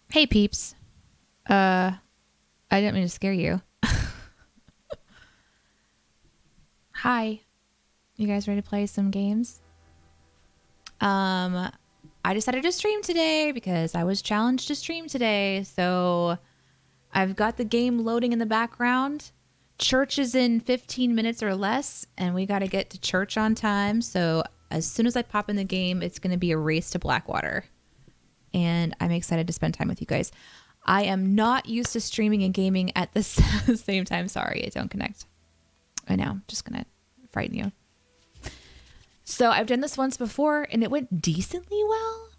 Hey peeps. Uh I didn't mean to scare you. Hi. You guys ready to play some games? Um I decided to stream today because I was challenged to stream today. So I've got the game loading in the background. Church is in 15 minutes or less and we got to get to church on time. So as soon as I pop in the game, it's going to be a race to Blackwater. And I'm excited to spend time with you guys. I am not used to streaming and gaming at the same time. Sorry, I don't connect. I know, I'm just gonna frighten you. So I've done this once before and it went decently well,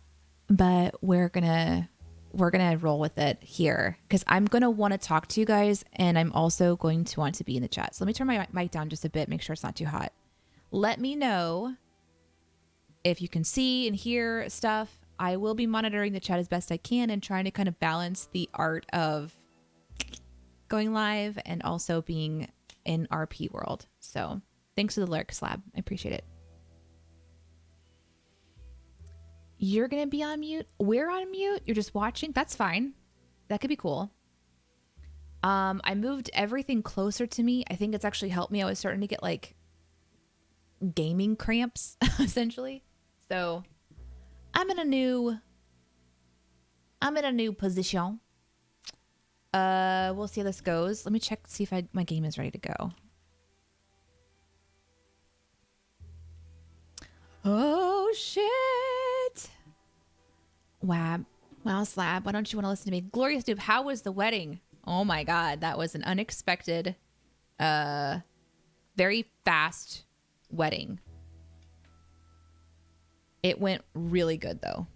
but we're gonna roll with it here because I'm gonna want to talk to you guys and I'm also going to want to be in the chat. So let me turn my mic down just a bit, make sure it's not too hot. Let me know if you can see and hear stuff. I will be monitoring the chat as best I can and trying to kind of balance the art of going live and also being in RP world. So thanks to the Lyric Slab. I appreciate it. You're going to be on mute. We're on mute. You're just watching. That's fine. That could be cool. I moved everything closer to me. I think it's actually helped me. I was starting to get like gaming cramps essentially. So I'm in a new position. We'll see how this goes. Let me check, see if my game is ready to go. Oh shit. Wow. Wow, Slab, why don't you want to listen to me? Glorious Noob, how was the wedding? Oh my god, that was an unexpected, very fast wedding. It went really good though.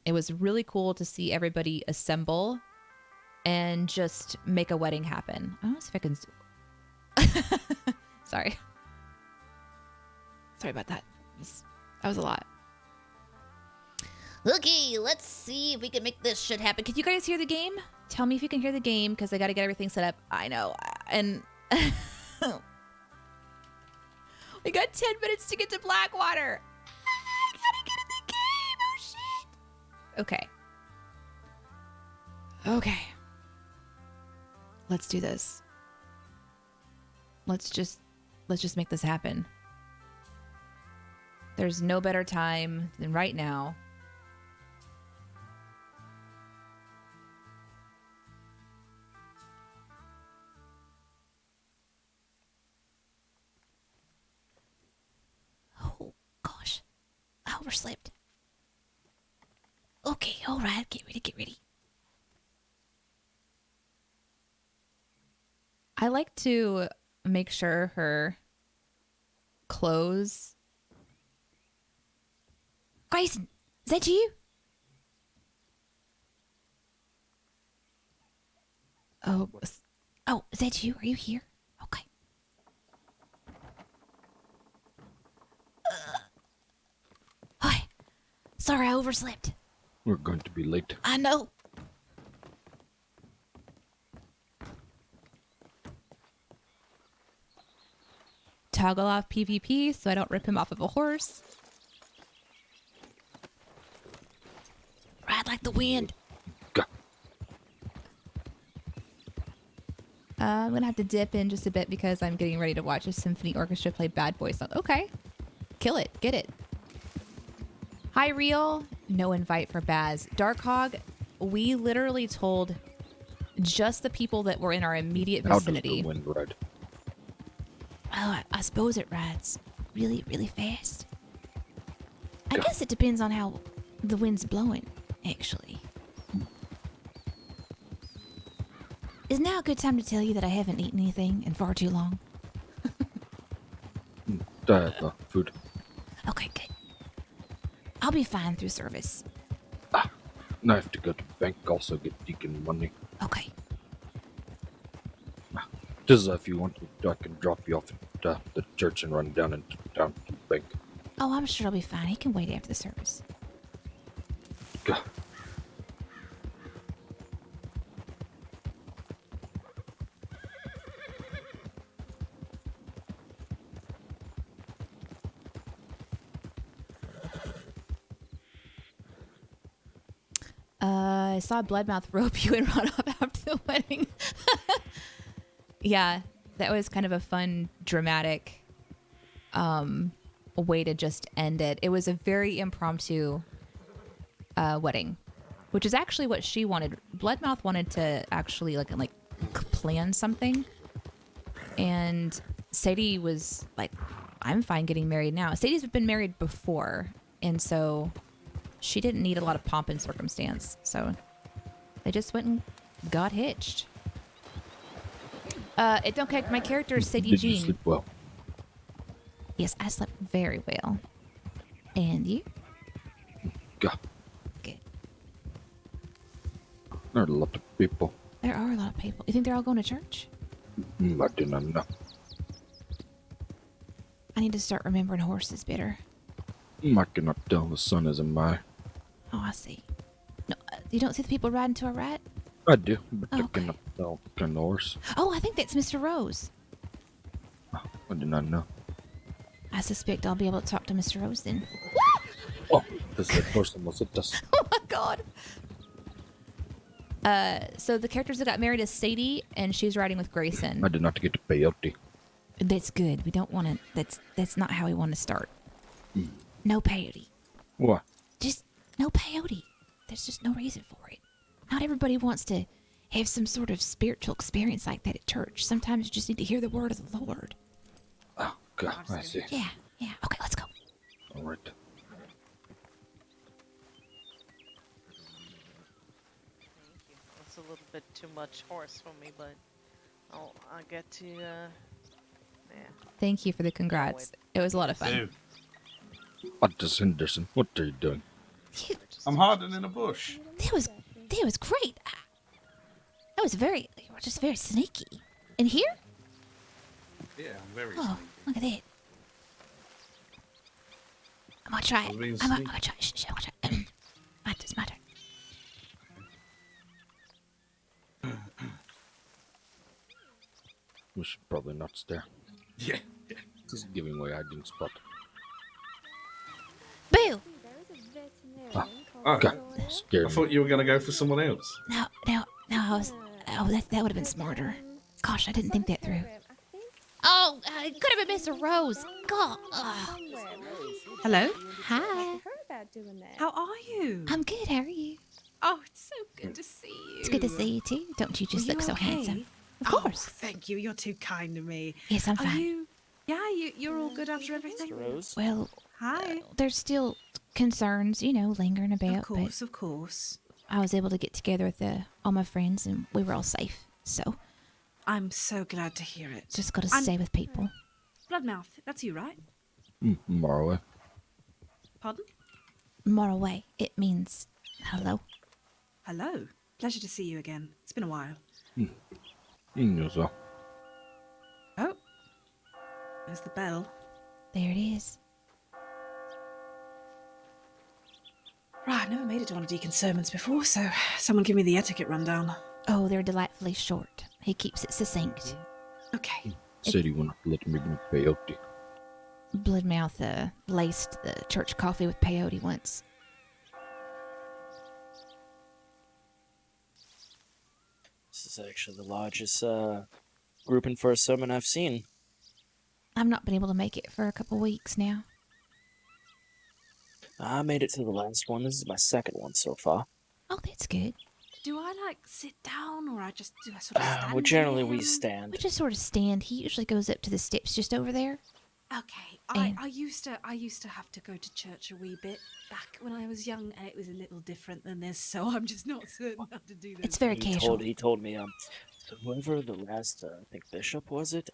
It was really cool to see everybody assemble and just make a wedding happen. I don't know if I can. Sorry. Sorry about that. That was a lot. Okay, let's see if we can make this shit happen. Can you guys hear the game? Tell me if you can hear the game because I got to get everything set up. I know. And we got 10 minutes to get to Blackwater. I gotta get in the game. Oh, shit. Okay. Okay. Let's do this. Let's just make this happen. There's no better time than right now. Oh, gosh. I overslept. Okay, all right. Get ready. I like to make sure her clothes. Grayson, is that you? Oh, is that you? Are you here? Okay. Hi. Sorry, I overslept. We're going to be late. I know. Toggle off PvP so I don't rip him off of a horse. Ride like the wind. Go. I'm going to have to dip in just a bit because I'm getting ready to watch a symphony orchestra play Bad Boy song. Okay. Kill it. Get it. Hi, Real. No invite for Baz. Darkhog, we literally told just the people that were in our immediate vicinity. How does the wind ride? Oh, I suppose it rides really, really fast. I guess it depends on how the wind's blowing, actually. Is now a good time to tell you that I haven't eaten anything in far too long? Food. Okay, good. I'll be fine through service. Now I have to go to the bank, also get Deacon money. Okay. Just if you want, I can drop you off at the church and run down into town to the bank. Oh, I'm sure I'll be fine. He can wait after the service. Go. I saw Bloodmouth rope you and run off after the wedding. Yeah, that was kind of a fun, dramatic way to just end it. It was a very impromptu wedding, which is actually what she wanted. Bloodmouth wanted to actually like plan something, and Sadie was like, "I'm fine getting married now." Sadie's been married before, and so she didn't need a lot of pomp and circumstance. So they just went and got hitched. It don't connect. My character is Did you Sadie-Jean. sleep well? Yes, I slept very well. And you? God, Good. there are a lot of people. There are a lot of people. You think they're all going to church? I do not know. I need to start remembering horses better. I cannot tell. The sun is in my... Oh, I see. No, you don't see the people riding to a right? I do, but I Okay. cannot tell. Can the horse? Oh, I think that's Mr. Rose. I do not know. I suspect I'll be able to talk to Mr. Rose then. Oh, this is the person was it us. Oh my god. So the characters that got married is Sadie, and she's riding with Grayson. I did not get to peyote. That's good. We don't want to. That's not how we want to start. No peyote. What? Just no peyote. There's just no reason for it. Not everybody wants to have some sort of spiritual experience like that at church. Sometimes you just need to hear the word of the Lord. Oh, God, I see. Yeah. Okay, let's go. All right. It's a little bit too much horse for me, but I'll get to, yeah. Thank you for the congrats. It was a lot of fun. Ew. Otis Henderson, what are you doing? Phew, I'm hiding in a bush. that was great. That was just very sneaky. In here? Yeah, I'm very Oh, sneaky. look at that. I'm gonna try I was it. being I'm sneaky. gonna try it. Shh, I'm gonna try it. It's my turn. We should probably not stare. Yeah. This is giving away hiding spot. Boo! Oh, God, I scared me. thought you were going to go for someone else. No, I was. Oh, that would have been smarter. Gosh, I didn't think that through. Oh, it could have been Mr. Rose. God. Ugh. Hello? Hi. How are you? I'm good. How are you? Oh, it's so good to see you. It's good to see you too. Don't you just Are look you so okay? handsome? Of Oh, course. thank you. You're too kind to me. Yes, I'm Are fine. you? Yeah, you're all good after everything? Well, Hi. there's still concerns, lingering about. Of course. But I was able to get together with all my friends, and we were all safe. So I'm so glad to hear it. just got to And- stay with people. Bloodmouth, that's you, right? Morrow. Pardon? More away. It means hello. Hello. Pleasure to see you again. It's been a while. So. Oh. There's the bell. There it is. Right, I've never made it to one of Deacon's sermons before, so someone give me the etiquette rundown. Oh, they're delightfully short. He keeps it succinct. Okay. Said he would not let me drink peyote. Bloodmouth laced the church coffee with peyote once. This is actually the largest grouping for a sermon I've seen. I've not been able to make it for a couple weeks now. I made it to the last one. This is my second one so far. Oh, that's good. Do I sit down, or do I sort of stand? Well, generally here? we stand. We just sort of stand. He usually goes up to the steps just over there. Okay, And- I used to have to go to church a wee bit back when I was young, and it was a little different than this, so I'm just not certain how to do this. It's very casual. He told me whoever the last I think bishop was it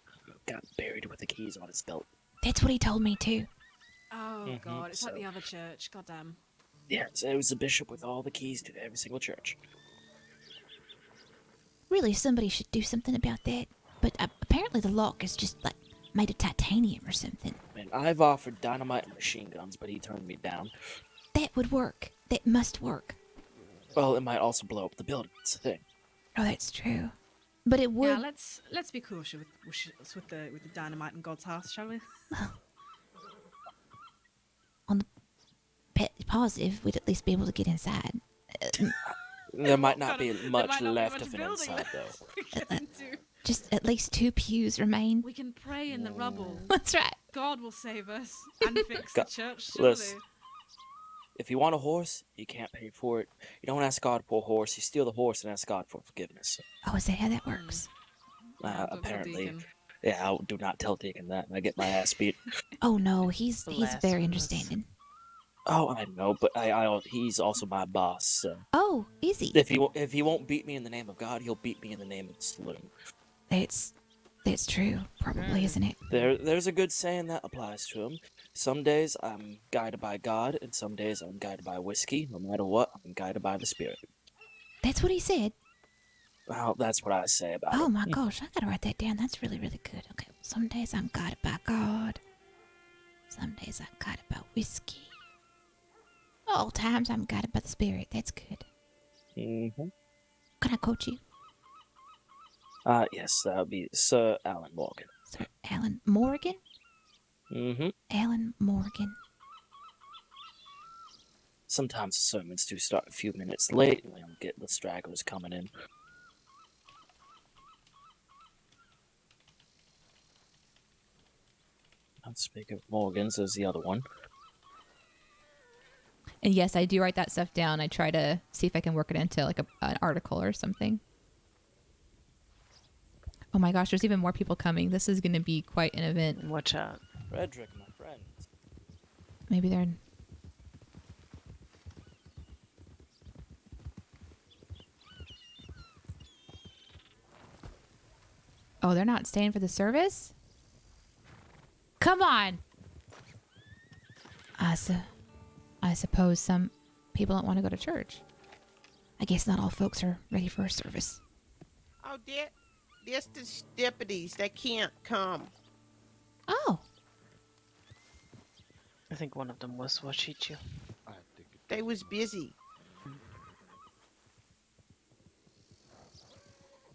got buried with the keys on his belt. That's what he told me too. Oh God, it's like so- the other church. Goddamn. Yeah, so it was the bishop with all the keys to every single church. Really, somebody should do something about that. But apparently the lock is just made of titanium or something. And I've offered dynamite and machine guns, but he turned me down. That would work. That must work. Well, it might also blow up the building. It's the thing. Oh, that's true. But it would. Yeah, let's be cautious with the dynamite in God's house, shall we? On the positive, we'd at least be able to get inside. There might not be There much might not be left much of an building inside, left though. to get into. Just at least 2 pews remain. We can pray in the rubble. That's right. God will save us and fix the God- church, surely. Listen. If you want a horse, you can't pay for it. You don't ask God for a horse. You steal the horse and ask God for forgiveness. Oh, is that how that works? Yeah, don't tell Apparently. Deacon. Yeah, I do not tell Deacon that. I get my ass beat. Oh no, he's very Blasphemous. understanding. Oh, I know, but he's also my boss. So Oh, is he? if he won't beat me in the name of God, he'll beat me in the name of the saloon. That's true, probably, isn't it? There's a good saying that applies to him. Some days I'm guided by God, and some days I'm guided by whiskey. No matter what, I'm guided by the Spirit. That's what he said. Well, that's what I say about it. Oh my gosh, I gotta write that down. That's really, really good. Okay, some days I'm guided by God. Some days I'm guided by whiskey. All times I'm guided by the Spirit. That's good. Mm-hmm. Can I quote you? Yes, that would be Sir Alan Morgan. Sir Alan Morgan? Mm-hmm. Alan Morgan. Sometimes the sermons do start a few minutes late, and we don't get the stragglers coming in. Not speak of Morgan's, there's the other one. And yes, I do write that stuff down. I try to see if I can work it into like an article or something. Oh my gosh, there's even more people coming. This is going to be quite an event. Watch out. Frederick, my friend. Maybe they're in... Oh, they're not staying for the service? Come on! I suppose some people don't want to go to church. I guess not all folks are ready for a service. Oh, there's the deputies. They can't come. Oh, I think one of them was Washichu. I think it They was busy.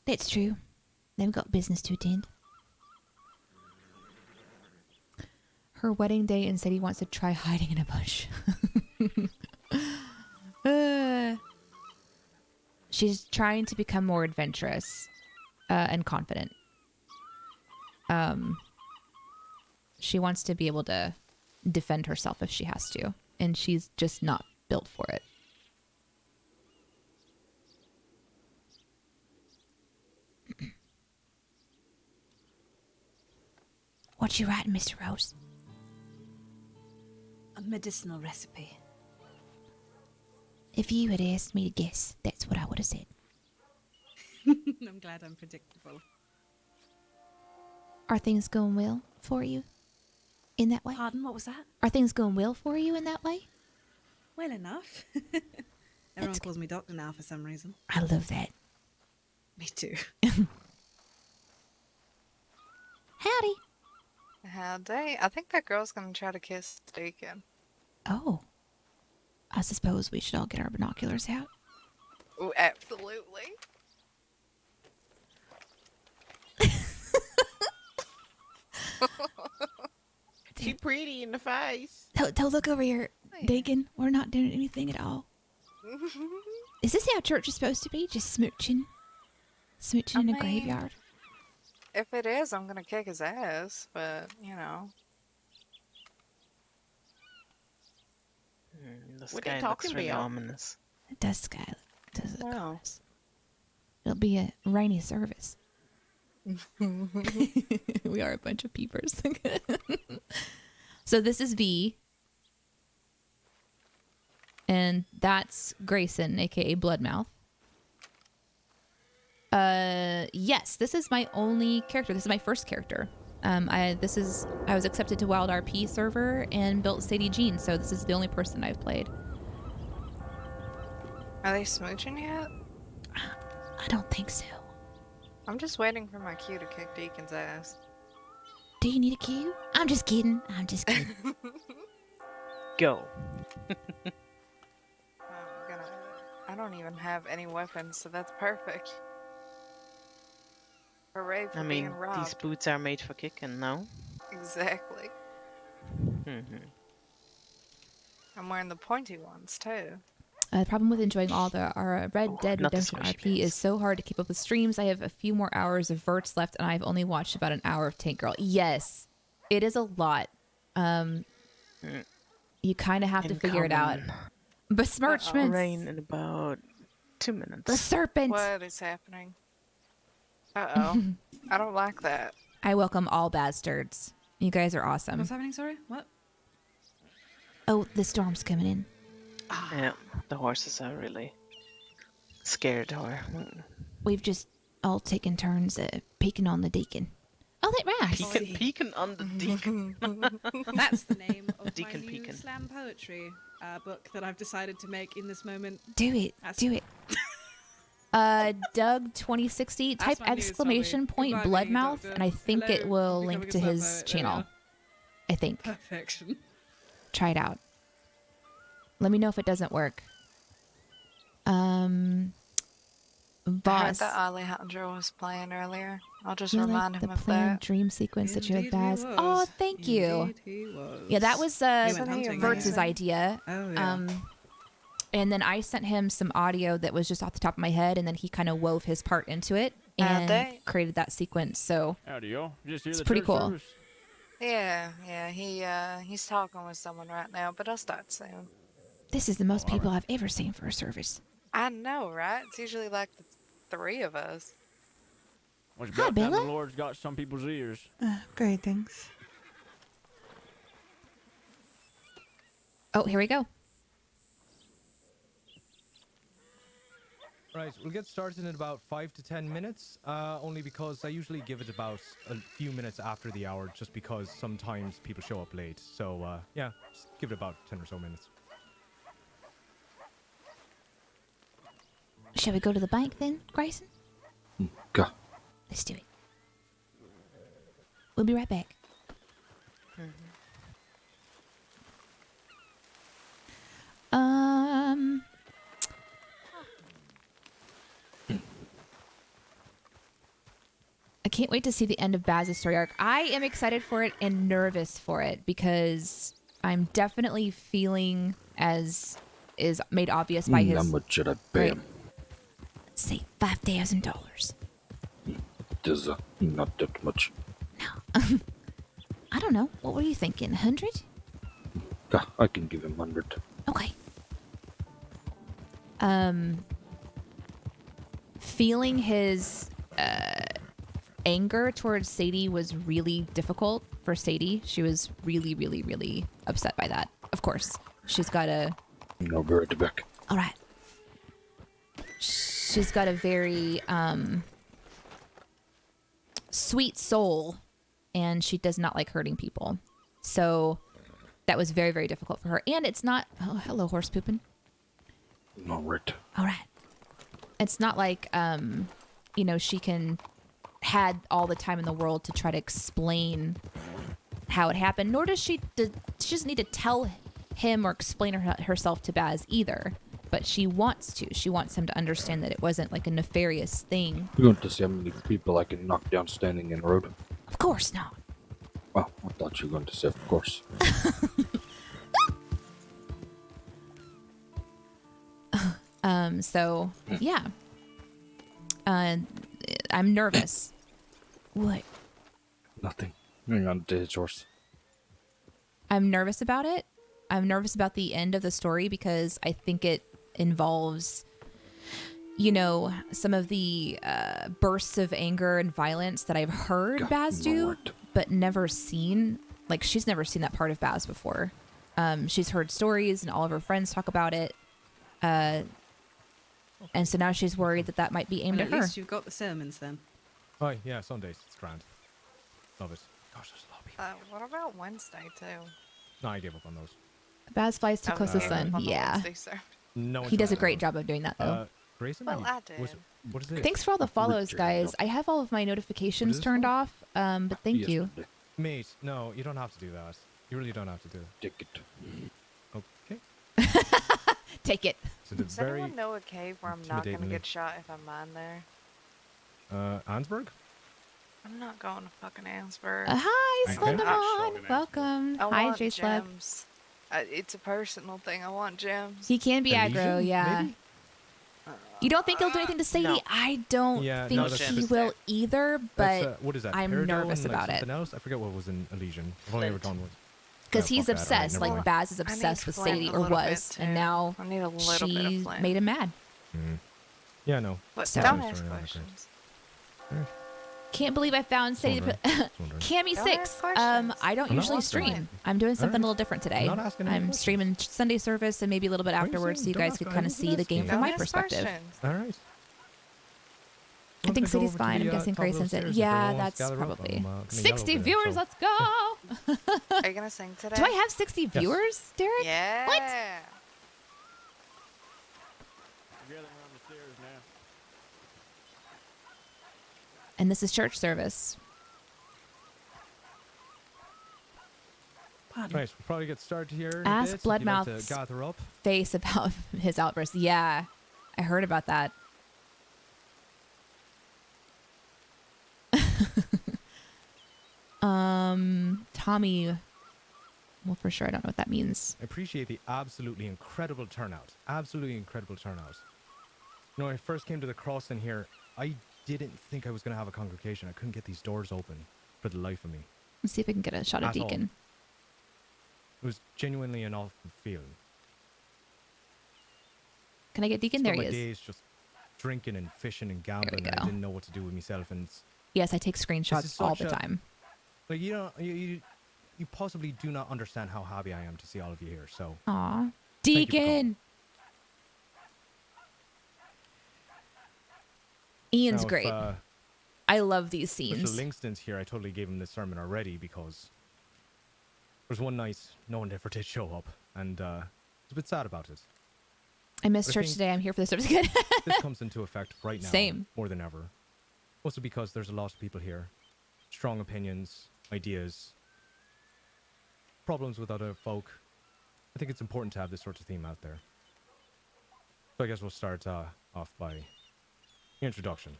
that's true. They've got business to attend. Her wedding day and said he wants to try hiding in a bush. She's trying to become more adventurous and confident. She wants to be able to defend herself if she has to, and she's just not built for it. What you writing, Mr. Rose? A medicinal recipe. If you had asked me to guess, that's what I would have said. I'm glad I'm predictable. Are things going well for you in that way? Pardon, what was that? Are things going well for you in that way? Well enough. Everyone calls me doctor now for some reason. I love that. Me too. Howdy. Howdy. I think that girl's gonna try to kiss Deacon. Oh. I suppose we should all get our binoculars out. Oh, absolutely. She pretty in the face. Don't look over here, Deacon. We're not doing anything at all. Is this how church is supposed to be? Just smooching? Smooching in a mean- graveyard? If it is, I'm gonna kick his ass, but, you know. The What they sky looks talking really about? ominous. It does, Sky. Does it? Wow. It'll be a rainy service. We are a bunch of peepers. So this is V. And that's Grayson, aka Bloodmouth. Yes, this is my only character. This is my first character. I was accepted to WildRP server and built Sadie-Jean, so this is the only person I've played. Are they smooching yet? I don't think so. I'm just waiting for my cue to kick Deacon's ass. Do you need a cue? I'm just kidding. I'm just kidding. Go. I don't even have any weapons, so that's perfect. Hooray for I mean, being robbed. these boots are made for kicking, no? Exactly. Mm-hmm. I'm wearing the pointy ones, too. The problem with enjoying all our Red Dead not the Redemption squishy RP is bits. so hard to keep up with streams. I have a few more hours of Verts left, and I've only watched about an hour of Tank Girl. Yes, it is a lot. You kind of have to figure it out. Incoming Besmirchments. rain in about 2 minutes. The serpent. What is happening? Uh-oh. I don't like that. I welcome all bastards. You guys are awesome. What's happening? Sorry, what? Oh, the storm's coming in. Yeah, the horses are really scared her. We've just all taken turns peeking on the deacon. Oh, that rash. Peeking on the deacon. That's the name of Deacon my new Peakin. slam poetry book that I've decided to make in this moment. Do it. That's- Do it. Doug 2060. That's Type my news, exclamation Tommy. point Goodbye, bloodmouth, Doctor. and I think it Hello, will becoming link a to slam his poet. channel. I think. Perfection. Try it out. Let me know if it doesn't work. I heard Boss. that Alejandro was playing earlier. I'll just You remind like him the of planned that. dream sequence that you had, Indeed he Baz. was. Oh, thank you. Indeed he was. Yeah, that was We went hunting, Vertz's yeah. idea. Oh, yeah. And then I sent him some audio that was just off the top of my head, and then he kind of wove his part into it and they- created that sequence. So Howdy, y'all. Just hear It's the pretty church cool. service? Yeah, he's talking with someone right now, but I'll start soon. this is the most people I've ever seen for a service. I know, right? It's usually like the three of us. Well, it's Hi, about time the Bella. Lord's got some people's ears. Great, thanks. Oh, here we go. Right, we'll get started in about 5 to 10 minutes, only because I usually give it about a few minutes after the hour, just because sometimes people show up late. So, yeah, just give it about 10 or so minutes. Shall we go to the bank then, Grayson? Go. Let's do it. We'll be right back. I can't wait to see the end of Baz's story arc. I am excited for it and nervous for it because I'm definitely feeling, as is made obvious by his. How much should I pay him? Let's say $5,000. Does not that much. I don't know. What were you thinking? 100? Go. I can give him 100. Okay. Feeling his anger towards Sadie was really difficult for Sadie. She was really, really, really upset by that. Of course, she's got a. I'll be right back. All right. She's got a very sweet soul, and she does not like hurting people. So that was very, very difficult for her. And it's not. Oh, hello, horse pooping. All right. All right. It's not like, she had all the time in the world to try to explain how it happened. Nor does she doesn't need to tell him or explain herself to Baz either. But she wants to. She wants him to understand that it wasn't like a nefarious thing. We're going to see how many people I can knock down standing in the road. Of course not. Well, I thought you were going to say, of course. So yeah. I'm nervous. What? Nothing. Hang on to his horse. I'm nervous about it. I'm nervous about the end of the story because I think it involves, some of the bursts of anger and violence that I've heard God, Baz do, Lord. but never seen. Like, she's never seen that part of Baz before. She's heard stories and all of her friends talk about it. And so now she's worried that might be aimed Well, at at her. least you've got the sermons then. Oh, yeah, Sundays. It's grand. Love it. Gosh, there's a lot of people. What about Wednesday, too? No, I gave up on those. Baz flies to Oh, closest you sun. gave up on the Yeah. Wednesday sermon. No, He does a great job of doing that, though. Grayson? Well, I did. What is it? Thanks for all the follows, Richard, guys. I have all of my notifications this turned for? off, but thank Yes, you. Monday. Mate, no, you don't have to do that. You really don't have to do it. Take it. Okay. Take it. So the Does very anyone know a cave where I'm not going to intimidatingly- get shot if I'm mine there? Ansberg? I'm not going to fucking Ansberg. Hi, Okay. Slenderman. Actually, Welcome. I Hi, want J Slab. gems. It's a personal thing. I want gems. He can be aggro, Elysian, yeah. maybe? You don't think he'll do anything to Sadie? No. I don't Yeah, think no, that's he just- will either, That's, but what is that? I'm Peridot nervous and, like, about it. something else? I forget what was in Elysian. I've only ever Flint. gone once. because Yeah, he's fuck that. Alright, obsessed. never Like mind. Baz is I need obsessed with Flint Sadie, a or little was, bit, and too. now I need a little bit of she Flint. made him mad. Yeah, no. But So- don't Sorry, ask no, okay. questions. Can't believe I found Sadie. wondering. Just wondering. Cammy Don't 6. ask questions. I don't I'm not usually asking. stream. I'm doing something Alright. a little different today. I'm not asking any I'm questions. streaming Sunday service and maybe a little bit What are you afterwards, so saying? you Don't guys ask. could I kind of wasn't see the asking. game from Don't my ask perspective. questions. All right. I think Let's go Sadie's over to fine. I'm the, guessing top of Grayson's those it. stairs if Yeah, everyone wants that's to gather up. probably I'm, gonna yell 60 over there, viewers. so- Let's go. Are you gonna sing today? Do I have 60 viewers, Derek? Yeah. What? We're gathering around the stairs now. And this is church service. Pardon. Right, we'll probably get started here. in a Ask bit, if you'd like to Bloodmouth's gather up. face about his outburst. Yeah, I heard about that. Tommy. Well, for sure, I don't know what that means. I appreciate the absolutely incredible turnout. Absolutely incredible turnout. You know, when I first came to the crossing here, I didn't think I was going to have a congregation. I couldn't get these doors open for the life of me. Let's see if I can get a shot of At all. Deacon. It was genuinely an awful feeling. Can I get Deacon? Spent There my he is. days just drinking and fishing and gambling, and go. I didn't know what to do with myself. And it's, Yes, I take is screenshots all such the a- time. like, you know, you possibly do not understand how happy I am to see all of you here. So Aw. you for Deacon! Ian's now, great. If, I love these Mr. scenes. Lingston's here. I totally gave him this sermon already because there was one night no one ever did show up, and it's a bit sad about it. I missed I church think- today. I'm here for the service. Good. This comes into effect right now Same. more than ever. Also because there's a lot of people here, strong opinions, ideas, problems with other folk. I think it's important to have this sort of theme out there. So I guess we'll start off by the introduction.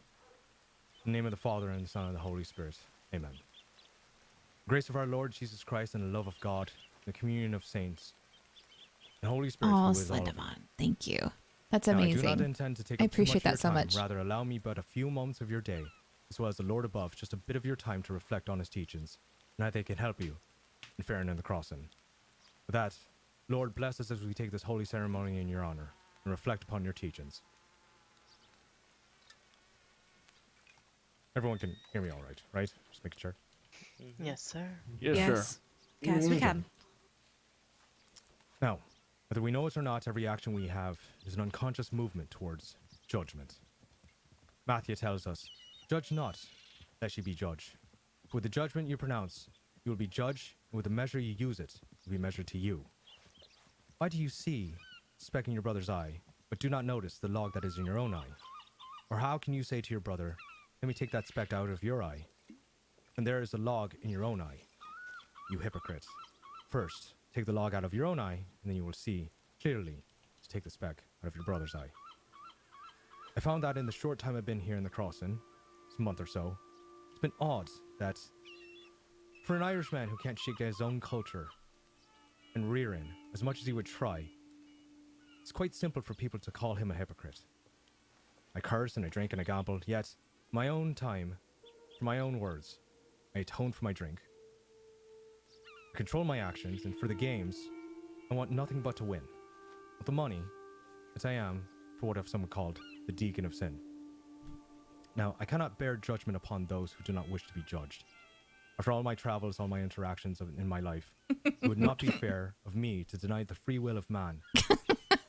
In the name of the Father, and the Son, and the Holy Spirit. Amen. The grace of our Lord Jesus Christ, and the love of God, and the communion of saints, and Holy Spirit who Oh, is all of you. Slendamon. Thank you. That's Now, I do not amazing. intend to take I up too much appreciate of your that so time. much. Rather, allow me but a few moments of your day, as well as the Lord above, just a bit of your time to reflect on his teachings, and how they can help you in faring in the crossing. With that, Lord, bless us as we take this holy ceremony in your honor, and reflect upon your teachings. Everyone can hear me all right, right? Just making sure. Yes, sir. Yes, sir. Yes, we can. Now, whether we know it or not, every action we have is an unconscious movement towards judgment. Matthew tells us, "Judge not, lest ye be judged. With the judgment you pronounce, you will be judged, and with the measure you use it, will be measured to you. Why do you see a speck in your brother's eye, but do not notice the log that is in your own eye? Or how can you say to your brother, let me take that speck out of your eye, and there is a log in your own eye? You hypocrite. First, take the log out of your own eye, and then you will see clearly to take the speck out of your brother's eye." I found that in the short time I've been here in the crossing, this month or so, it's been odd that for an Irishman who can't shake his own culture and rearing as much as he would try, it's quite simple for people to call him a hypocrite. I curse and I drink and I gamble, yet my own time, for my own words, I atone for my drink. I control my actions, and for the games, I want nothing but to win. With the money, as I am, for what some called the deacon of sin. Now, I cannot bear judgment upon those who do not wish to be judged. After all my travels, all my interactions in my life, it would not be fair of me to deny the free will of man to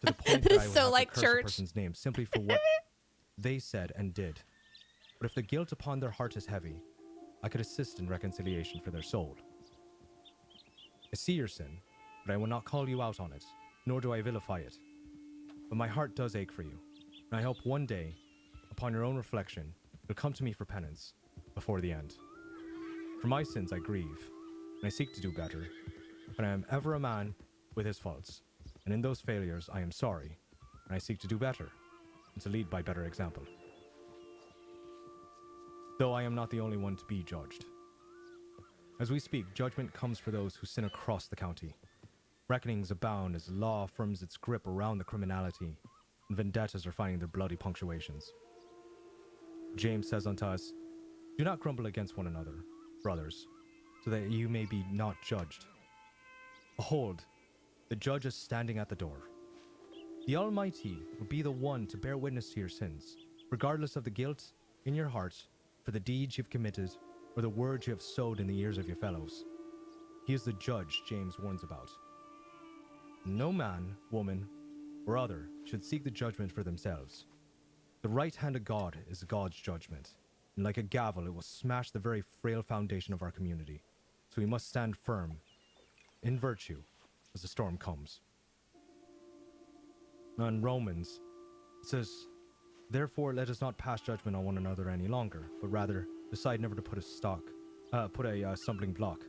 the point that I would So have like to curse church. a person's name simply for what they said and did. But if the guilt upon their heart is heavy, I could assist in reconciliation for their soul. I see your sin, but I will not call you out on it, nor do I vilify it. But my heart does ache for you, and I hope one day, upon your own reflection, you'll come to me for penance before the end. For my sins I grieve, and I seek to do better, but I am ever a man with his faults, and in those failures I am sorry, and I seek to do better, and to lead by better example. Though I am not the only one to be judged. As we speak, judgment comes for those who sin across the county. Reckonings abound as law firms its grip around the criminality, and vendettas are finding their bloody punctuations. James says unto us, do not grumble against one another, brothers, so that you may be not judged. Behold, the judge is standing at the door. The Almighty will be the one to bear witness to your sins, regardless of the guilt in your heart for the deeds you've committed or the words you have sowed in the ears of your fellows. He is the judge James warns about. No man, woman, or other should seek the judgment for themselves. The right hand of God is God's judgment, and like a gavel it will smash the very frail foundation of our community. So we must stand firm in virtue as the storm comes. Now in Romans, it says, therefore let us not pass judgment on one another any longer, but rather decide never to put a stumbling block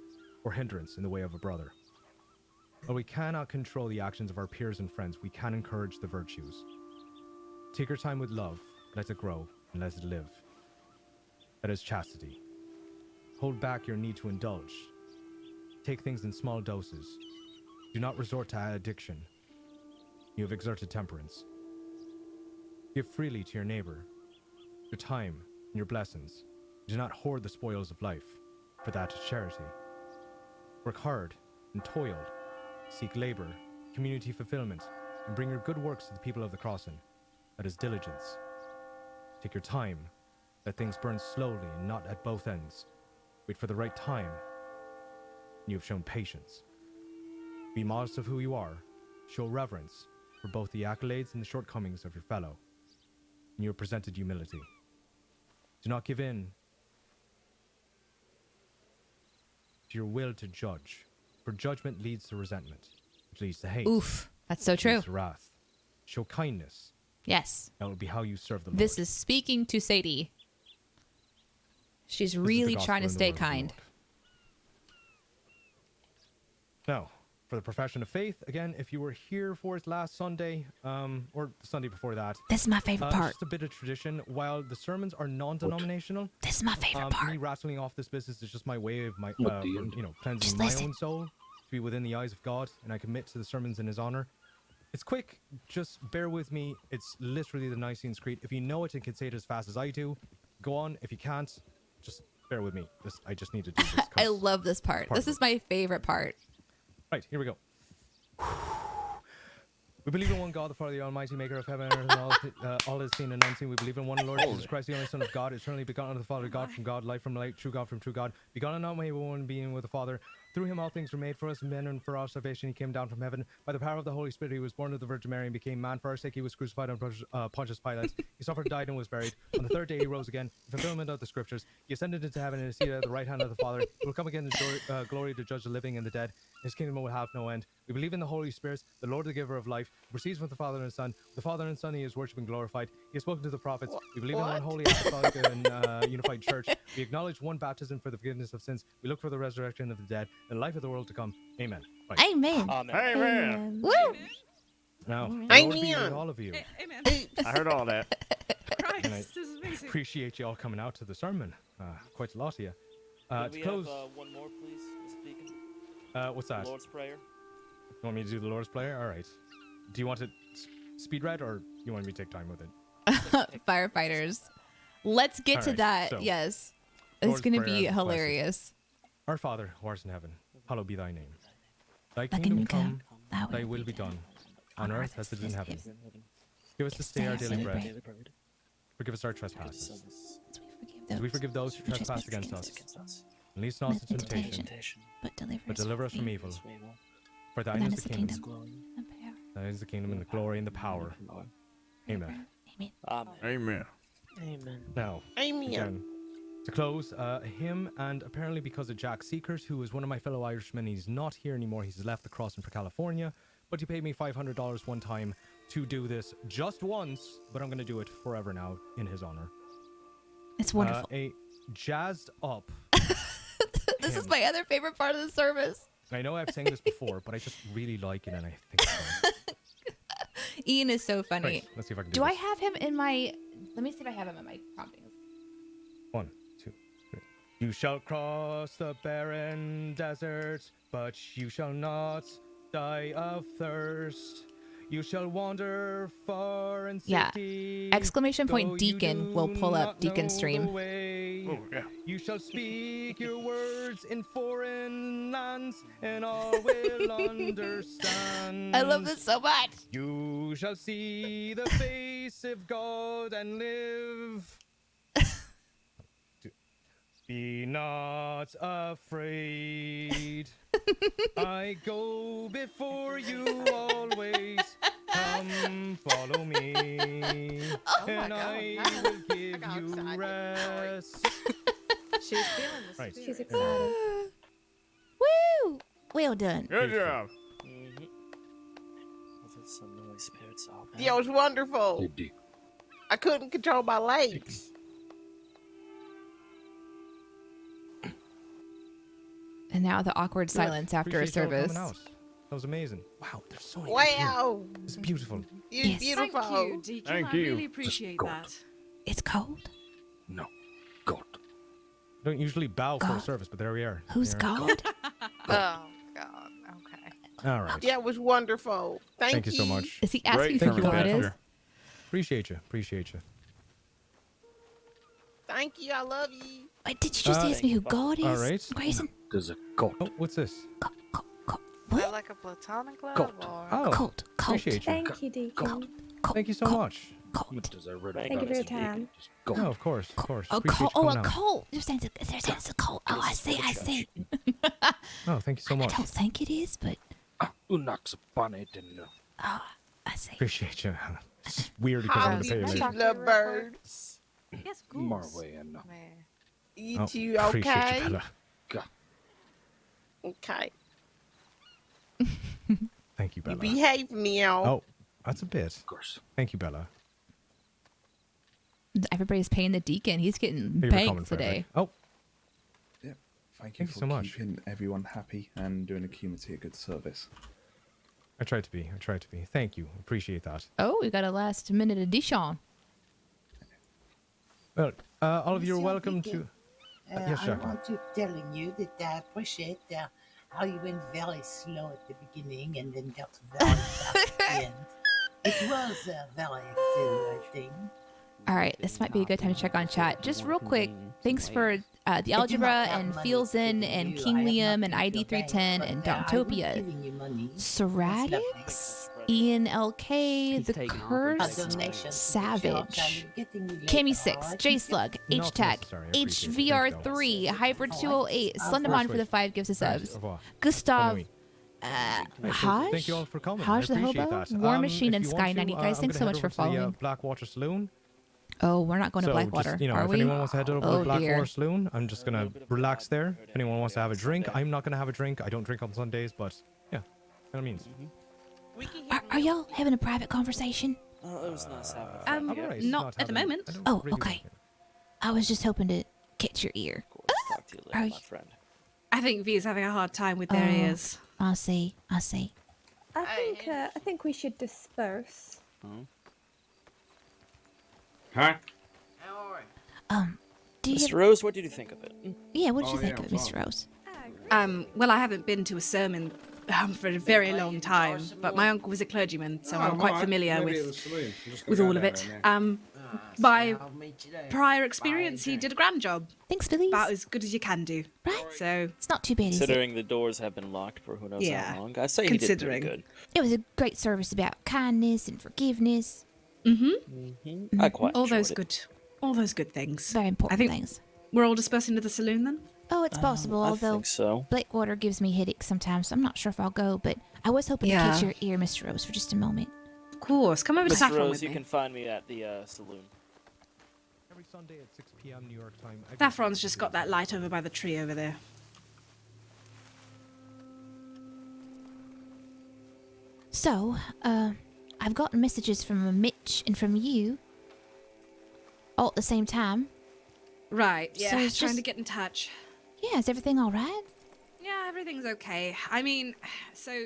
or hindrance in the way of a brother. While we cannot control the actions of our peers and friends, we can encourage the virtues. Take your time with love, let it grow, and let it live. That is chastity. Hold back your need to indulge. Take things in small doses. Do not resort to addiction. You have exerted temperance. Give freely to your neighbor, your time and your blessings. Do not hoard the spoils of life, for that is charity. Work hard and toil. Seek labor, community fulfillment, and bring your good works to the people of the crossing. That is diligence. Take your time. Let things burn slowly and not at both ends. Wait for the right time. You have shown patience. Be modest of who you are. Show reverence for both the accolades and the shortcomings of your fellow. And you have presented humility. Do not give in to your will to judge, for judgment leads to resentment, which leads to hate. Oof, that's so true. Leads to wrath. Show kindness. Yes. That will be how you serve the Lord. This is speaking to Sadie. She's This is the really gospel trying to and the stay word of the kind. Lord. Now, for the profession of faith, again, if you were here for it last Sunday, or the Sunday before that, This is my favorite part. just a bit of tradition. While the sermons are non-denominational, This is my favorite part. me rattling off this business is just my way of What the end? cleansing Just my listen. own soul to be within the eyes of God, and I commit to the sermons in His honor. It's quick. Just bear with me. It's literally the Nicene Creed. If you know it and can say it as fast as I do, go on. If you can't, just bear with me. I just need to do this. I love this part. part This of is my favorite part. Right, here we go. We believe in one God, the Father, the Almighty, maker of heaven and earth, and all is seen and unseen. We believe in one Lord Jesus Christ, the only Son of God, eternally begotten of the Father, God from God, light from light, true God from true God, begotten not made one being with the Father. Through him all things were made for us men, and for our salvation he came down from heaven. By the power of the Holy Spirit he was born of the Virgin Mary and became man for our sake. He was crucified on Pontius Pilate. He suffered, died, and was buried. On the third day he rose again, in fulfillment of the Scriptures. He ascended into heaven and is seated at the right hand of the Father. He will come again in glory to judge the living and the dead. His kingdom will have no end. We believe in the Holy Spirit, the Lord, the giver of life, who proceeds from the Father and the Son. The Father and Son he is worshipped and glorified. He has spoken to the prophets. We believe in one holy apostolic and unified church. We acknowledge one baptism for the forgiveness of sins. We look for the resurrection of the dead and the life of the world to come. Amen. Right. Amen. Amen. Amen. Woo! Now, Amen. the Lord be with all of you. Amen. I heard all that. Christ, And I this is amazing. appreciate you all coming out to the sermon. Quite a lot of you. Could To we close, have one more, please, Mr. Deacon? what's that? The Lord's Prayer. You want me to do the Lord's Prayer? All right. Do you want it speed read or you want me to take time with it? Firefighters. Let's get to Alright, that. so, Yes. It's Lord's going to Prayer be as requested. hilarious. Our Father, who art in heaven, hallowed be thy name. Thy Thy kingdom kingdom come, come, thy will be done, on earth as it is in heaven. Give us this day our daily bread. Forgive us our trespasses, as we forgive those who trespass against us. And lead us not into temptation, but deliver us from evil. For thine is the kingdom, thine is the kingdom and the glory and the power. Amen. Amen. Amen. Amen. Now, Amen. again, to close, him and apparently because of Jack Seekers, who is one of my fellow Irishmen, he's not here anymore. He's left the crossing for California, but he paid me $500 one time to do this just once, but I'm going to do it forever now in his honor. It's wonderful. A jazzed up. This is him. my other favorite part of the service. I know I've sang this before, but I just really like it, and I think it's fun. Ian is so funny. Right, let's see if I can do Do I this. have him in my... Let me see if I have him in my promptings. 1, 2, 3. You shall cross the barren desert, but you shall not die of thirst. You shall wander far in Yeah. safety. Exclamation point though you Deacon will do pull up not Deacon know stream. the way. Oh, yeah. You shall speak your words in foreign lands, and all will understand. I love this so much. You shall see the face of God and live. Be not afraid. I go before you always. Come, follow me, Oh my and God. I I will give got you excited. rest. She's feeling the Right. spirit. She's excited. Woo! Well done. Good job. Some noise spirits off. Yeah, it was wonderful. Hey, D. I couldn't control my legs. And now the awkward silence after a Appreciate y'all service. coming out. That was amazing. Wow, there's so many. Wow. It's beautiful. You're Yes. beautiful. Thank you, Deacon. Thank I you. really appreciate God. that. It's cold. No. God. I don't usually bow for a God. service, but there we are. Who's Here. God? Oh, God. Okay. All right. Yeah, it was wonderful. Thank you so much. Is he asking Great. who Thank you, God is? Ambassador. Appreciate you. Appreciate you. Thank you. I love you. Wait, did you just ask me who God is? all right. Grayson? There's a God. Oh, what's this? Co- Is that what? like a platonic love Cult. or? Oh, Cult. Cult. appreciate you. Thank you, Deacon. Cult. Thank you so cult, much. Cult. There's a red Thank you for your goddess. time. Just God. No, of course, of course. A Appreciate cult. you Oh, coming a out. cult. You're saying it's a cult. Oh, I see. I see. Oh, thank you so I much. don't think it is, but Unax upon it and oh, I see. Appreciate you. It's weird because How I'm do the you pay talk to love you real quick? birds? Yes, of course. Marway and Man. You Oh, two appreciate okay? you, Bella. God. Okay. Thank you, You Bella. behave, meow. Oh, that's a bit. of course. Thank you, Bella. Everybody's paying the deacon. He's getting Thank you for banked coming, Frederick. today. Oh, Yeah. Thank Thank you you for so much. keeping everyone happy and doing the community a good service. I tried to be. I tried to be. Thank you. Appreciate that. Oh, we got a last minute addition. Well, all of you are Monsieur welcome Deacon, to. Yes, I sir. want to telling you that I appreciate how you went very slow at the beginning and then got very fast at the end. It was very exhilarating. All right, this might be a good time to check on chat. Just real quick, thanks for the algebra and Feels In and King Liam and ID310 and Domtopia. Ceradix, Ian LK, The Cursed, Savage, Kami6, J Slug, Not HTAC, necessary, I appreciate it. Thank you, HVR3, Hyper208, Slenderman for the 5 gifts of subs, Au revoir. Gustav, Bonne Haj, Thank you all for coming. Haj I the appreciate Hobo, that. War Machine, if and you want to, Sky90. Guys, I'm thanks so gonna much head for over to the, following. Blackwater Saloon. Oh, we're not going to So Blackwater, just, you know, are if we? anyone wants to head over to Oh, the Blackwater dear. Saloon, I'm just gonna relax there. If anyone wants to have a drink, I'm not gonna have a drink. I don't drink on Sundays, but yeah, what it means. We can hear Are y'all having a private conversation? It was nice having a Um, friend here. Alright, not at the having- moment. I don't Oh, really okay. want to. I was just hoping to catch your ear. Of course, talk to you Are later, you- my friend. I think V's having a hard time with their Oh. ears. I see. I see. I think we should disperse. Huh? Do you? Mr. Rose, what did you think of it? Yeah. What did you Oh, think yeah, of Mr. fine. Rose? Well, I haven't been to a sermon for a very long time, but my uncle was a clergyman, so I'm quite familiar with all of it. By prior experience, he did a grand job, Thanks, Billy. about as good as you can do. Right. So It's not too bad, is it? Considering the doors have been locked for who knows Yeah, how long, I say he did pretty considering. good. It was a great service about kindness and forgiveness. I quite all enjoyed those it. good things. Very important I think things. we're all dispersing to the saloon then. Oh, it's possible. I Although think so. Blackwater gives me headaches sometimes, so I'm not sure if I'll go. But I was hoping to catch Yeah. your ear, Mr. Rose, for just a moment. Of course, come over to Mr. Saffron Rose, with you me. can find me at the saloon. Every Sunday at 6 p.m. New York time. I go Saffron's to just the- got that light over by the tree over there. So, I've gotten messages from Mitch and from you all at the same time. Right, So yeah, it's trying just- to get in touch. Yeah, is everything all right? Yeah, everything's okay. I mean, so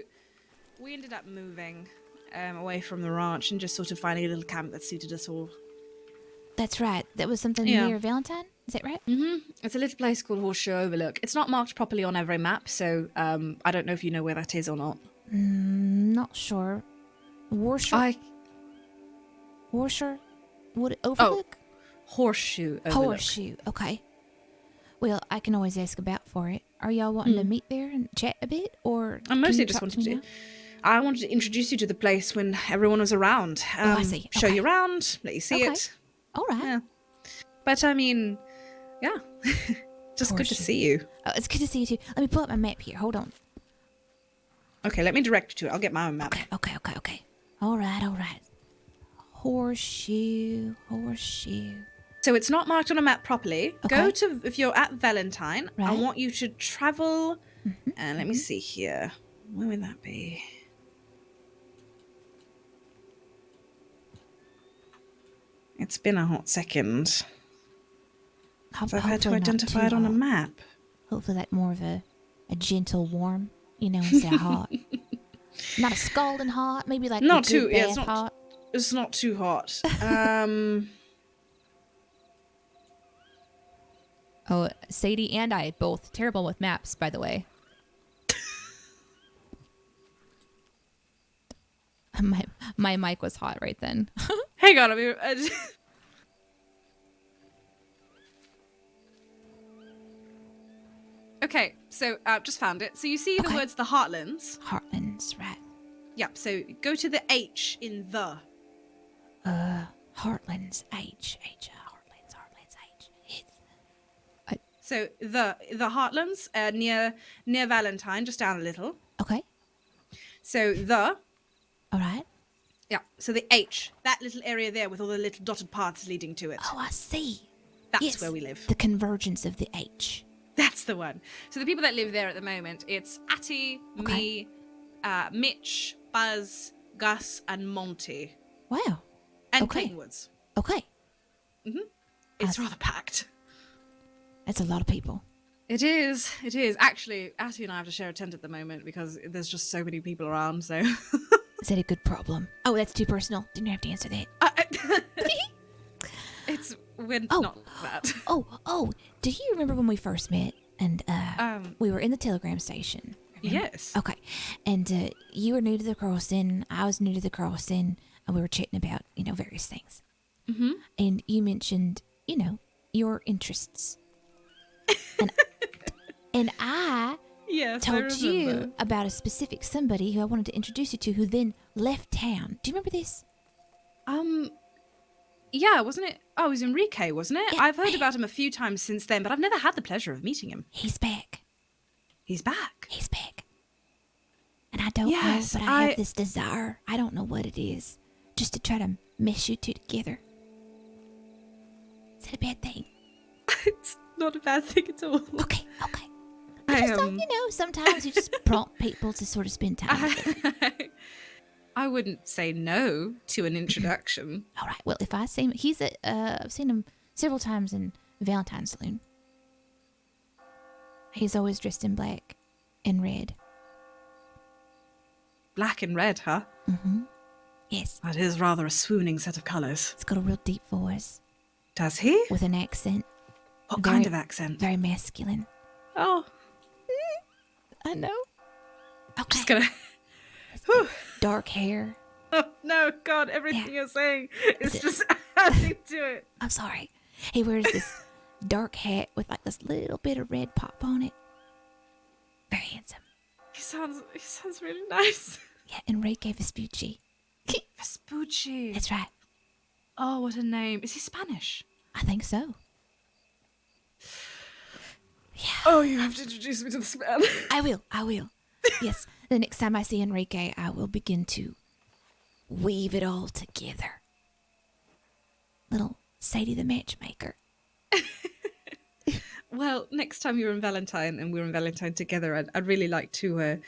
we ended up moving away from the ranch and just sort of finding a little camp that suited us all. That's right. That was something Yeah. near Valentine. Is that right? It's a little place called Horseshoe Overlook. It's not marked properly on every map, so I don't know if you know where that is or not. Not sure. Warsher? Would it overlook? Horseshoe overlook. Horseshoe. Okay. Well, I can always ask about for it. Are y'all wanting to meet there and chat a bit, or I mostly just wanted to. I wanted to introduce you to the place when everyone was around. I see. Show Okay. you around, let you see Okay. it. All right. Yeah. But I mean, yeah, just good to Horseshoe. see you. Oh, it's good to see you too. Let me pull up my map here. Hold on. Okay, let me direct you to it. I'll get my own map. Okay. All right. Horseshoe. So it's not marked on a map properly. Okay. Go to, if you're at Valentine, I Right. want you to travel, and let me see here. Where would that be? It's been a hot second. So I've had to Hopefully not identify too it on a hot. map. Hopefully that's more of a gentle warm, instead of hot. Not a scalding hot, maybe like Not a good too, yeah, bath hot. It's not too hot. Oh, Sadie and I both terrible with maps, by the way. My mic was hot right then. Hang on, Okay, so just found it. So you see the words the Heartlands. Heartlands, right. Yep, so go to the H in the. Heartlands, Heartlands, H. So the Heartlands, near Valentine, just down a little. Okay. So the. All right. Yeah, so the H, that little area there with all the little dotted paths leading to it. Oh, I see. That's where we live. The convergence of the H. That's the one. So the people that live there at the moment, it's Atty, me, Mitch, Buzz, Gus, and Monty. Wow. And Clayton Woods. Okay. It's rather packed. That's a lot of people. It is. Actually, Atty and I have to share a tent at the moment because there's just so many people around, so... Is that a good problem? Oh, that's too personal. Didn't have to answer that. We're not that. Oh, do you remember when we first met and we were in the telegram station? Remember? Yes. Okay. And you were new to the crossing, I was new to the crossing, and we were chatting about, various things. Mm-hmm. And you mentioned, your interests. And I told you about a specific somebody who I wanted to introduce you to who then left town. Do you remember this? Yeah, wasn't it? Oh, it was Enrique, wasn't it? Yeah. I've heard about him a few times since then, but I've never had the pleasure of meeting him. He's back. He's back. And I don't know, but I have this desire. I don't know what it is. Just to try to mesh you two together. Is that a bad thing? It's not a bad thing at all. Okay. I just thought, sometimes you just prompt people to sort of spend time together. I wouldn't say no to an introduction. All right. Well, if I see him, I've seen him several times in Valentine Saloon. He's always dressed in black and red. Black and red, huh? Mm-hmm. Yes. That is rather a swooning set of colours. He's got a real deep voice. Does he? With an accent. What kind of accent? Very masculine. Oh. I know. Okay. Just gonna... Dark hair. Oh, no, God, everything you're saying is just adding to it. I'm sorry. He wears this dark hat with like this little bit of red pop on it. Very handsome. He sounds really nice. Yeah, Enrique Vespucci. Vespucci. That's right. Oh, what a name. Is he Spanish? I think so. Yeah. Oh, you have to introduce me to this man. I will. Yes. The next time I see Enrique, I will begin to weave it all together. Little Sadie the matchmaker. Well, next time you're in Valentine and we're in Valentine together, I'd really like to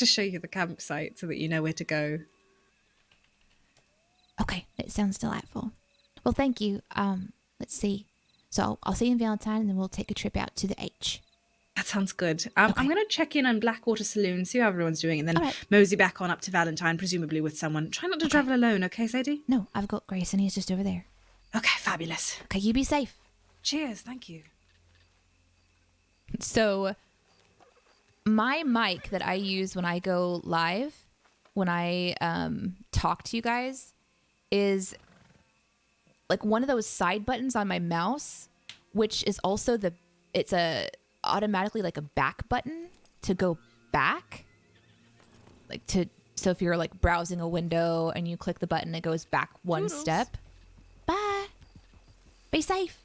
show you the campsite so that you know where to go. Okay, it sounds delightful. Well, thank you. Let's see. So I'll see you in Valentine, and then we'll take a trip out to the H. That sounds good. I'm going to check in on Blackwater Saloon, see how everyone's doing, and then right. mosey back on up to Valentine, presumably with someone. Try not to travel alone, okay, Sadie? No, I've got Grayson. He's just over there. Okay, fabulous. Okay, you be safe. Cheers, thank you. So my mic that I use when I go live, when I talk to you guys, is like one of those side buttons on my mouse, which is also it's automatically like a back button to go back, so if you're like browsing a window and you click the button, it goes back one step. Bye. Be safe.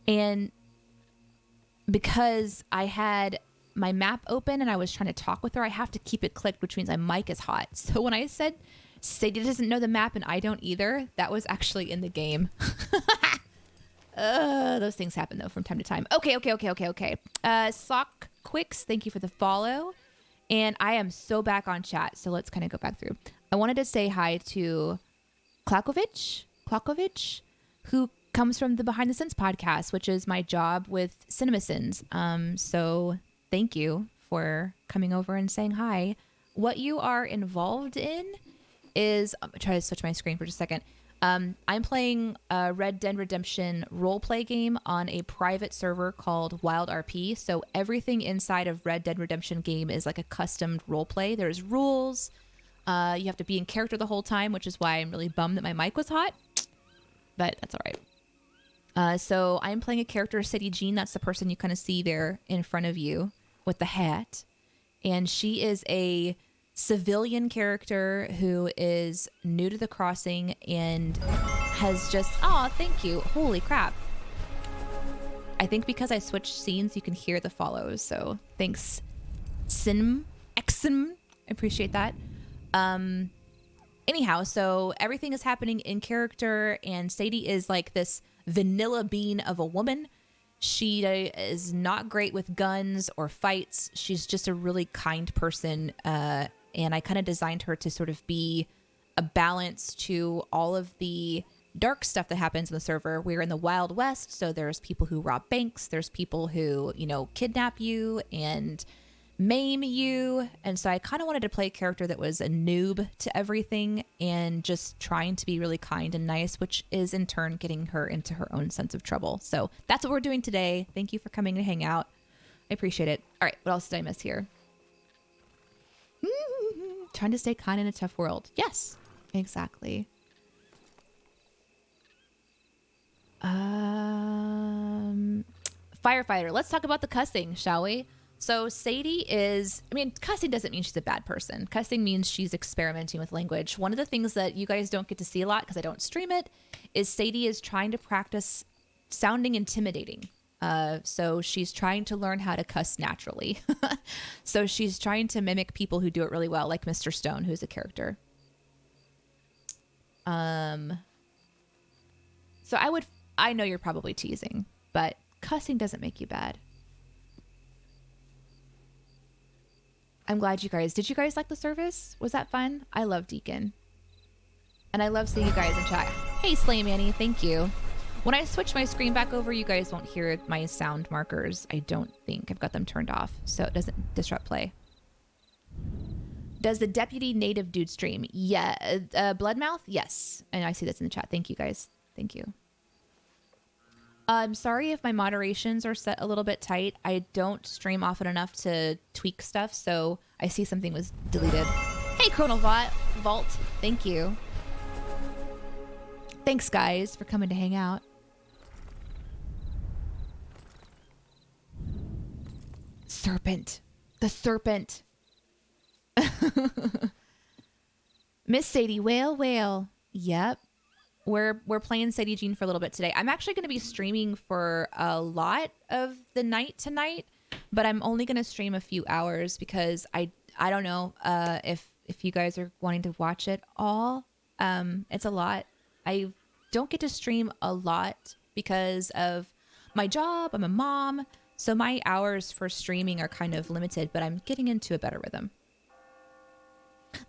And because I had my map open and I was trying to talk with her, I have to keep it clicked, which means my mic is hot. So when I said Sadie doesn't know the map and I don't either, that was actually in the game. Those things happen though from time to time. Okay. Sock Quicks, thank you for the follow. And I am so back on chat, so let's kind of go back through. I wanted to say hi to Klakovic, who comes from the Behind the Sins podcast, which is my job with CinemaSins. So thank you for coming over and saying hi. What you are involved in is, I'm gonna try to switch my screen for just a second. I'm playing a Red Dead Redemption roleplay game on a private server called WildRP. So everything inside of Red Dead Redemption game is like a custom roleplay. There's rules. You have to be in character the whole time, which is why I'm really bummed that my mic was hot. But that's all right. So I'm playing a character, Sadie-Jean. That's the person you kind of see there in front of you with the hat. And she is a civilian character who is new to the crossing and has just, oh, thank you. Holy crap. I think because I switched scenes, you can hear the follows. So thanks, Exim. I appreciate that. Anyhow, so everything is happening in character, and Sadie is like this vanilla bean of a woman. She is not great with guns or fights. She's just a really kind person, and I kind of designed her to sort of be a balance to all of the dark stuff that happens in the server. We're in the Wild West, so there's people who rob banks, there's people who, kidnap you and maim you. And so I kind of wanted to play a character that was a noob to everything and just trying to be really kind and nice, which is in turn getting her into her own sense of trouble. So that's what we're doing today. Thank you for coming to hang out. I appreciate it. All right, what else did I miss here? Trying to stay kind in a tough world. Yes, exactly. Firefighter. Let's talk about the cussing, shall we? So Sadie is, cussing doesn't mean she's a bad person. Cussing means she's experimenting with language. One of the things that you guys don't get to see a lot because I don't stream it is Sadie is trying to practice sounding intimidating. So she's trying to learn how to cuss naturally. So she's trying to mimic people who do it really well, like Mr. Stone, who's a character. So I know you're probably teasing, but cussing doesn't make you bad. I'm glad did you guys like the service? Was that fun? I love Deacon. And I love seeing you guys in chat. Hey, Slay Manny, thank you. When I switch my screen back over, you guys won't hear my sound markers. I don't think. I've got them turned off, so it doesn't disrupt play. Does the deputy native dude stream? Yeah. Bloodmouth? Yes. And I see that's in the chat. Thank you, guys. Thank you. I'm sorry if my moderations are set a little bit tight. I don't stream often enough to tweak stuff, so I see something was deleted. Hey, Chronal Vault. Thank you. Thanks, guys, for coming to hang out. Serpent. The serpent. Miss Sadie, whale. Yep. We're playing Sadie-Jean for a little bit today. I'm actually going to be streaming for a lot of the night tonight, but I'm only going to stream a few hours because I don't know if you guys are wanting to watch it all. It's a lot. I don't get to stream a lot because of my job. I'm a mom, so my hours for streaming are kind of limited, but I'm getting into a better rhythm.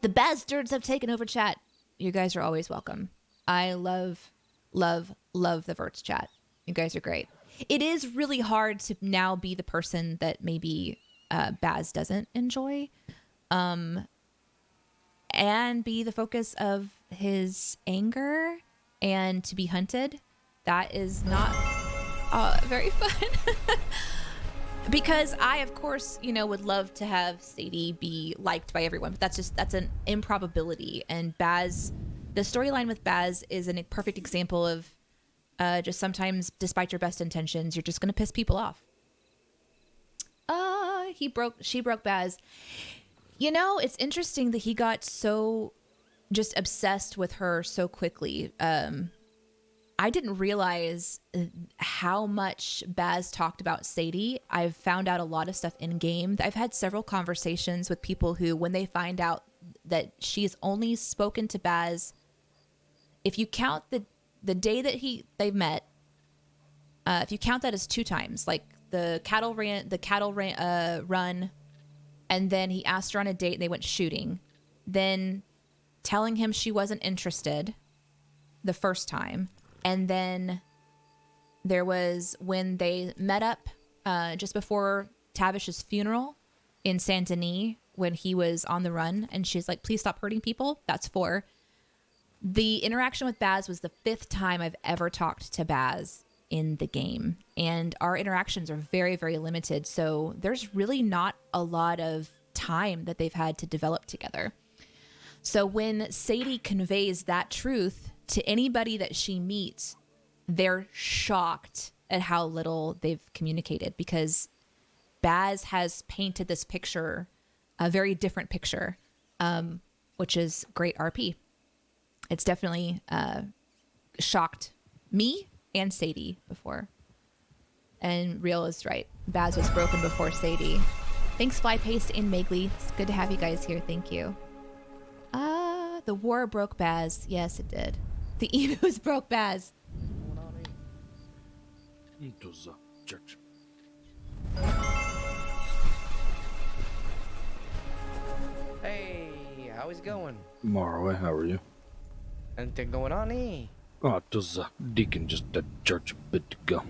The bastards have taken over chat. You guys are always welcome. I love the Verts chat. You guys are great. It is really hard to now be the person that maybe Baz doesn't enjoy, and be the focus of his anger and to be hunted. That is not very fun. Because I, of course, would love to have Sadie be liked by everyone, but that's an improbability. And Baz, the storyline with Baz is a perfect example of just sometimes, despite your best intentions, you're just gonna piss people off. She broke Baz. It's interesting that he got so just obsessed with her so quickly. I didn't realize how much Baz talked about Sadie. I've found out a lot of stuff in game. I've had several conversations with people who, when they find out that she's only spoken to Baz, if you count the day that they met, if you count that as 2 times, like the cattle run, and then he asked her on a date and they went shooting, then telling him she wasn't interested the first time. And then there was when they met up just before Tavish's funeral in Saint Denis when he was on the run. And she's like, please stop hurting people. That's 4. The interaction with Baz was the 5th time I've ever talked to Baz in the game. And our interactions are very, very limited. So there's really not a lot of time that they've had to develop together. So when Sadie conveys that truth to anybody that she meets, they're shocked at how little they've communicated, because Baz has painted this picture, a very different picture, which is great RP. It's definitely shocked me and Sadie before. And Real is right. Baz was broken before Sadie. Thanks, Flypaste and Megley. It's good to have you guys here. Thank you. The war broke Baz. Yes, it did. The emus broke Baz. Into the church. Hey, how is it going? Marway, how are you? Anything going on here? Oh, does the deacon just at church a bit ago?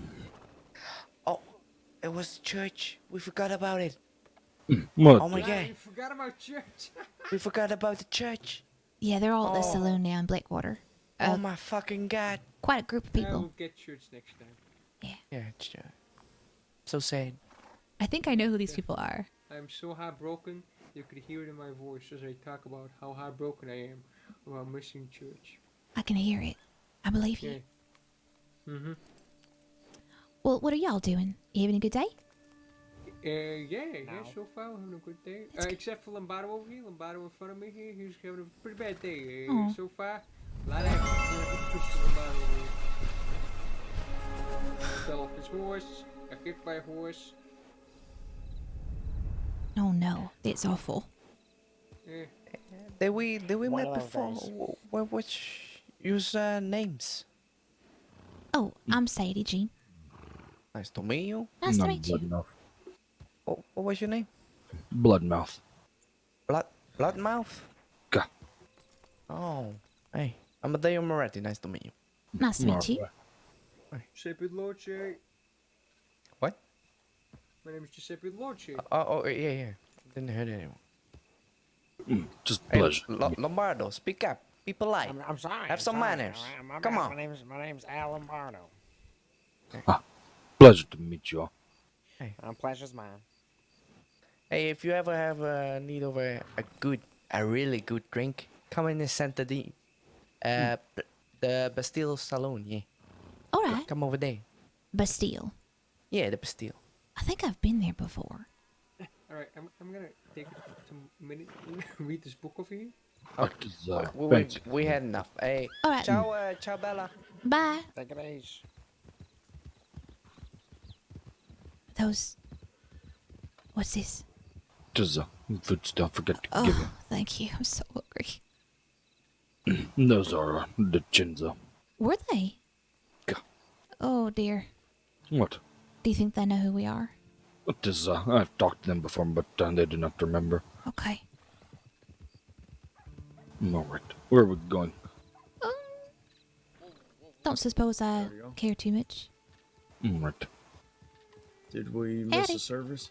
Oh, it was church. We forgot about it. What? Oh my god. We forgot about church. We forgot about the church. Yeah, they're all at the saloon now in Blackwater. Oh my fucking god. Quite a group of people. We'll get church next time. Yeah, it's so sad. I think I know who these people are. I'm so heartbroken. You could hear it in my voice as I talk about how heartbroken I am about missing church. I can hear it. I believe you. Mm-hmm. Well, what are y'all doing? You having a good day? Yeah, so far we're having a good day. Except for Lombardo over here. Lombardo in front of me here, he's having a pretty bad day. So far, a lot of action. Lombardo over here. Fell off his horse, got hit by a horse. Oh no, it's awful. Yeah. Did we met before? Which use names? Oh, I'm Sadie-Jean. Nice to meet you. Nice to meet you. Bloodmouth. What was your name? Bloodmouth. Bloodmouth? Gah. Oh, hey, I'm Adeo Moretti. Nice to meet you. Nice to meet you. Giuseppe Lorce. What? My name is Giuseppe Lorce. Yeah. Didn't hear it anymore. Just Hey, pleasure. Lombardo, speak up. Be polite. I'm sorry. Have some manners. Come on. My name's Al Lombardo. Pleasure to meet you all. Hey. Pleasure's mine. Hey, if you ever have a need of a really good drink, come in the Santa D. The Bastille Saloon, yeah. All right. Come over there. Bastille. Yeah, the Bastille. I think I've been there before. All right, I'm gonna take a minute to read this book over here. We had enough. Hey, all right. Ciao, Bella. Bye. Take it easy. What's this? Just food stuff. Forget to Oh, give you. thank you. I'm so hungry. Those are the Chinza. Were they? Gah. Oh dear. What? Do you think they know who we are? This I've talked to them before, but they do not remember. Okay. All right. Where are we going? Don't suppose I care too much. All right. Did we miss Howdy. the service?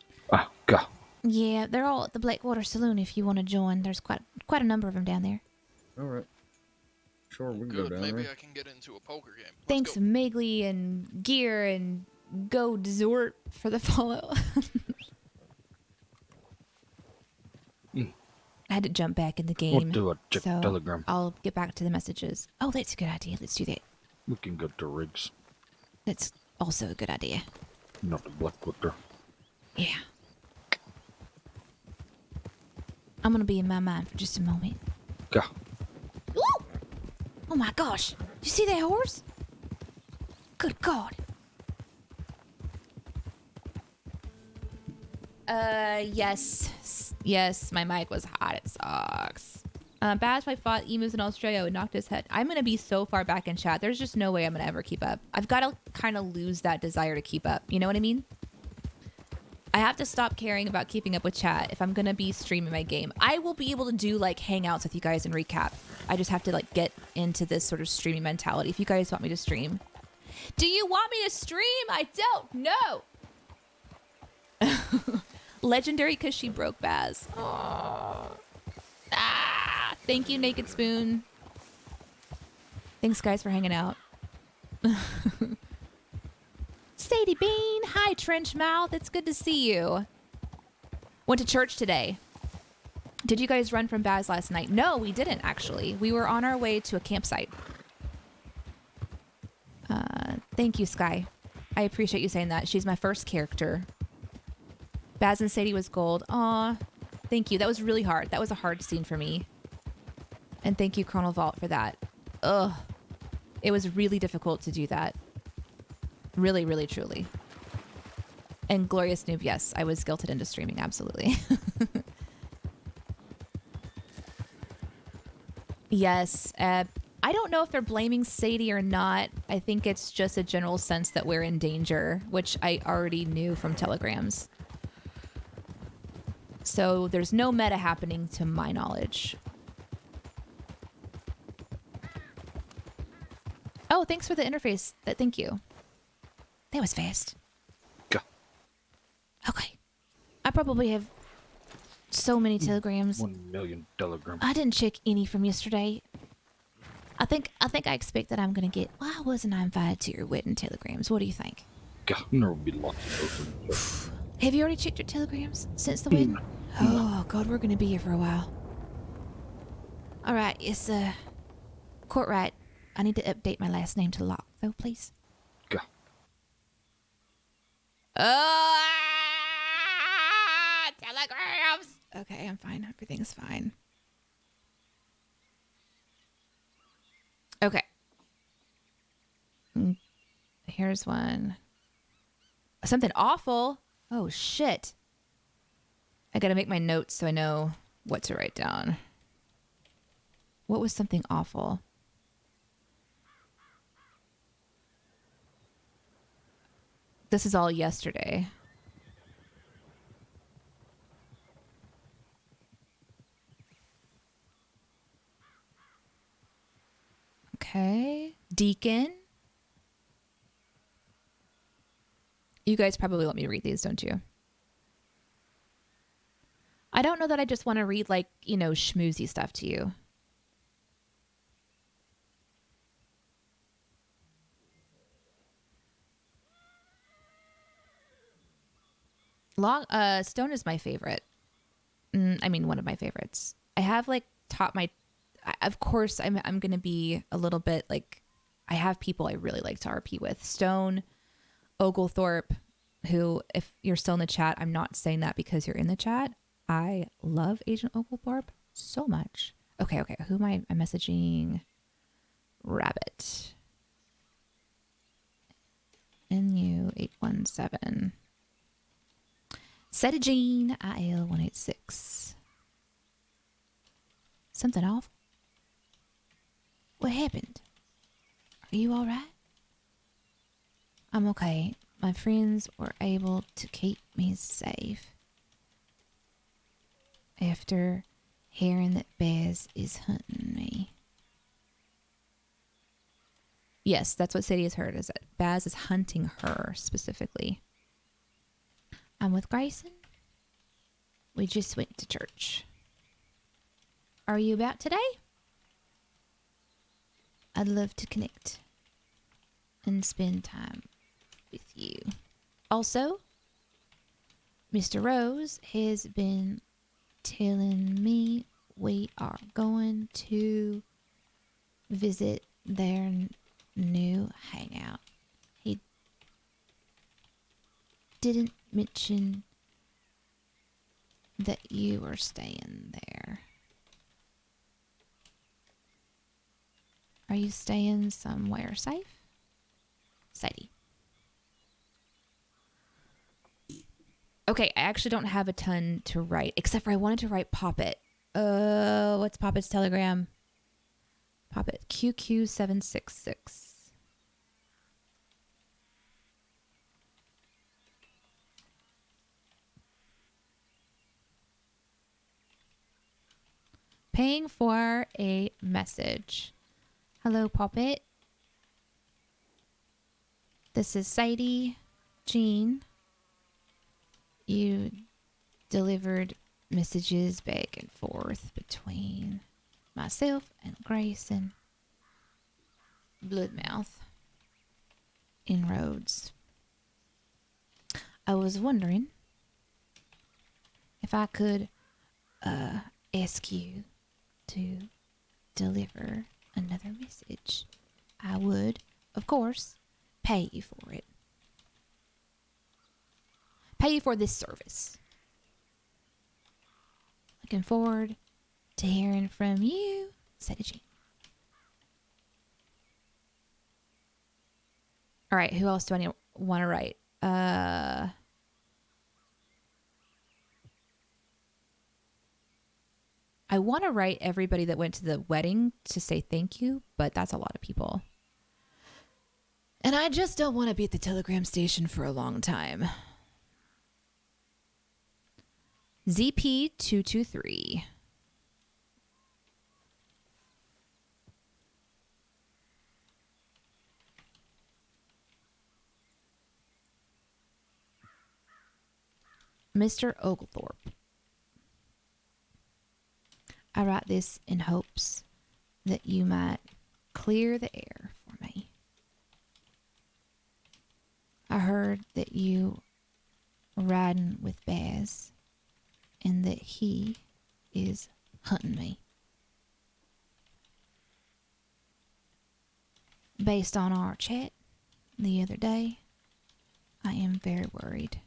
Gah. Yeah, they're all at the Blackwater Saloon if you want to join. There's quite a number of them down there. All right. Sure, we can Good. go down Maybe there. I can get into a poker game. Thanks, Megley and Gear and Go Dessort for the follow. I had to jump back in the We'll game. do a check so telegram. I'll get back to the messages. Oh, that's a good idea. Let's do that. We can go to Riggs. That's also a good idea. Not the Black Wicker. Yeah. I'm gonna be in my mind for just a moment. Yeah. Ooh! Oh my gosh! Did you see that horse? Good God. Yes. Yes, my mic was hot. It sucks. Baz, if I fought emus in Australia, I would knock his head. I'm gonna be so far back in chat. There's just no way I'm gonna ever keep up. I've got to kind of lose that desire to keep up. You know what I mean? I have to stop caring about keeping up with chat if I'm gonna be streaming my game. I will be able to do like hangouts with you guys and recap. I just have to like get into this sort of streaming mentality. If you guys want me to stream. Do you want me to stream? I don't know. Legendary because she broke Baz. Aww. Ah, thank you, Naked Spoon. Thanks, guys, for hanging out. Sadie Bean. Hi, Trench Mouth. It's good to see you. Went to church today. Did you guys run from Baz last night? No, we didn't, actually. We were on our way to a campsite. Thank you, Sky. I appreciate you saying that. She's my first character. Baz and Sadie was gold. Aw, thank you. That was really hard. That was a hard scene for me. And thank you, Chronal Vault, for that. Ugh. It was really difficult to do that. Really, really, truly. And Glorious Noob, yes, I was guilted into streaming, absolutely. Yes. I don't know if they're blaming Sadie or not. I think it's just a general sense that we're in danger, which I already knew from telegrams. So there's no meta happening to my knowledge. Oh, thanks for the interface. Thank you. That was fast. Go. Okay. I probably have so many telegrams. 1 million telegrams. I didn't check any from yesterday. I think I expect that I'm gonna get. Why wasn't I invited to your wedding telegrams? What do you think? God, there will be lots of those. Have you already checked your telegrams since the wedding? Oh God, we're gonna be here for a while. All right, it's Courtright. I need to update my last name to Locke, though, please. Go. Telegrams. Okay, I'm fine. Everything's fine. Okay. Here's one. Something awful. Oh, shit. I gotta make my notes so I know what to write down. What was something awful? This is all yesterday. Okay. Deacon. You guys probably let me read these, don't you? I don't know that I just want to read, like, you know, schmoozy stuff to you. Stone is my favorite. I mean, one of my favorites. I have, like, taught my... Of course, I'm going to be a little bit, like... I have people I really like to RP with. Stone, Oglethorpe, who, if you're still in the chat, I'm not saying that because you're in the chat. I love Agent Oglethorpe so much. Okay. Who am I messaging? Rabbit. NU817. Sadie-Jean, IL186. Something off? What happened? Are you alright? I'm okay. My friends were able to keep me safe. After hearing that Baz is hunting me. Yes, that's what Sadie has heard, is that Baz is hunting her specifically. I'm with Grayson. We just went to church. Are you about today? I'd love to connect and spend time with you. Also, Mr. Rose has been telling me we are going to visit their new hangout. He didn't mention that you were staying there. Are you staying somewhere safe? Sadie. Okay, I actually don't have a ton to write, except for I wanted to write Poppet. What's Poppet's telegram? Poppet QQ766. Paying for a message. Hello, Poppet. This is Sadie-Jean. You delivered messages back and forth between myself and Grace and Bloodmouth Inroads. I was wondering if I could ask you to deliver another message. I would, of course, pay you for it. Pay you for this service. Looking forward to hearing from you, Sadie-Jean. All right, who else do I want to write? I want to write everybody that went to the wedding to say thank you, but that's a lot of people. And I just don't want to be at the telegram station for a long time. ZP223. Mr. Oglethorpe. I write this in hopes that you might clear the air for me. I heard that you were riding with Baz and that he is hunting me. Based on our chat the other day, I am very worried.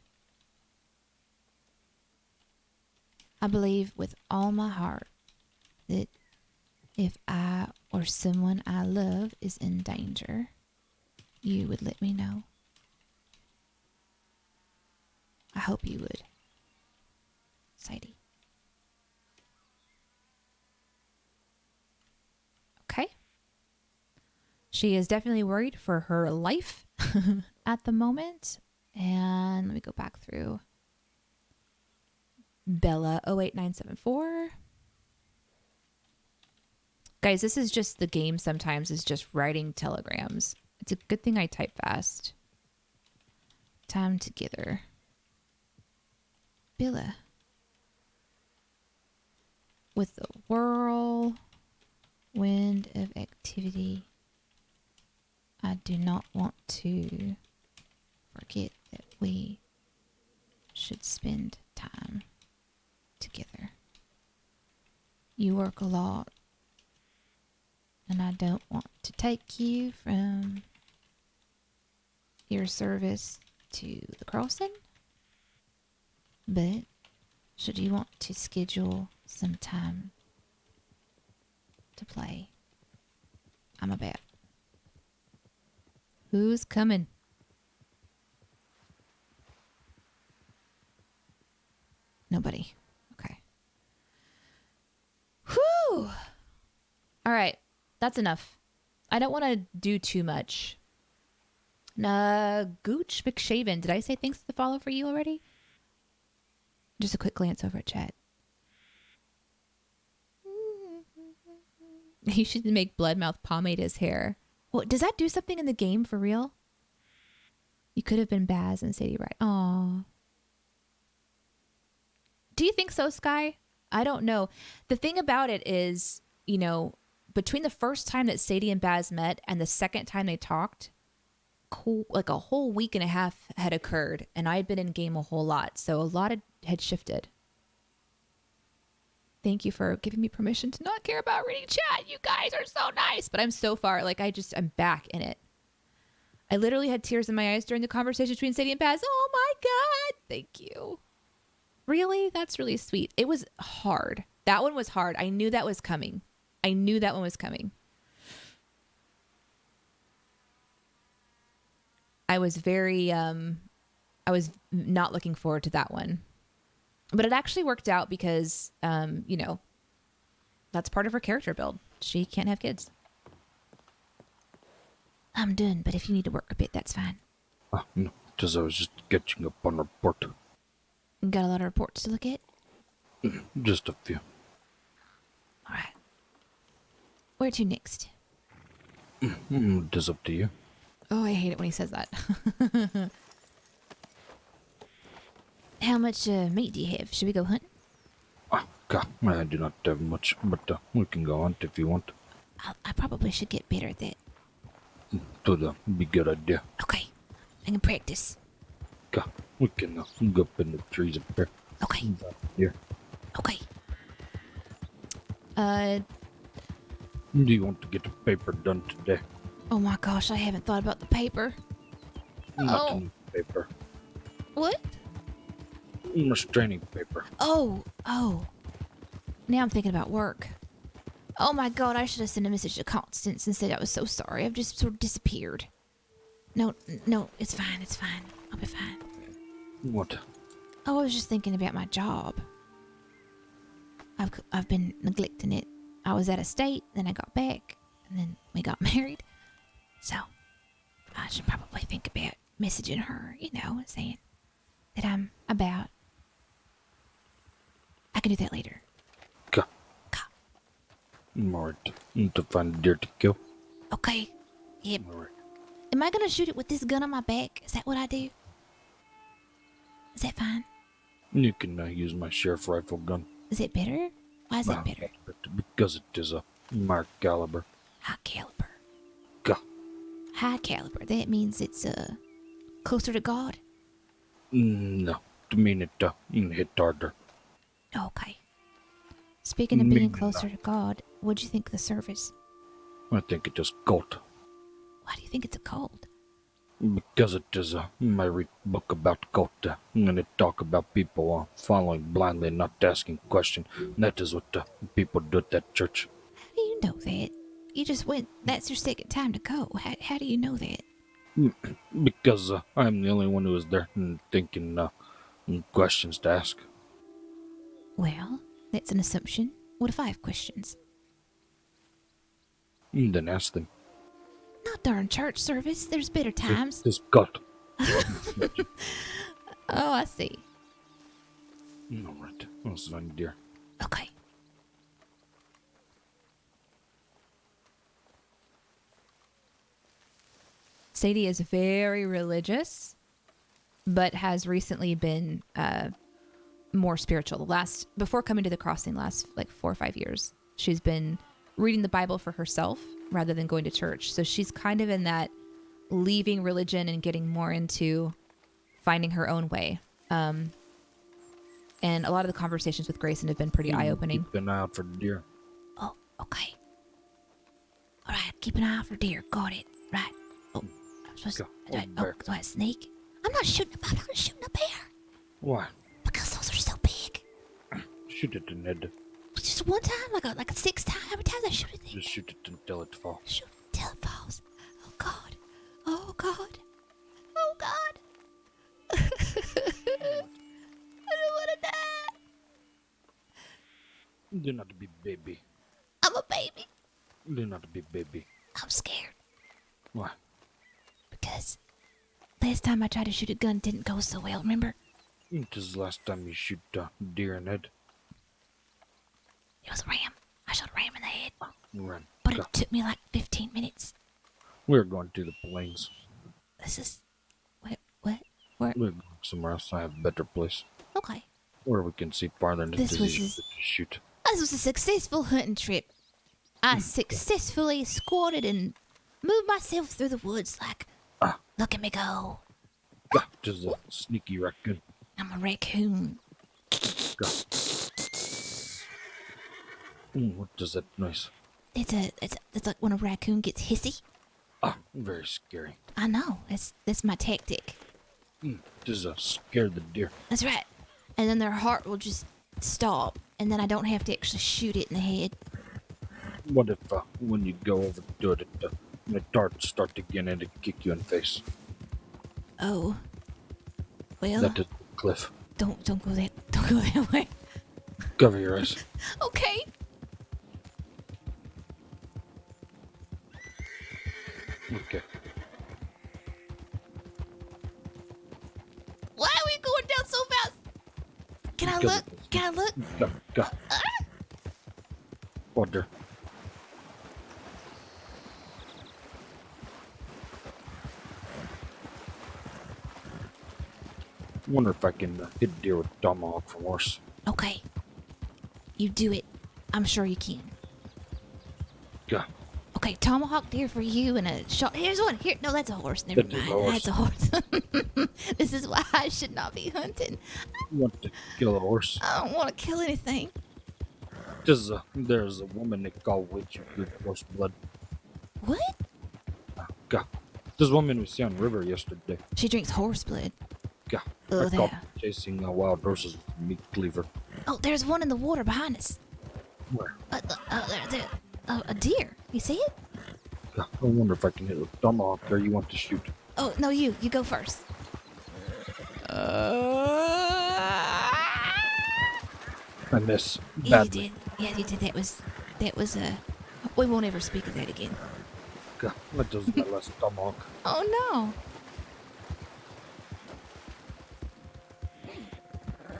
I believe with all my heart that if I or someone I love is in danger, you would let me know. I hope you would. Sadie. Okay. She is definitely worried for her life at the moment. And let me go back through. Bella 08974. Guys, this is just the game sometimes, is just writing telegrams. It's a good thing I type fast. Time together. Bella. With the whirlwind of activity, I do not want to forget that we should spend time together. You work a lot, and I don't want to take you from your service to the crossing, but should you want to schedule some time to play, I'm about. Who's coming? Nobody. Okay. Whew. All right. That's enough. I don't want to do too much. Gooch McShaven. Did I say thanks to the follow for you already? Just a quick glance over at chat. You should make Bloodmouth pomade his hair. Well, does that do something in the game for real? You could have been Baz and Sadie, right? Aww. Do you think so, Sky? I don't know. The thing about it is, you know, between the first time that Sadie and Baz met and the second time they talked, like a whole week and a half had occurred, and I had been in game a whole lot, so a lot had shifted. Thank you for giving me permission to not care about reading chat. You guys are so nice. But I'm so far, like, I'm back in it. I literally had tears in my eyes during the conversation between Sadie and Paz. Oh my God. Thank you. Really? That's really sweet. It was hard. That one was hard. I knew that was coming. I knew that one was coming. I was I was not looking forward to that one. But it actually worked out because, you know, that's part of her character build. She can't have kids. I'm done, but if you need to work a bit, that's fine. No, because I was just catching up on a report. Got a lot of reports to look at? Just a few. All right. Where to next? It is up to you. Oh, I hate it when he says that. How much meat do you have? Should we go hunt? God, I do not have much, but we can go hunt if you want. I probably should get better at that. That'd be a good idea. Okay. I can practice. God, we can go up in the trees up there. Okay. Here. Okay. Do you want to get the paper done today? Oh my gosh, I haven't thought about the paper. Not Oh. any paper. What? Restraining paper. Oh. Now I'm thinking about work. Oh my God, I should have sent a message to Constance and said I was so sorry. I've just sort of disappeared. No, it's fine. I'll be fine. What? I was just thinking about my job. I've been neglecting it. I was at a state, then I got back, and then we got married. So I should probably think about messaging her, you know, saying that I'm about. I can do that later. Alright. To find a deer to kill. Okay. Yep. Alright. Am I gonna shoot it with this gun on my back? Is that what I do? Is that fine? You can use my sheriff rifle gun. Is it better? Why is it better? Because it is a mark caliber. High caliber. Gah. High caliber. That means it's closer to God. No, to mean it hit harder. Okay. Speaking of being Maybe closer to God, what'd you think of the service? I think it is cult. Why do you think it's a cult? Because it is a my book about cult, and it talk about people following blindly and not asking questions. That is what people do at that church. How do you know that? You just went. That's your second time to go. How do you know that? Because I'm the only one who was there and thinking questions to ask. Well, that's an assumption. What if I have questions? Then ask them. Not during church service. There's better times. This cult. Oh, I see. All right. Well, son, dear. Okay. Sadie is very religious, but has recently been more spiritual. Before coming to the crossing, last like 4 or 5 years, she's been reading the Bible for herself rather than going to church. So she's kind of in that leaving religion and getting more into finding her own way. And a lot of the conversations with Grayson have been pretty eye-opening. Keep an eye out for deer. Oh, okay. All right, keep an eye out for deer. Got it. Right. Oh, I'm supposed to. Do I sneak? I'm not shooting a bear. Why? Because those are so big. Shoot it in the head. Just one time, like a 6 times. How many times I shoot it? Just shoot it until it falls. Shoot it until it falls. Oh God. Oh God. Oh God. I don't want to die. Do not be baby. I'm a baby. Do not be baby. I'm scared. Why? Because last time I tried to shoot a gun didn't go so well, remember? It is the last time you shoot deer in the head. It was a ram. I shot a ram in the head. Run. But it took me like 15 minutes. We're going to the plains. This is... What? Where? We're going somewhere else. I have a better place. Okay. Where we can see farther into This the was shoot. This was a successful hunting trip. I successfully squatted and moved myself through the woods like, look at me go. Just a sneaky raccoon. I'm a raccoon. What does that noise? It's like when a raccoon gets hissy. Ah, very scary. I know. That's my tactic. Does scare the deer. That's right. And then their heart will just stop, and then I don't have to actually shoot it in the head. What if when you go over to do it, the darts start again and it kick you in the face? Oh. Well. That is the cliff. Don't go that way. Cover your eyes. Okay. Okay. Why are we going down so fast? Can I look? Can I look? Go. Water. Wonder if I can hit deer with tomahawk from horse. Okay. You do it. I'm sure you can. Go. Okay, tomahawk deer for you and a shot. Here's one. Here, no, that's a horse. Never That's a mind. horse. That's a horse. This is why I should not be hunting. You want to kill a horse? I don't want to kill anything. There's a woman they call witch who gives horse blood. What? Go. This woman we see on the river yesterday. She drinks horse blood. Go. Oh, I caught there. chasing wild horses with a meat cleaver. Oh, there's one in the water behind us. Where? There. A deer. You see it? Go. I wonder if I can hit it with tomahawk or you want to shoot. Oh, no, you go first. I miss. Yeah, you Badly. did. Yeah, you did. That was we won't ever speak of that again. Go. That was my last tomahawk. Oh no.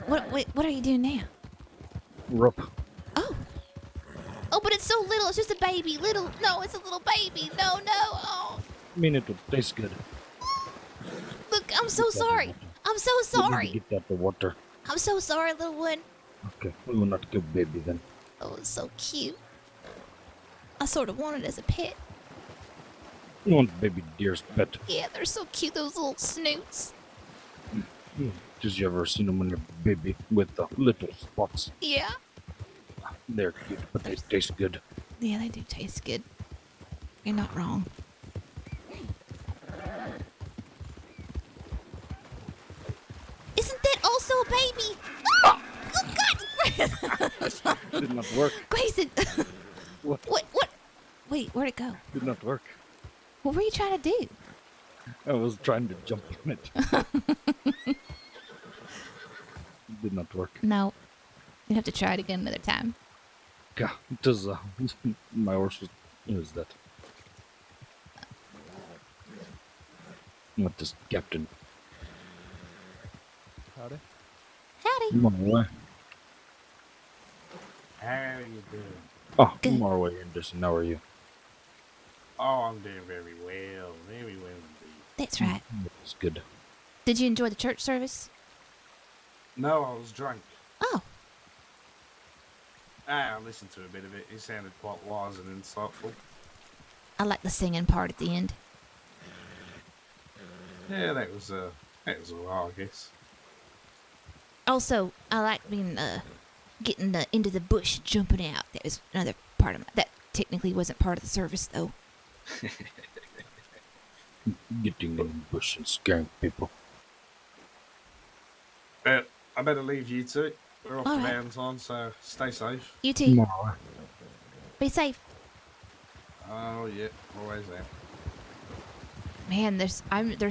What are you doing now? Rope. Oh, but it's so little. It's just a baby. Little. No, it's a little baby. No. Oh. I mean, it would taste good. Look, I'm so sorry. I'm so We need to sorry. get that to water. I'm so sorry, little one. Okay, we will not kill baby then. Oh, it's so cute. I sort of want it as a pet. You want baby deer's pet? Yeah, they're so cute. Those little snoots. Just you ever seen them when they're baby with the little spots? Yeah. They're cute, but they taste good. Yeah, they do taste good. You're not wrong. Isn't that also a baby? Oh, God! Did not work. Grayson! What? What? Wait, where'd it go? Did not work. What were you trying to do? I was trying to jump on it. Did not work. No. You'd have to try it again another time. God, it was, my horse was, what is that? What is Captain? Howdy. Howdy. I'm on my way. How are you doing? Oh, I'm on our way, Anderson. How are you? Oh, I'm doing very well. Very well indeed. That's right. That's good. Did you enjoy the church service? No, I was drunk. Oh. I listened to a bit of it. It sounded quite wise and insightful. I like the singing part at the end. Yeah, that was alright, I guess. Also, I like being getting into the bush, jumping out. That was another part of that. Technically, wasn't part of the service though. Getting in the bush and scaring people. But I better leave you two. We're off All to right. Valentine, so stay safe. You too. No. Be safe. Oh yeah, always there. Man, there's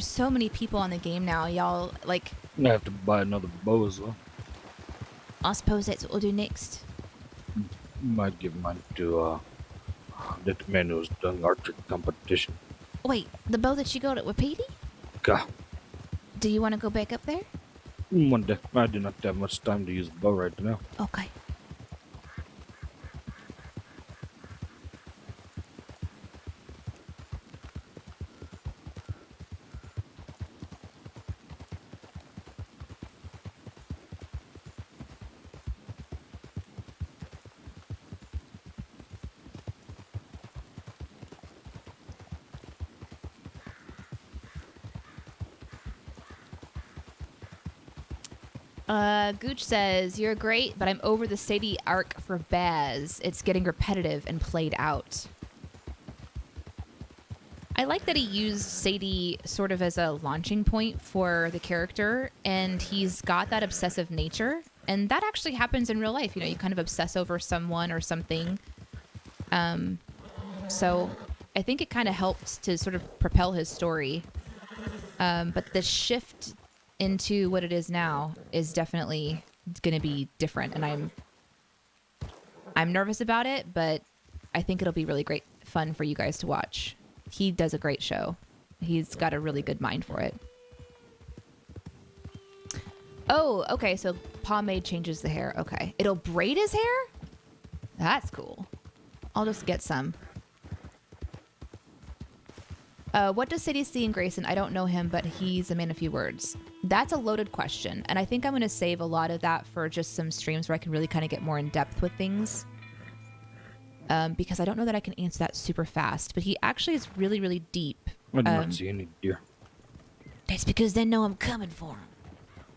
so many people on the game now. Y'all like. I have to buy another bow as well. I suppose that's what we'll do next. Might give mine to that man who's doing archery competition. Wait, the bow that you got at Wapiti? God, Do you want to go back up there? one day I do not have much time to use a bow right now. Okay. Gooch says, "You're great, but I'm over the Sadie arc for Baz. It's getting repetitive and played out." I like that he used Sadie sort of as a launching point for the character, and he's got that obsessive nature, and that actually happens in real life. You know, you kind of obsess over someone or something. So I think it kind of helps to sort of propel his story. But the shift into what it is now is definitely going to be different, and I'm nervous about it, but I think it'll be really great fun for you guys to watch. He does a great show. He's got a really good mind for it. Oh, okay, so pomade changes the hair. Okay. It'll braid his hair? That's cool. I'll just get some. What does Sadie see in Grayson? I don't know him, but he's a man of few words. That's a loaded question, and I think I'm going to save a lot of that for just some streams where I can really kind of get more in depth with things. Because I don't know that I can answer that super fast, but he actually is really, really deep. I did not see any deer. That's because they know I'm coming for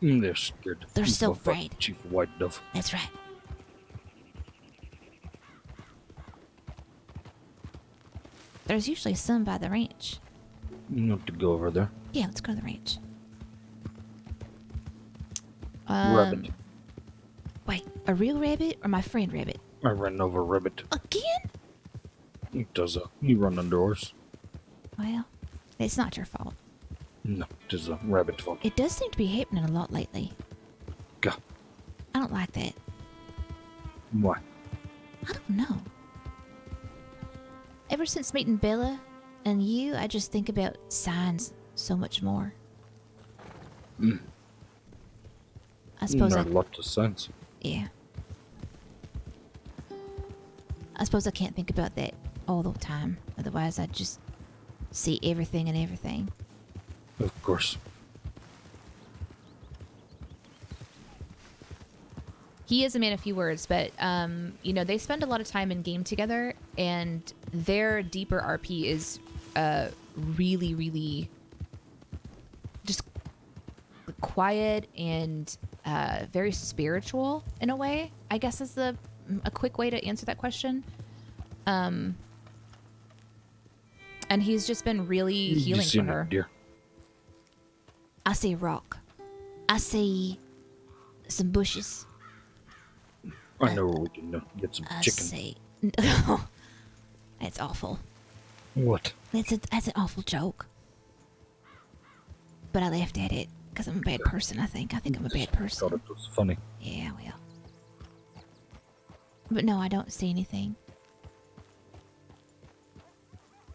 them. They're scared. They're so Buff up afraid. Chief White Dove. That's right. There's usually some by the ranch. You have to go over there. Yeah, let's go to the ranch. Rabbit. Wait, a real rabbit or my friend rabbit? I ran over a rabbit. Again? It does you run under horse. Well, it's not your fault. No, it is a rabbit fault. It does seem to be happening a lot lately. Go. I don't like that. Why? I don't know. Ever since meeting Bella and you, I just think about signs so much more. I suppose Not a lot of sense. Yeah. I suppose I can't think about that all the time. Otherwise, I'd just see everything and everything. Of course. He is a man of few words, but, you know, they spend a lot of time in game together, and their deeper RP is really, really just quiet and very spiritual in a way, I guess is a quick way to answer that question. And he's just been really healing for her. Deer. I see a rock. I see some bushes. I know where we can get some chicken. See. That's awful. What? That's an awful joke. But I laughed at it because I'm a bad person, I think. I think I'm a bad person. Thought it was funny. Yeah, well. But no, I don't see anything.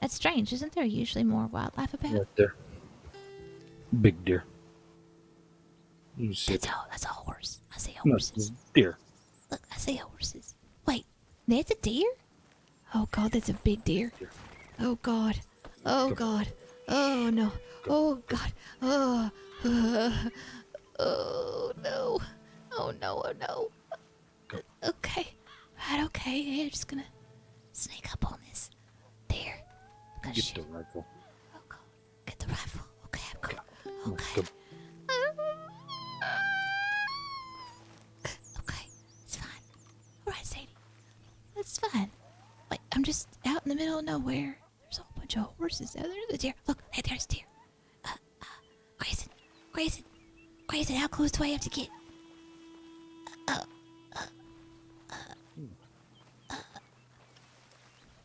That's strange. Isn't there usually more wildlife about? Right there. Big deer. You see it? That's a horse. I see No, horses. it's deer. Look, I see horses. Wait, that's a deer? Oh god, that's a big deer. Oh god. Oh god. Oh no. Oh god. Oh. Oh no. Oh no. Oh no. Okay. Right. Okay. Yeah, just gonna sneak up on this deer. Get the rifle. Get the rifle. Okay. I'm going. Okay. Go. Okay. It's fine. All right, Sadie. It's fine. Wait, I'm just out in the middle of nowhere. There's a whole bunch of horses out there. The deer. Look, hey, there's deer. Grayson, how close do I have to get?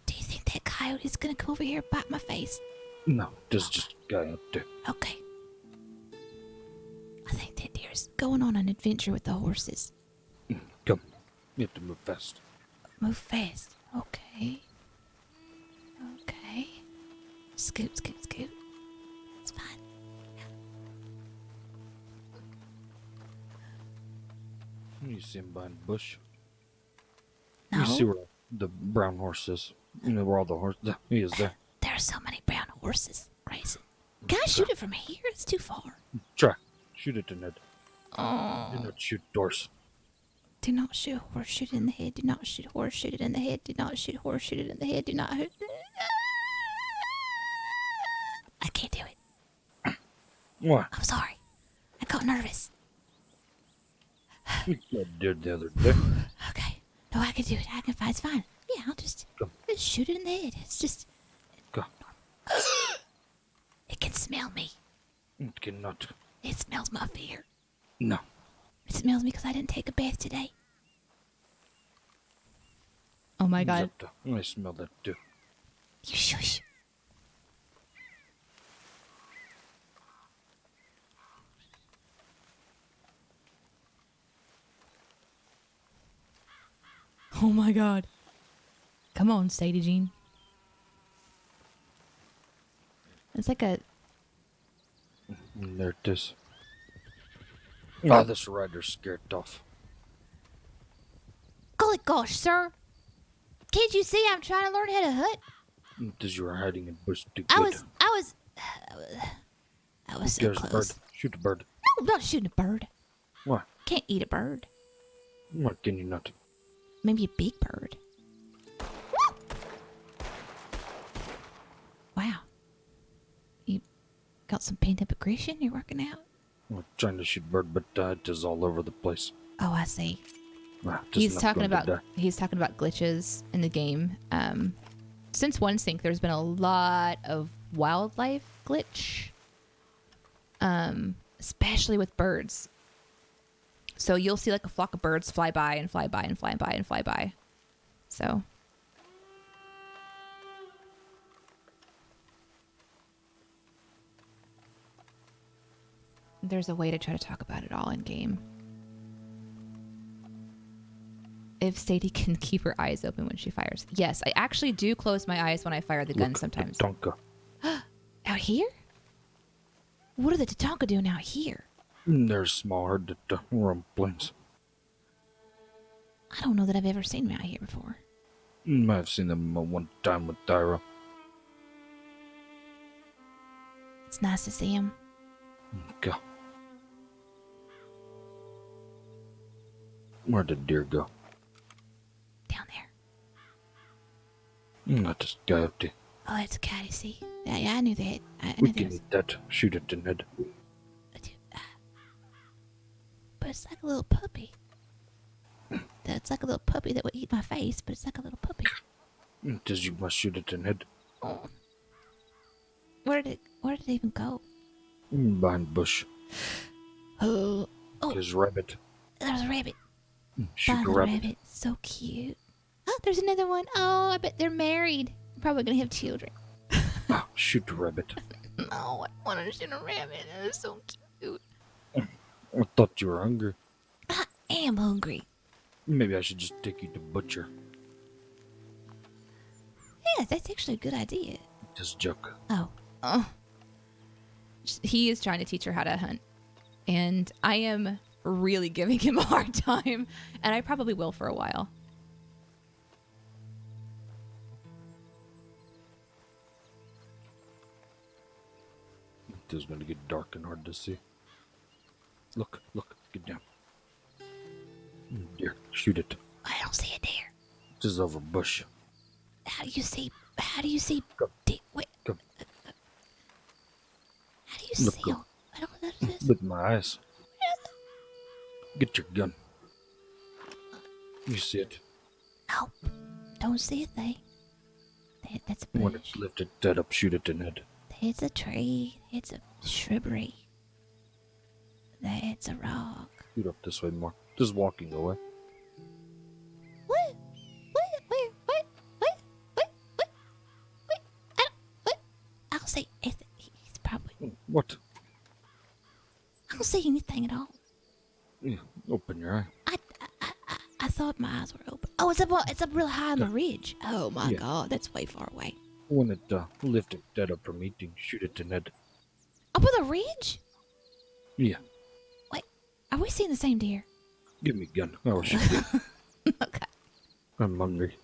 Do you think that coyote's gonna come over here and bite my face? No, there's just a guy up there. Okay. I think that deer's going on an adventure with the horses. Come. You have to move fast. Move fast. Okay. Okay. Scoot. That's fine. You see him behind the bush. No. You see where the brown horse is. You know where all the horses. He is there. There are so many brown horses, Grayson. Can I shoot it from here? It's too far. Try. Shoot it in the head. Oh. Do not shoot doors. Do not shoot a horse, shoot it in the head. Do not shoot a horse, shoot it in the head. Do not shoot a horse, shoot it in the head. Do not. I can't do it. What? I'm sorry. I got nervous. I did the other day. Okay. No, I can do it. I can find. It's fine. Yeah, I'll just shoot it in the head. It's just. Go. It can smell me. It cannot. It smells my fear. No. It smells me because I didn't take a bath today. Oh my god. I smell that too. You shush. Oh my god. Come on, Sadie-Jean. It's like a... There it is. Ah, this rider's scared off. Golly gosh, sir. Can't you see I'm trying to learn how to hunt? Because you were hiding in bush too I good. was so There's close. a bird. Shoot a bird. No, I'm not shooting a bird. Why? Can't eat a bird. Why can you not? Maybe a big bird. Wow. You got some pent up aggression you're working out? I'm trying to shoot a bird, but it is all over the place. Oh, I see. Ah, it is He's not talking going to about die. glitches in the game. Since OneSync, there's been a lot of wildlife glitch, especially with birds. So you'll see like a flock of birds fly by and fly by and fly by and fly by. So. There's a way to try to talk about it all in game. If Sadie can keep her eyes open when she fires. Yes, I actually do close my eyes when I fire the gun sometimes. Tatanka. Out here? What are the Tatanka doing out here? They're small, herd that roam plains. I don't know that I've ever seen them out here before. I've seen them one time with Tyra. It's nice to see them. Go. Where did deer go? Down there. Not this coyote. Oh, that's a coyote, see? Yeah, I knew that. I We knew can that. eat that. Shoot it in the head. But it's like a little puppy. It's like a little puppy that would eat my face, but it's like a little puppy. Because you must shoot it in the head. Oh. Where did it even go? Behind bush. Oh. There's rabbit. There's a rabbit. Shoot Find a the rabbit. So cute. Oh, there's another one. Oh, I bet they're married. Probably gonna have children. Shoot a rabbit. No, I want to shoot a rabbit. That's so cute. I thought you were hungry. I am hungry. Maybe I should just take you to butcher. Yeah, that's actually a good idea. Just joke. Oh. He is trying to teach her how to hunt. And I am really giving him a hard time. And I probably will for a while. It is going to get dark and hard to see. Look, get down. Deer, shoot it. I don't see it there. Just over bush. How do you see? Go. Wait. Go. How do you Look, see? go. I don't know what that is. With my eyes. Get your gun. You see it. No, don't see a thing. That's a When bush. it's lifted, dead up, shoot it in the head. It's a tree. It's a shrubbery. That's a rock. Shoot up this way more. Just walking away. What? I'll say he's probably. What? I don't see anything at all. Yeah, open your eye. I thought my eyes were open. Oh, it's up real high on the ridge. Oh my Yeah. god, that's way far away. When it lifted dead up from eating, shoot it in the head. Up on the ridge? Yeah. Wait, are we seeing the same deer? Give me a gun. I will shoot you. Okay. I'm hungry.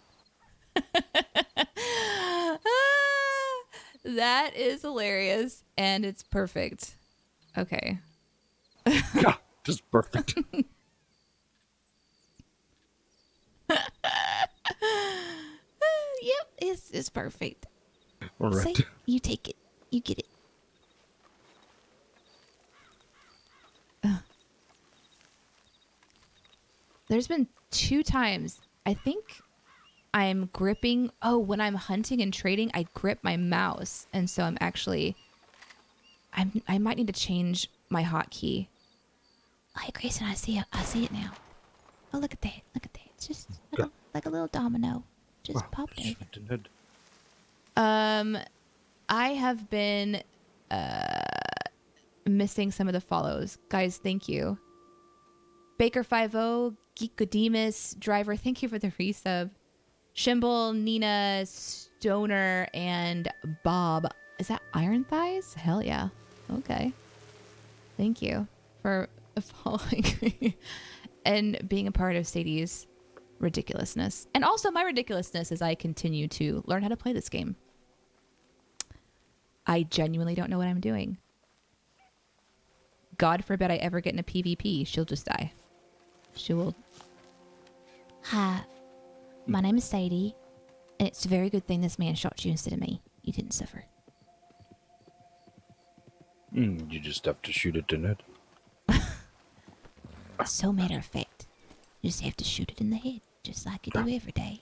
That is hilarious, and it's perfect. Okay. Yeah, just perfect. Yep, it's perfect. All right. See, you take it. You get it. There's been 2 times. I think I'm gripping. Oh, when I'm hunting and trading, I grip my mouse, and so I'm actually. I might need to change my hotkey. Hey, Grayson, I see it. I see it now. Oh, look at that! Look at that! It's just like a little domino, just popped over. I have been missing some of the follows, guys. Thank you. Baker 50, Geekodemus, Driver. Thank you for the resub. Shimble, Nina, Stoner, and Bob. Is that Iron Thighs? Hell yeah. Okay. Thank you for following me and being a part of Sadie's ridiculousness. And also my ridiculousness as I continue to learn how to play this game. I genuinely don't know what I'm doing. God forbid I ever get in a PvP. She'll just die. She will. Hi. My name is Sadie, and it's a very good thing this man shot you instead of me. You didn't suffer. You just have to shoot it in it. So matter of fact. You just have to shoot it in the head, just like you do every day.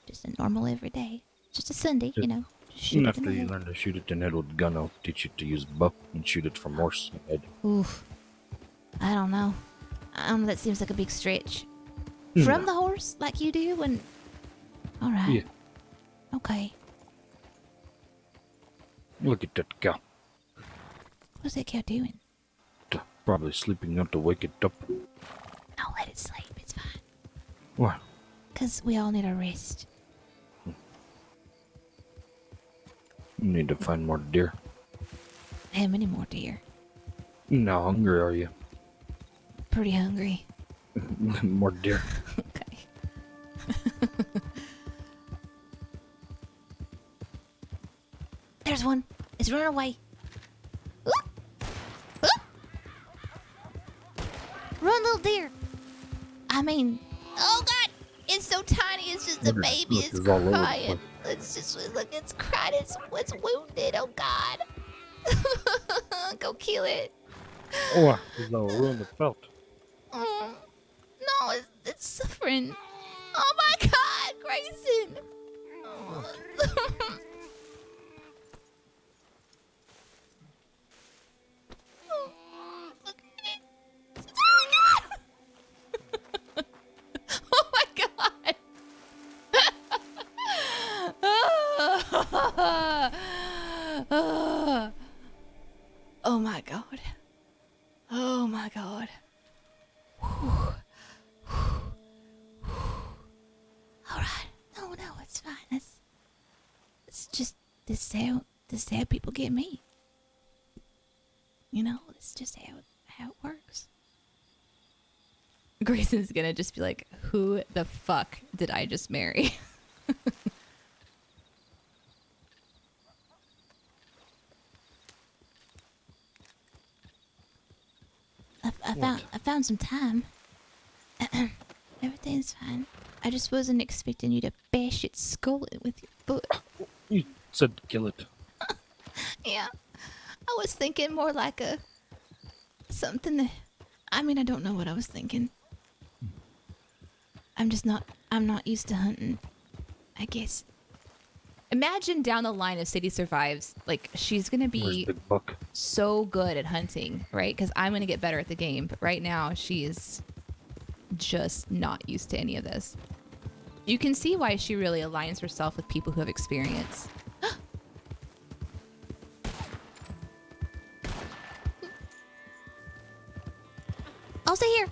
Just a normal every day. Just a Sunday, you know. Just shoot it in After the you head. learn to shoot it in it with a gun, I'll teach you to use buck and shoot it from horse head. Oof. I don't know. That seems like a big stretch. From the horse, like you do, and... Alright. Yeah. Okay. Look at that cow. What's that cow doing? Probably sleeping out to wake it up. No, let it sleep. It's fine. What? Because we all need a rest. You need to find more deer. How many more deer? How hungry are you? Pretty hungry. More deer. Okay. There's one. It's running away. Oop. Oop. Run, little deer. I mean, oh God, it's so tiny. It's just a baby. It's all over the crying. place. It's just look. It's crying. It's wounded. Oh God. Go kill it. Oh, there's no ruin the felt. Oh, no, it's suffering. Oh my God, Grayson. Oh. Oh my God. Oh my God. Oh my God. All right. No, it's fine. It's just this is how people get me. You know, it's just how it works. Grayson's gonna just be like, who the fuck did I just marry? I found some time. Everything's fine. I just wasn't expecting you to bash its skull in with your foot. You said kill it. Yeah. I was thinking more like something that, I mean, I don't know what I was thinking. I'm not used to hunting, I guess. Imagine down the line if Sadie survives, like she's going to be Big buck? so good at hunting, right? Because I'm going to get better at the game. But right now she is just not used to any of this. You can see why she really aligns herself with people who have experience. I'll stay here.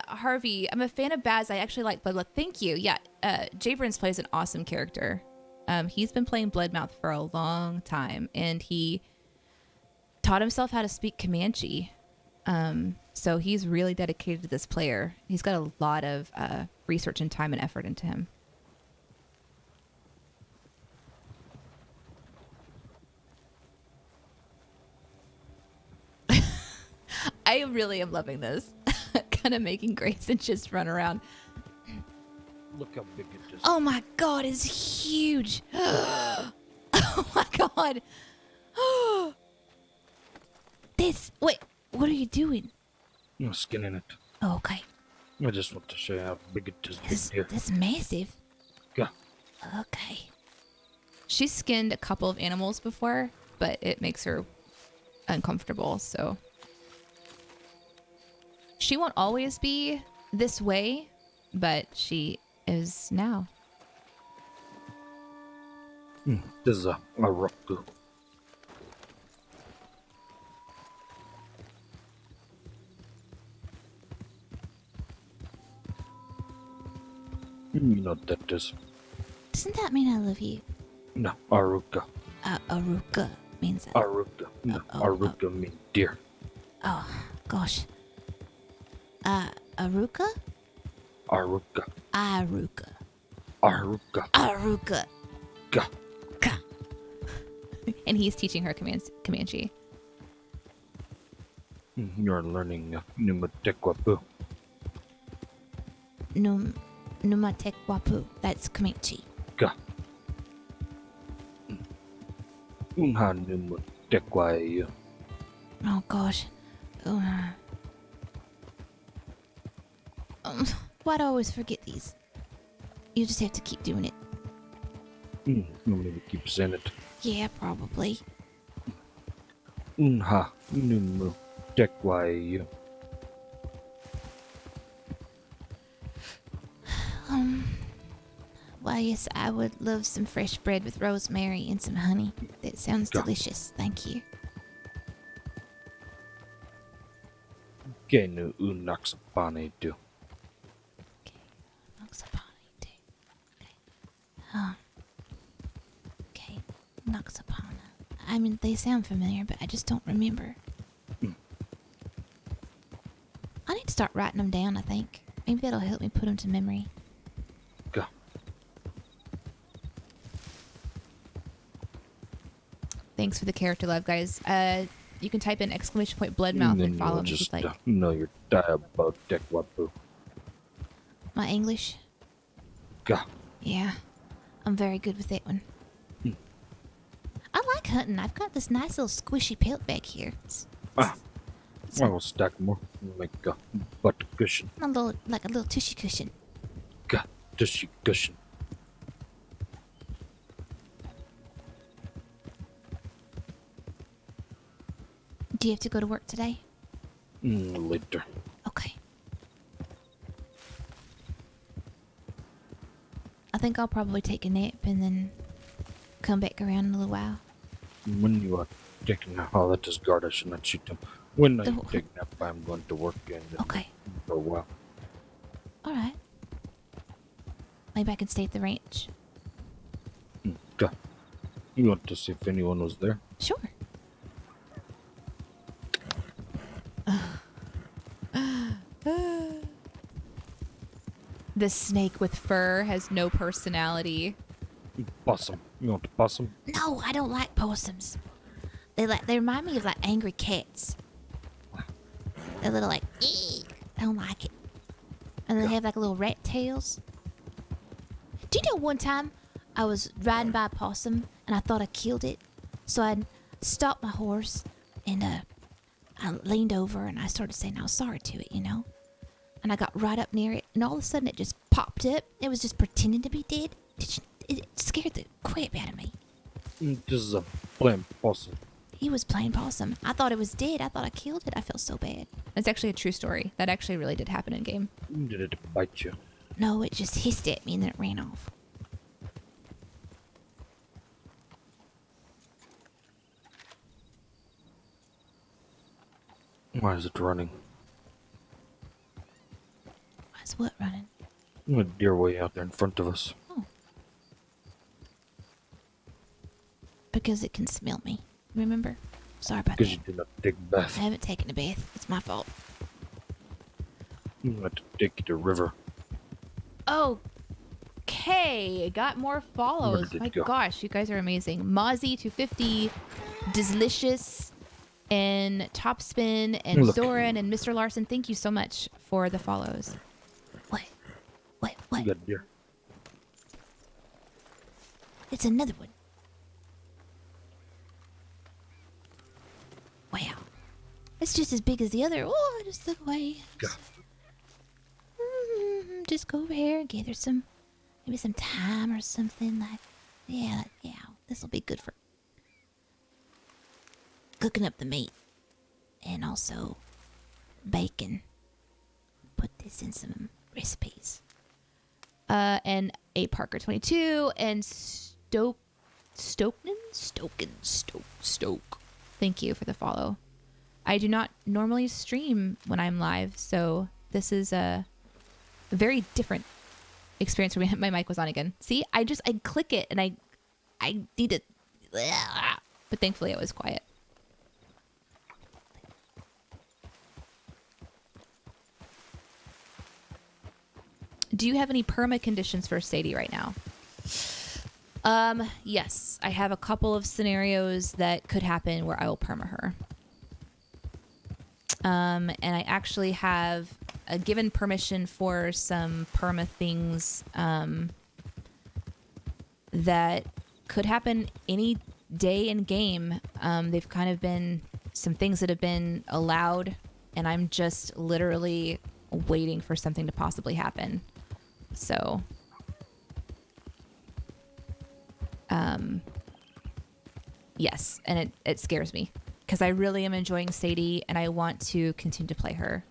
Harvey, I'm a fan of Baz. I actually like Bloodluck. Thank you. Yeah, Jabrins plays an awesome character. He's been playing Bloodmouth for a long time, and he taught himself how to speak Comanche. So he's really dedicated to this player. He's got a lot of research and time and effort into him. I really am loving this. kind of making Grayson just run around. Look how big it is. Oh my god, it's huge. Oh my god. Wait, what are you doing? I'm skinning it. Oh, okay. I just want to show you how big it is. Big deer. That's massive. Yeah. Okay. She's skinned a couple of animals before, but it makes her uncomfortable, so. She won't always be this way, but she is now. This is a roku. You know what that is. Doesn't that mean I love you? No, aruka. Aruka means that. Aruka. No, aruka means deer. Oh, gosh. Aruka? Aruka. Aruka. Aruka. Aruka. Ga. Ga. And he's teaching her Comanche. You're learning Numatekwapu. Numatekwapu. That's Comanche. Ga. Unha Numatekwayu. Oh gosh. Why do I always forget these? You just have to keep doing it. You maybe keep saying it. Yeah, probably. Unha Numatekwayu. Well, yes, I would love some fresh bread with rosemary and some honey. That sounds delicious. Thank you. Kenu unaksapane do. Okay. Noxapana. I mean, they sound familiar, but I just don't remember. I need to start writing them down, I think. Maybe that'll help me put them to memory. Go. Thanks for the character love, guys. You can type in !bloodmouth and follow me if you'd like. Know your diabotekwapu. My English? Go. Yeah. I'm very good with that one. I like hunting. I've got this nice little squishy pelt back here. I will stack more. Make a butt cushion. Like a little tushy cushion. Got tushy cushion. Do you have to go to work today? Later. Okay. I think I'll probably take a nap and then come back around in a little while. When you are taking a nap, that is guard. I should not shoot them. When I take a nap, I'm going to work and okay. For a while. All right. Maybe I can stay at the ranch. Okay. You want to see if anyone was there? Sure. The snake with fur has no personality. Possum. You want a possum? No, I don't like possums. They remind me of like angry cats. They're little like, eek. I don't like it. And they have like little rat tails. Do you know one time I was riding by a possum and I thought I killed it? So I stopped my horse and I leaned over and I started saying I was sorry to it, you know? And I got right up near it and all of a sudden it just popped up. It was just pretending to be dead. It scared the crap out of me. This is a plain possum. He was playing possum. I thought it was dead. I thought I killed it. I felt so bad. That's actually a true story. That actually really did happen in game. Did it bite you? No, it just hissed at me and then it ran off. Why is it running? Why's what running? A deer way out there in front of us. Oh. Because it can smell me. Remember? Sorry about that. Because you did not take a bath. I haven't taken a bath. It's my fault. You had to take you to the river. Okay. Got more follows. My gosh, you guys are amazing. Mozzie 250. Delicious. and Topspin and Look. Zoran and Mr. Larson, thank you so much for the follows. What? You got deer. It's another one. Wow. It's just as big as the other. Oh, just look away. Just go over here and gather some, maybe some thyme or something like. Yeah. This will be good for cooking up the meat, and also bacon. Put this in some recipes. And a Parker 22 and Stoke. Thank you for the follow. I do not normally stream when I'm live, so this is a very different experience for me. My mic was on again. See, I click it and I need it, but thankfully it was quiet. Do you have any perma conditions for Sadie right now? Yes, I have a couple of scenarios that could happen where I will perma her. And I actually have given permission for some perma things that could happen any day in game. They've kind of been some things that have been allowed, and I'm just literally waiting for something to possibly happen. So, yes, and it scares me because I really am enjoying Sadie and I want to continue to play her.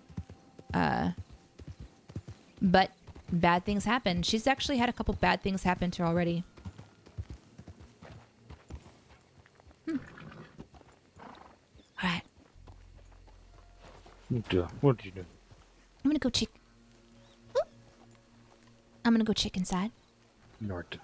But bad things happen. She's actually had a couple bad things happen to her already. All right. What do you do? I'm gonna go check. I'm gonna go check inside. North.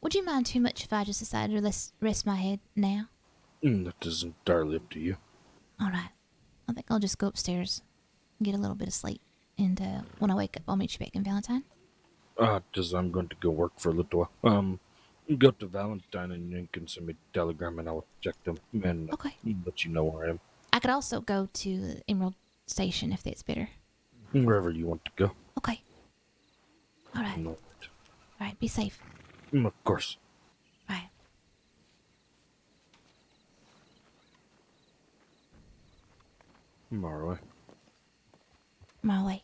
Would you mind too much if I just decided to rest my head now? That is entirely up to you. All right. I think I'll just go upstairs and get a little bit of sleep. And when I wake up, I'll meet you back in Valentine. Just I'm going to go work for a little while. Go to Valentine and you can send me a telegram and I'll check them and let you know where I am. I could also go to the Emerald Station if that's better. Wherever you want to go. Okay. All right. No. All right. Be safe. Of course. Right. I'm on our way. My way.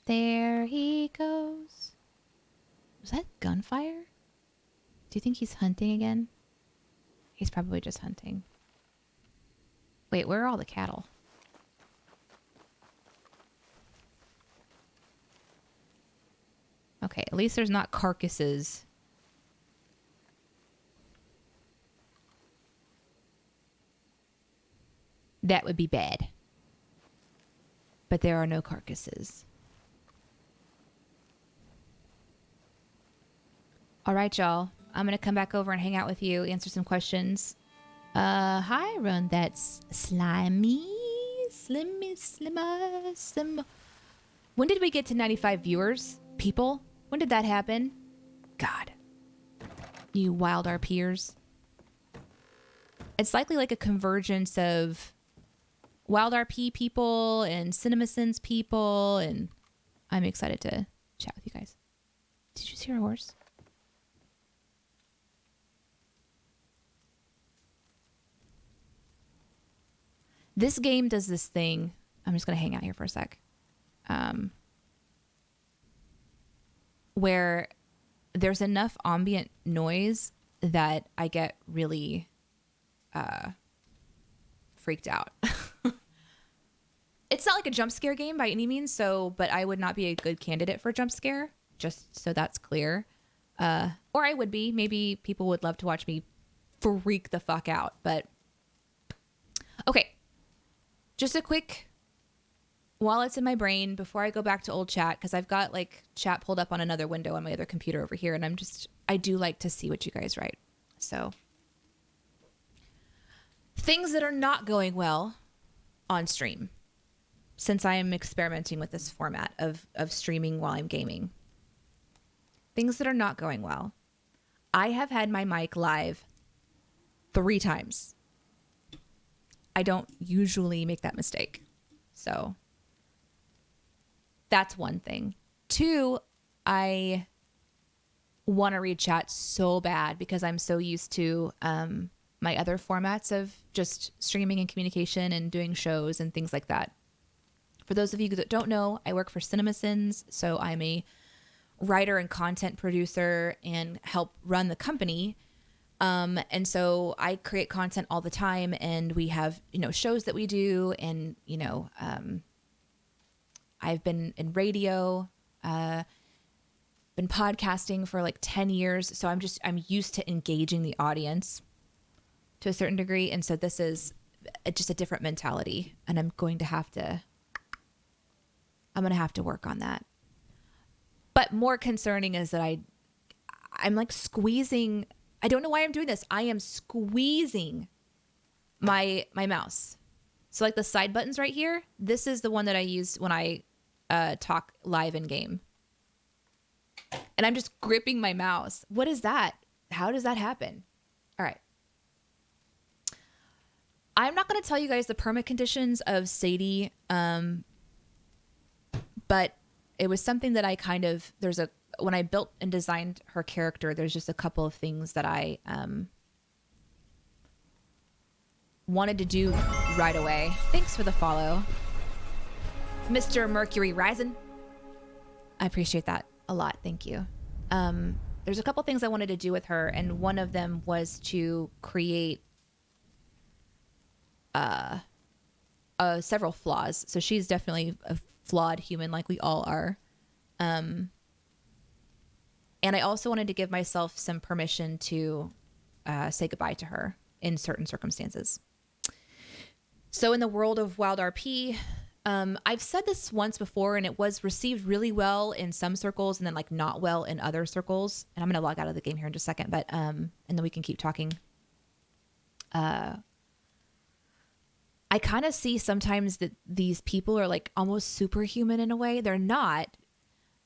There he goes. Was that gunfire? Do you think he's hunting again? He's probably just hunting. Wait, where are all the cattle? Okay, at least there's not carcasses. That would be bad. But there are no carcasses. All right, y'all. I'm going to come back over and hang out with you, answer some questions. Hi, Run. That's Slimmer. When did we get to 95 viewers? People? When did that happen? God. You WildRPers. It's likely like a convergence of WildRP people and CinemaSins people, and I'm excited to chat with you guys. Did you see our horse? This game does this thing. I'm just going to hang out here for a sec. Where there's enough ambient noise that I get really freaked out. It's not like a jump scare game by any means, but I would not be a good candidate for a jump scare, just so that's clear. Or I would be. Maybe people would love to watch me freak the fuck out, but okay. Just a quick, while it's in my brain, before I go back to old chat, because I've got like chat pulled up on another window on my other computer over here, and I do like to see what you guys write. So, things that are not going well on stream, since I am experimenting with this format of streaming while I'm gaming. Things that are not going well. I have had my mic live 3 times. I don't usually make that mistake. So that's one thing. 2, I want to read chat so bad because I'm so used to my other formats of just streaming and communication and doing shows and things like that. For those of you that don't know, I work for CinemaSins, so I'm a writer and content producer and help run the company. And so I create content all the time, and we have, shows that we do, and, I've been in radio, been podcasting for like 10 years. So I'm used to engaging the audience to a certain degree. And so this is just a different mentality, and I'm going to have to work on that. But more concerning is that I'm like squeezing. I don't know why I'm doing this. I am squeezing my mouse. So like the side buttons right here, this is the one that I use when I talk live in game. And I'm just gripping my mouse. What is that? How does that happen? All right. I'm not going to tell you guys the permit conditions of Sadie, but it was something that I when I built and designed her character, there's just a couple of things that I wanted to do right away. Thanks for the follow, Mr. Mercury Rising. I appreciate that a lot. Thank you. There's a couple things I wanted to do with her, and one of them was to create several flaws. So she's definitely a flawed human, like we all are. And I also wanted to give myself some permission to say goodbye to her in certain circumstances. So in the world of WildRP, I've said this once before, and it was received really well in some circles and then like not well in other circles. And I'm going to log out of the game here in just a second, but and then we can keep talking. I kind of see sometimes that these people are like almost superhuman in a way. They're not,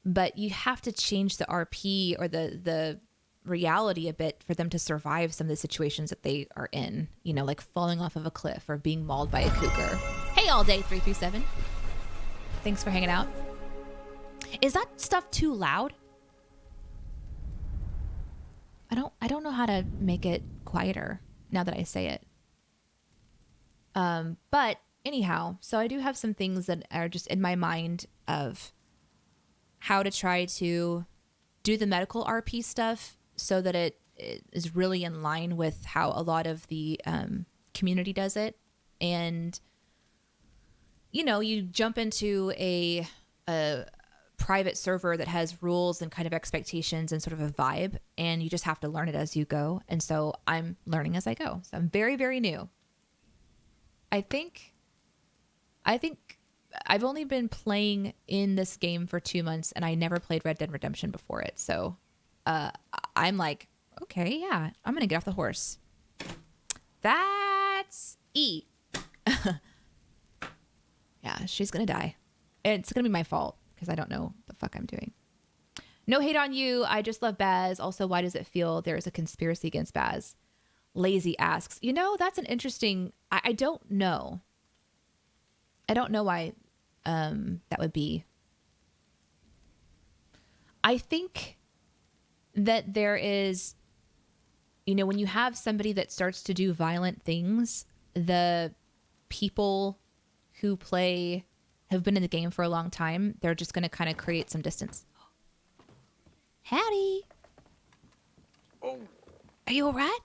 but you have to change the RP or the reality a bit for them to survive some of the situations that they are in, like falling off of a cliff or being mauled by a cougar. Hey, all day 337. Thanks for hanging out. Is that stuff too loud? I don't know how to make it quieter now that I say it. But anyhow, so I do have some things that are just in my mind of how to try to do the medical RP stuff so that it is really in line with how a lot of the community does it. And, you jump into a private server that has rules and kind of expectations and sort of a vibe, and you just have to learn it as you go. And so I'm learning as I go. So I'm very, very new. I think I've only been playing in this game for 2 months, and I never played Red Dead Redemption before it. So I'm like, okay, yeah, I'm going to get off the horse. That's E. Yeah, she's going to die. It's going to be my fault because I don't know the fuck I'm doing. No hate on you. I just love Baz. Also, why does it feel there is a conspiracy against Baz? Lazy asks. That's an interesting... I don't know. I don't know why that would be. I think that there is, when you have somebody that starts to do violent things, the people who have been in the game for a long time, they're just going to kind of create some distance. Howdy. Oh. Are you all right?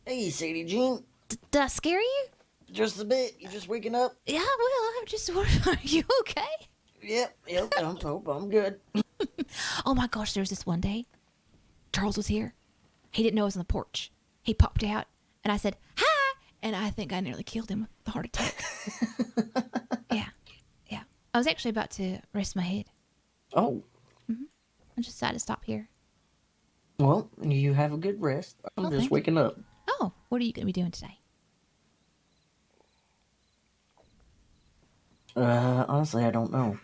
Hey, Sadie-Jean. Did I scare you? Just a bit. You just waking up? Yeah, well, I'm just wondering, are you okay? Yep. I'm good. Oh my gosh, there was this one day. Charles was here. He didn't know I was on the porch. He popped out, and I said, hi! And I think I nearly killed him with a heart attack. Yeah. I was actually about to rest my head. Oh. I just decided to stop here. Well, you have a good rest. I'm just thank waking up. Oh, what are you going to be doing today? Honestly, I don't know.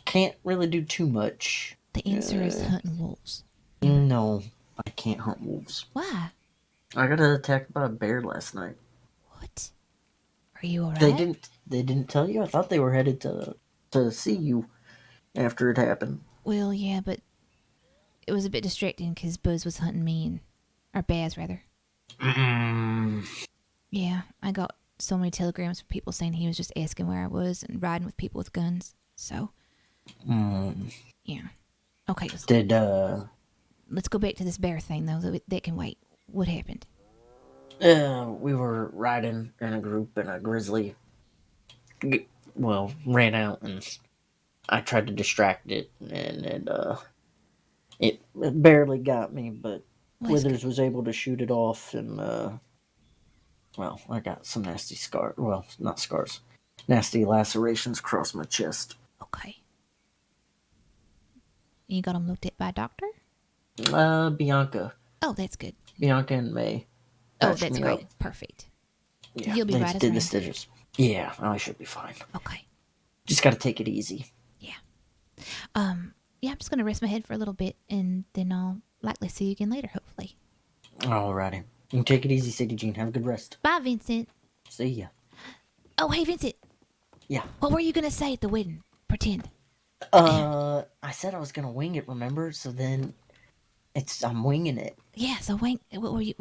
Can't really do too much. The answer is hunting wolves. No, I can't hunt wolves. Why? I got attacked by a bear last night. What? Are you alright? They didn't tell you? I thought they were headed to see you after it happened. Well, yeah, but it was a bit distracting because Buzz was hunting me, or Baz, rather. Yeah, I got so many telegrams from people saying he was just asking where I was and riding with people with guns. So, yeah. Okay, let's go back to this bear thing, though. That can wait. What happened? We were riding in a group and a grizzly, ran out and I tried to distract it and it barely got me, but Withers was able to shoot it off and, I got some nasty scars. Well, not scars. Nasty lacerations across my chest. Okay. You got them looked at by a doctor? Bianca. Oh, that's good. Bianca and May. Oh, that's great. Up. Perfect. Yeah, You'll be they right as did rain. the stitches. Yeah, I should be fine. Okay. Just gotta take it easy. Yeah. Yeah, I'm just gonna rest my head for a little bit, and then I'll likely see you again later, hopefully. Alrighty. You can take it easy, Sadie-Jean. Have a good rest. Bye, Vincent. See ya. Oh, hey, Vincent. Yeah. What were you gonna say at the wedding? Pretend. I said I was gonna wing it, remember? So then, I'm winging it. Yeah, so wait, what were you...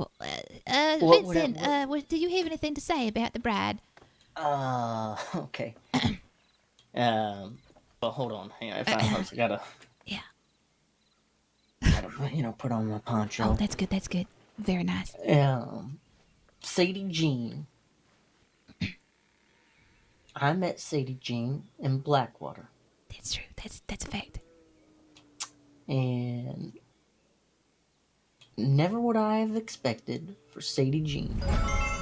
Vincent, do you have anything to say about the bride? Okay. But hold on. Hang on, if I gotta... Yeah. Gotta, put on my poncho. Oh, that's good. Very nice. Sadie-Jean. I met Sadie-Jean in Blackwater. That's true. That's a fact. And never would I have expected for Sadie-Jean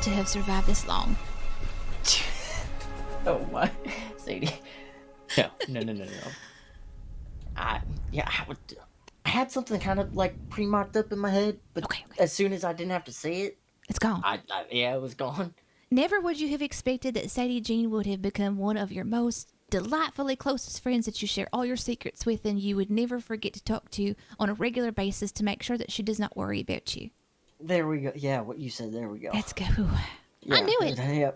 to have survived this long. Oh my, Sadie. No. I had something kind of like pre-mocked up in my head, but as soon as I didn't have to say it, it's gone. It was gone. Never would you have expected that Sadie-Jean would have become one of your most delightfully closest friends that you share all your secrets with, and you would never forget to talk to on a regular basis to make sure that she does not worry about you. There we go. Yeah, what you said. There we go. That's good. Yeah, I knew it. Yeah.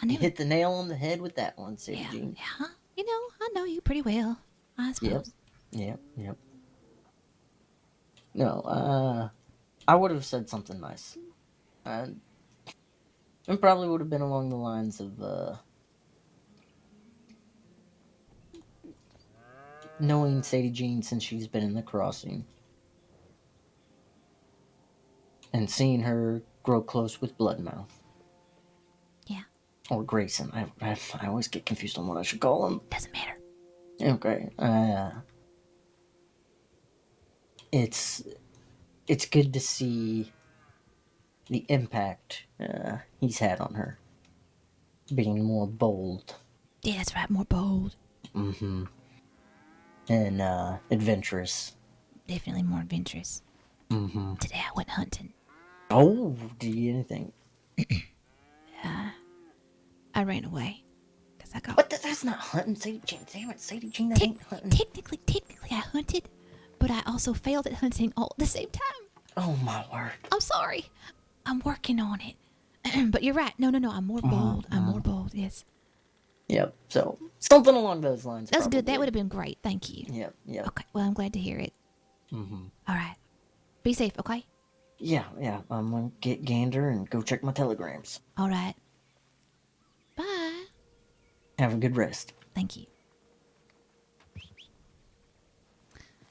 You hit the nail on the head with that one, Sadie-Jean. Yeah. I know you pretty well, I suppose. Yep. No, I would have said something nice. It probably would have been along the lines of, knowing Sadie-Jean since she's been in the crossing. And seeing her grow close with Bloodmouth. Yeah. Or Grayson. I always get confused on what I should call him. Doesn't matter. Okay. It's good to see the impact he's had on her. Being more bold. Yeah, that's right. More bold. Mm-hmm. And adventurous. Definitely more adventurous. Mm-hmm. Today I went hunting. Oh, did you get anything? I ran away. Cause I got... What? That's not hunting, Sadie-Jean. Damn it, Sadie-Jean, that ain't hunting. Technically I hunted, but I also failed at hunting all at the same time. Oh, my word. I'm sorry. I'm working on it. But you're right. No. I'm more bold. I'm more bold, yes. Yep, so something along those lines. That's good. That would have been great. Thank you. Yep. Okay, well, I'm glad to hear it. Mm-hmm. All right. Be safe, okay? Yeah. I'm gonna get Gander and go check my telegrams. All right. Bye. Have a good rest. Thank you.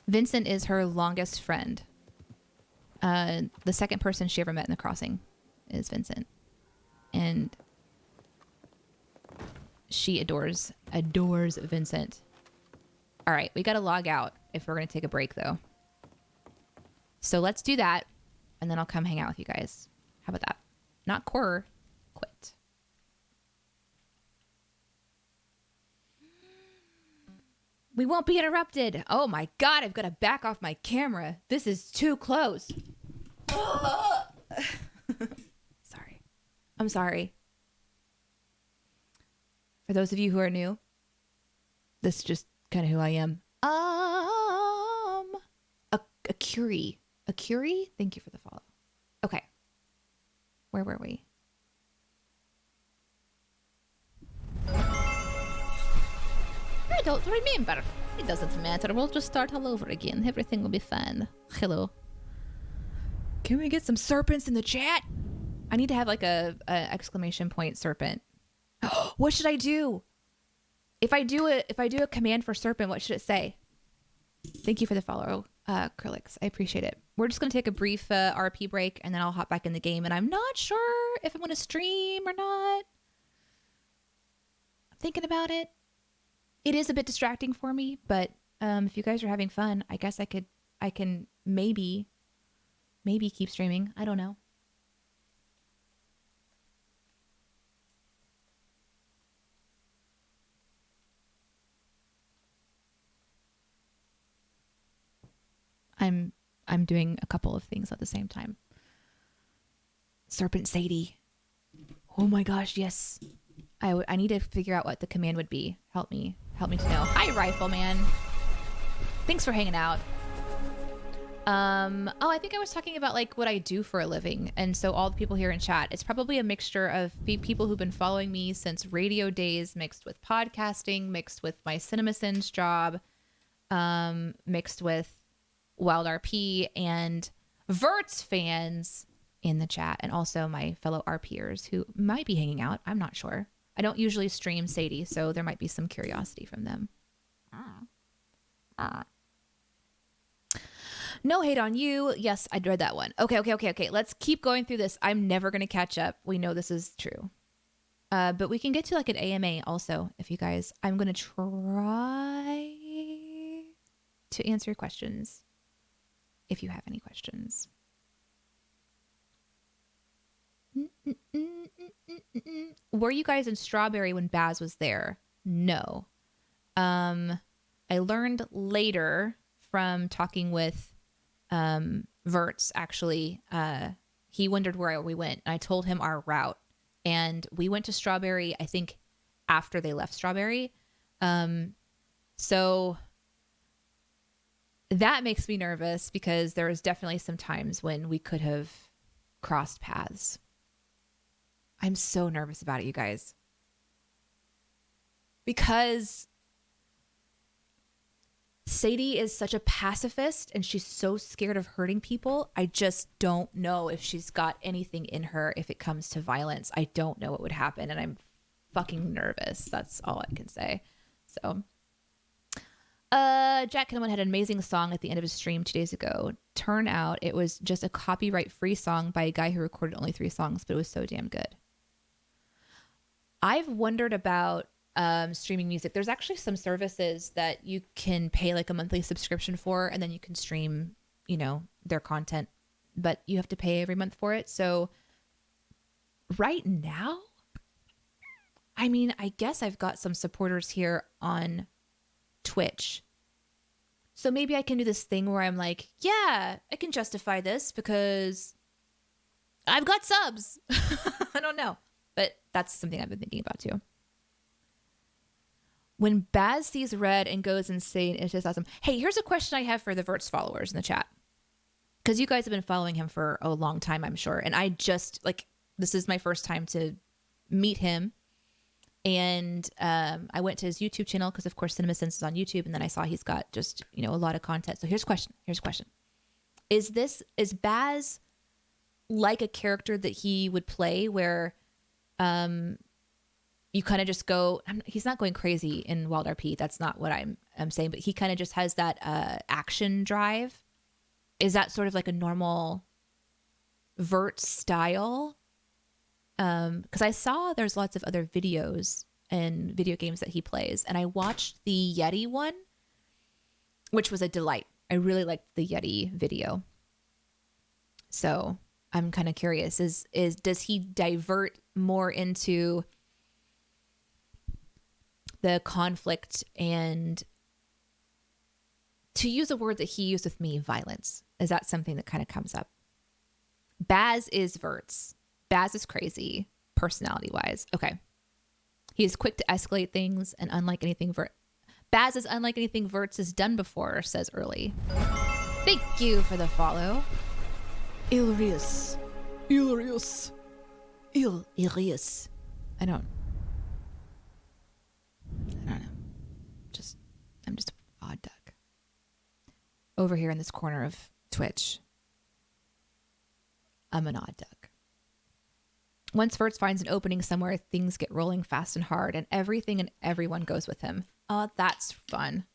Vincent is her longest friend. The second person she ever met in the crossing is Vincent. and she adores Vincent. All right, we got to log out if we're going to take a break, though. So let's do that, and then I'll come hang out with you guys. How about that? Not core, quit. We won't be interrupted. Oh my God, I've got to back off my camera. This is too close. Sorry. I'm sorry. For those of you who are new, this is just kind of who I am. A Curie. A Curie? Thank you for the follow. Okay. Where were we? I don't remember. It doesn't matter. We'll just start all over again. Everything will be fine. Hello. Can we get some serpents in the chat? I need to have like a exclamation point serpent. What should I do? If I do a command for serpent, what should it say? Thank you for the follow, Krillix. I appreciate it. We're just gonna take a brief RP break, and then I'll hop back in the game. And I'm not sure if I'm gonna stream or not. I'm thinking about it. It is a bit distracting for me, but if you guys are having fun, I guess I can maybe keep streaming. I don't know. I'm doing a couple of things at the same time. Serpent Sadie. Oh my gosh, yes. I need to figure out what the command would be. Help me to know. Hi, Rifleman. Thanks for hanging out. Oh, I think I was talking about like what I do for a living. And so all the people here in chat, it's probably a mixture of people who've been following me since radio days, mixed with podcasting, mixed with my CinemaSins job, mixed with WildRP and Verts fans in the chat, and also my fellow RPers who might be hanging out. I'm not sure. I don't usually stream Sadie, so there might be some curiosity from them. No hate on you. Yes, I read that one. Okay. Let's keep going through this. I'm never going to catch up. We know this is true. But we can get to like an AMA also, if you guys... I'm going to try to answer your questions, if you have any questions. Were you guys in Strawberry when Baz was there? No. I learned later from talking with Verts, actually. He wondered where we went, and I told him our route. And we went to Strawberry, I think, after they left Strawberry. So that makes me nervous because there was definitely some times when we could have crossed paths. I'm so nervous about it, you guys. Because Sadie is such a pacifist and she's so scared of hurting people. I just don't know if she's got anything in her if it comes to violence. I don't know what would happen, and I'm fucking nervous. That's all I can say. So, Jack Kinnaman had an amazing song at the end of his stream 2 days ago. Turn out it was just a copyright-free song by a guy who recorded only 3 songs, but it was so damn good. I've wondered about streaming music. There's actually some services that you can pay like a monthly subscription for, and then you can stream, you know, their content, but you have to pay every month for it. So right now, I mean, I guess I've got some supporters here on Twitch. So maybe I can do this thing where I'm like, yeah, I can justify this because I've got subs. I don't know. But that's something I've been thinking about too. When Baz sees red and goes insane, it's just awesome. Hey, here's a question I have for the Verts followers in the chat. Because you guys have been following him for a long time, I'm sure. And I just, like, this is my first time to meet him. And I went to his YouTube channel because, of course, CinemaSins is on YouTube. And then I saw he's got just, you know, a lot of content. So here's a question. Is Baz like a character that he would play where you kind of just go, he's not going crazy in WildRP. That's not what I'm saying, but he kind of just has that action drive. Is that sort of like a normal Vert style? because I saw there's lots of other videos and video games that he plays, and I watched the Yeti one, which was a delight. I really liked the Yeti video. So I'm kind of curious, does he divert more into the conflict and, to use a word that he used with me, violence? Is that something that kind of comes up? Baz is Verts. Baz is crazy, personality-wise. Okay. He is quick to escalate things, and unlike anything Baz is unlike anything Verts has done before, says Early. Thank you for the follow. Ilrius. Ilrius. Ilrius. I don't know. I'm just an odd duck. Over here in this corner of Twitch, I'm an odd duck. Once Verts finds an opening somewhere, things get rolling fast and hard, and everything and everyone goes with him. Oh, that's fun.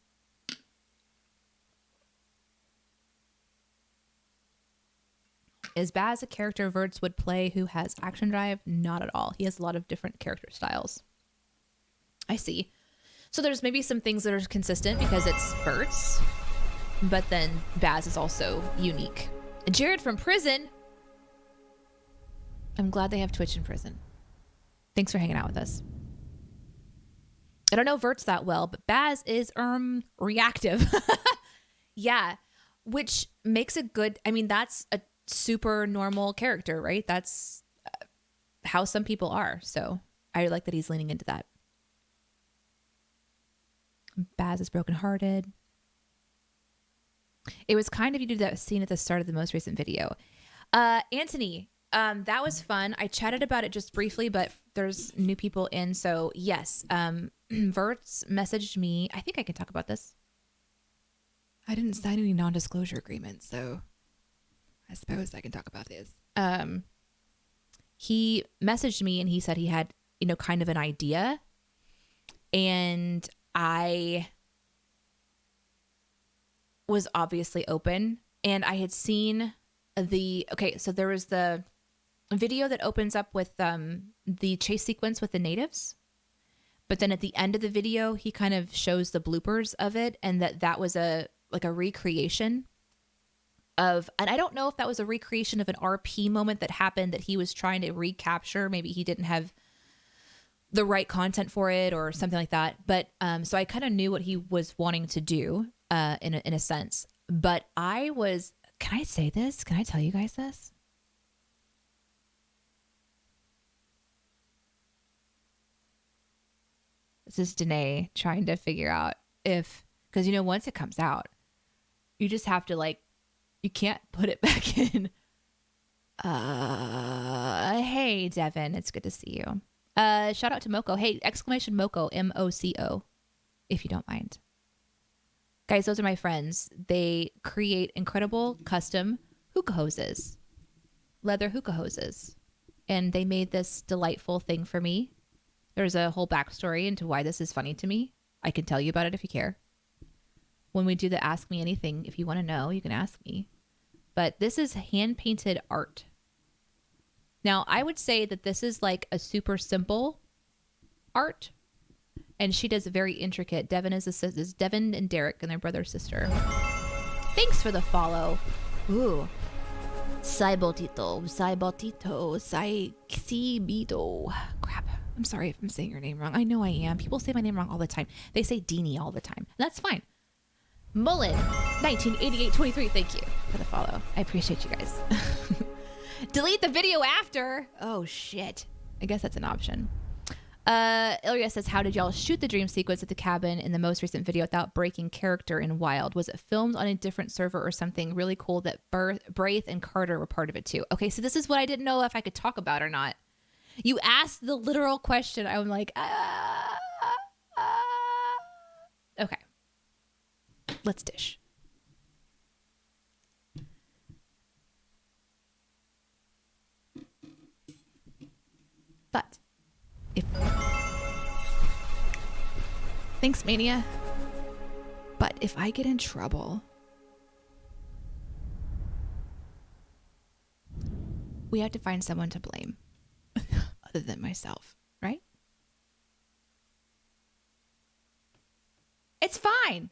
Is Baz a character Verts would play who has action drive? Not at all. He has a lot of different character styles. I see. So there's maybe some things that are consistent because it's Verts, but then Baz is also unique. Jared from prison. I'm glad they have Twitch in prison. Thanks for hanging out with us. I don't know Verts that well, but Baz is reactive. Yeah, which makes it good. I mean, that's a super normal character, right? That's how some people are. So I like that he's leaning into that. Baz is brokenhearted. It was kind of you to do that scene at the start of the most recent video. Anthony, that was fun. I chatted about it just briefly, but there's new people in. So yes, Verts messaged me. I think I can talk about this. I didn't sign any non-disclosure agreements, so I suppose I can talk about this. He messaged me and he said he had, kind of an idea. And I was obviously open, and I had seen so there was the video that opens up with the chase sequence with the natives. But then at the end of the video, he kind of shows the bloopers of it, and that was a recreation of, and I don't know if that was a recreation of an RP moment that happened that he was trying to recapture. Maybe he didn't have the right content for it or something like that. But so I kind of knew what he was wanting to do in a sense. But can I say this? Can I tell you guys this? This is Danae trying to figure out because once it comes out, you just have to you can't put it back in. Hey Devin, it's good to see you. Shout out to Moko. Hey, exclamation Moko, MOCO, if you don't mind. Guys, those are my friends. They create incredible custom hookah hoses, leather hookah hoses. And they made this delightful thing for me. There's a whole backstory into why this is funny to me. I can tell you about it if you care. When we do the Ask Me Anything, if you want to know, you can ask me. But this is hand-painted art. Now, I would say that this is like a super simple art. And she does very intricate. Devin is Devin and Derek and their brother sister. Thanks for the follow. Ooh. Saibotito. Crap. I'm sorry if I'm saying your name wrong. I know I am. People say my name wrong all the time. They say Deanie all the time. And that's fine. Mullen, 198823. Thank you for the follow. I appreciate you guys. Delete the video after. Oh, shit. I guess that's an option. Ilya says, how did y'all shoot the dream sequence at the cabin in the most recent video without breaking character in Wild? Was it filmed on a different server or something? Really cool that Braith and Carter were part of it too. Okay, so this is what I didn't know if I could talk about or not. You asked the literal question. I'm like, okay. Let's dish. But thanks, Mania. But if I get in trouble, we have to find someone to blame. other than myself, right? It's fine.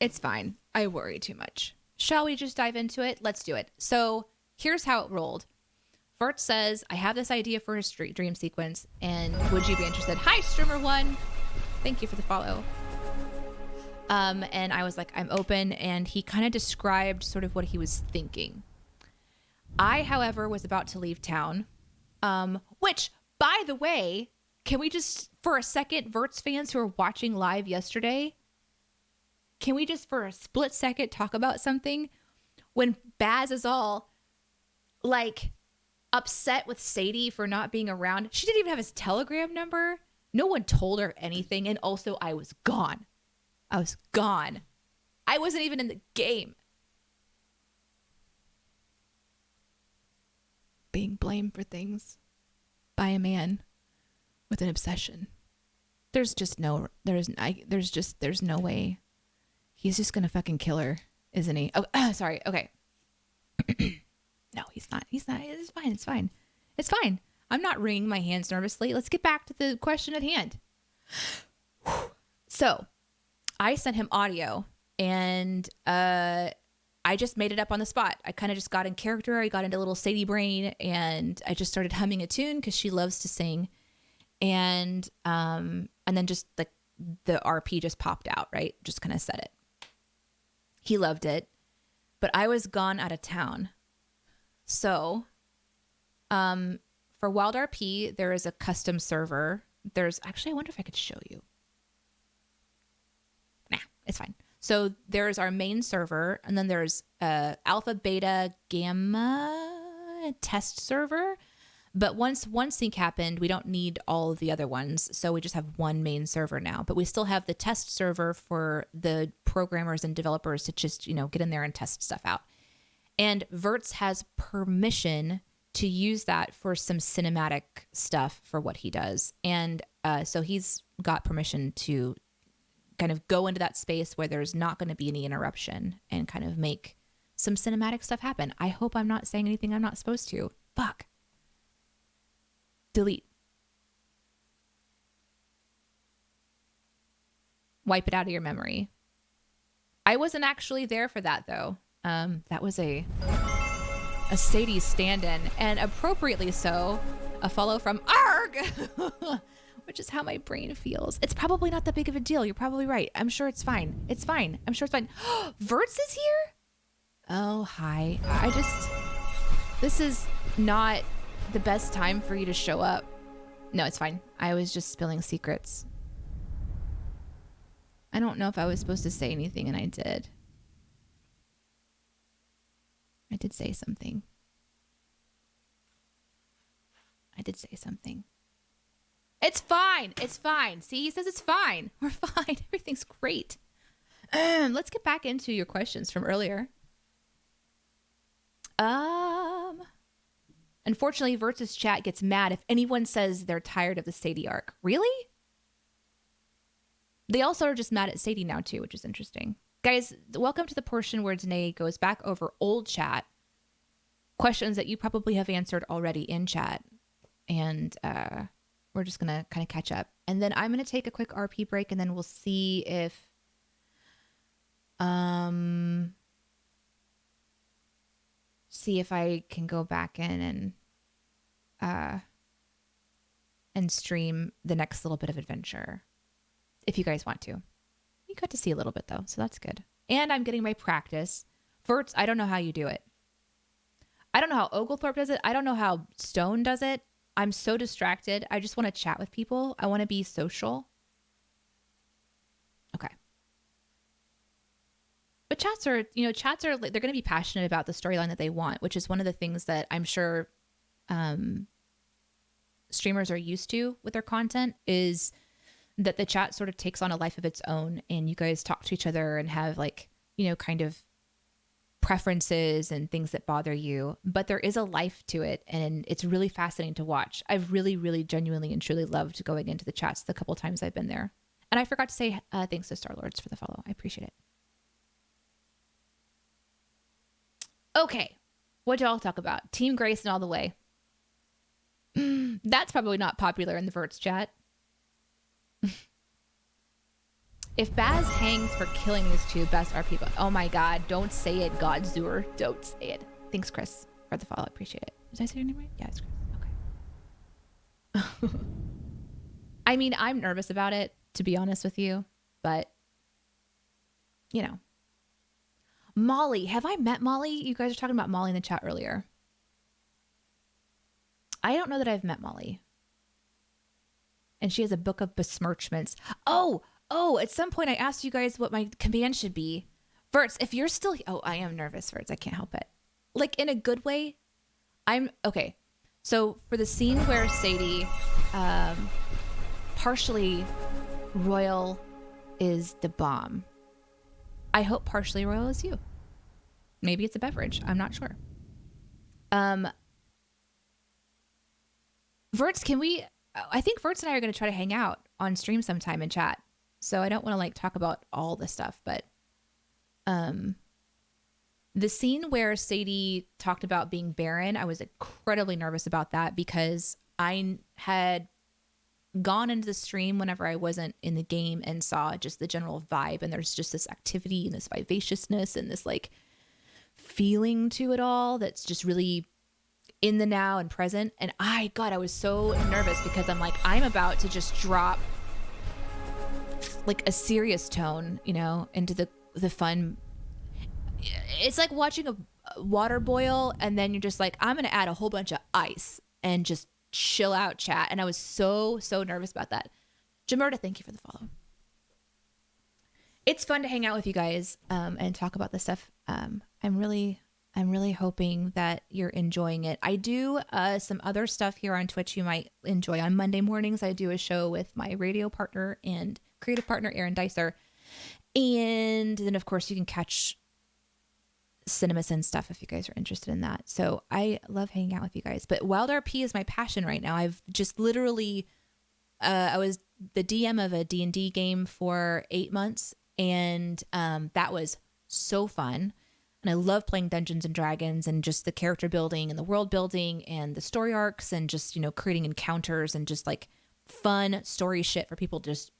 It's fine. I worry too much. Shall we just dive into it? Let's do it. So here's how it rolled. Vert says, I have this idea for a dream sequence, and would you be interested? Hi, Streamer1. Thank you for the follow. And I was like, I'm open, and he kind of described sort of what he was thinking. I, however, was about to leave town, which, by the way, can we just, for a second, Vert's fans who were watching live yesterday, can we just for a split second talk about something? When Baz is all, like, upset with Sadie for not being around. She didn't even have his Telegram number. No one told her anything. And also, I was gone. I was gone. I wasn't even in the game. Being blamed for things by a man with an obsession. There's no way. He's just gonna fucking kill her, isn't he? Oh, sorry. Okay. No, he's not. It's fine. It's fine. I'm not wringing my hands nervously. Let's get back to the question at hand. So, I sent him audio, and I just made it up on the spot. I kind of just got in character. I got into a little Sadie brain, and I just started humming a tune because she loves to sing. And then just like the RP just popped out, right? Just kind of said it. He loved it, but I was gone out of town. So, for WildRP, there is a custom server. I wonder if I could show you. Nah, it's fine. So there's our main server, and then there's alpha, beta, gamma test server. But once one sync happened, we don't need all of the other ones. So we just have one main server now. But we still have the test server for the programmers and developers to just, get in there and test stuff out. And Verts has permission to use that for some cinematic stuff for what he does. And so he's got permission to kind of go into that space where there's not going to be any interruption and kind of make some cinematic stuff happen. I hope I'm not saying anything I'm not supposed to. Fuck. Delete. Wipe it out of your memory. I wasn't actually there for that, though. That was a Sadie stand-in, and appropriately so, a follow from ARG, which is how my brain feels. It's probably not that big of a deal. You're probably right. I'm sure it's fine. It's fine. I'm sure it's fine. Verts is here? Oh, hi. This is not the best time for you to show up. No, it's fine. I was just spilling secrets. I don't know if I was supposed to say anything, and I did. I did say something. It's fine. It's fine. See, he says it's fine. We're fine. Everything's great. Let's get back into your questions from earlier. Unfortunately, Verts' chat gets mad if anyone says they're tired of the Sadie arc. Really? They also are just mad at Sadie now, too, which is interesting. Guys, welcome to the portion where Danae goes back over old chat, questions that you probably have answered already in chat, and we're just going to kind of catch up. And then I'm going to take a quick RP break, and then we'll see if... see if I can go back in and stream the next little bit of adventure, if you guys want to. You got to see a little bit though, so that's good. And I'm getting my practice. Verts, I don't know how you do it. I don't know how Oglethorpe does it. I don't know how Stone does it. I'm so distracted. I just want to chat with people. I want to be social. Okay. But chats are, they're going to be passionate about the storyline that they want, which is one of the things that I'm sure streamers are used to with their content, is that the chat sort of takes on a life of its own, and you guys talk to each other and have kind of preferences and things that bother you, but there is a life to it, and it's really fascinating to watch. I've really, really genuinely and truly loved going into the chats the couple times I've been there. And I forgot to say thanks to Starlords for the follow. I appreciate it. Okay, what do y'all talk about? Team Grayson all the way. That's probably not popular in the Verts chat. If Baz hangs for killing these two best RP, oh my god, don't say it, Godzur. Don't say it. Thanks, Chris, for the follow. Appreciate it. Did I say your name right? Yeah, it's Chris. Okay. I mean, I'm nervous about it, to be honest with you, but you know. Molly, have I met Molly? You guys were talking about Molly in the chat earlier. I don't know that I've met Molly. And she has a book of besmirchments. Oh, at some point I asked you guys what my command should be. Verts, if you're still... Oh, I am nervous, Verts. I can't help it. Like, in a good way. Okay. So, for the scene where Sadie, partially royal is the bomb. I hope partially royal is you. Maybe it's a beverage. I'm not sure. Verts, can we... I think Verts and I are going to try to hang out on stream sometime and chat. So I don't want to like talk about all the stuff, but the scene where Sadie talked about being barren, I was incredibly nervous about that because I had gone into the stream whenever I wasn't in the game and saw just the general vibe, and there's just this activity and this vivaciousness and this like feeling to it all that's just really in the now and present. And I was so nervous because I'm like, I'm about to just drop like a serious tone, you know, into the fun. It's like watching a water boil and then you're just like, I'm going to add a whole bunch of ice and just chill out, chat. And I was so nervous about that. Jamerta, thank you for the follow. It's fun to hang out with you guys and talk about this stuff. I'm really hoping that you're enjoying it. I do some other stuff here on Twitch you might enjoy. On Monday mornings, I do a show with my radio partner and creative partner, Aaron Dicer. And then, of course, you can catch CinemaSin stuff if you guys are interested in that. So I love hanging out with you guys. But WildRP is my passion right now. I've just literally, I was the DM of a D&D game for 8 months. And that was so fun. And I love playing Dungeons and Dragons and just the character building and the world building and the story arcs and just, you know, creating encounters and just like fun story shit for people to just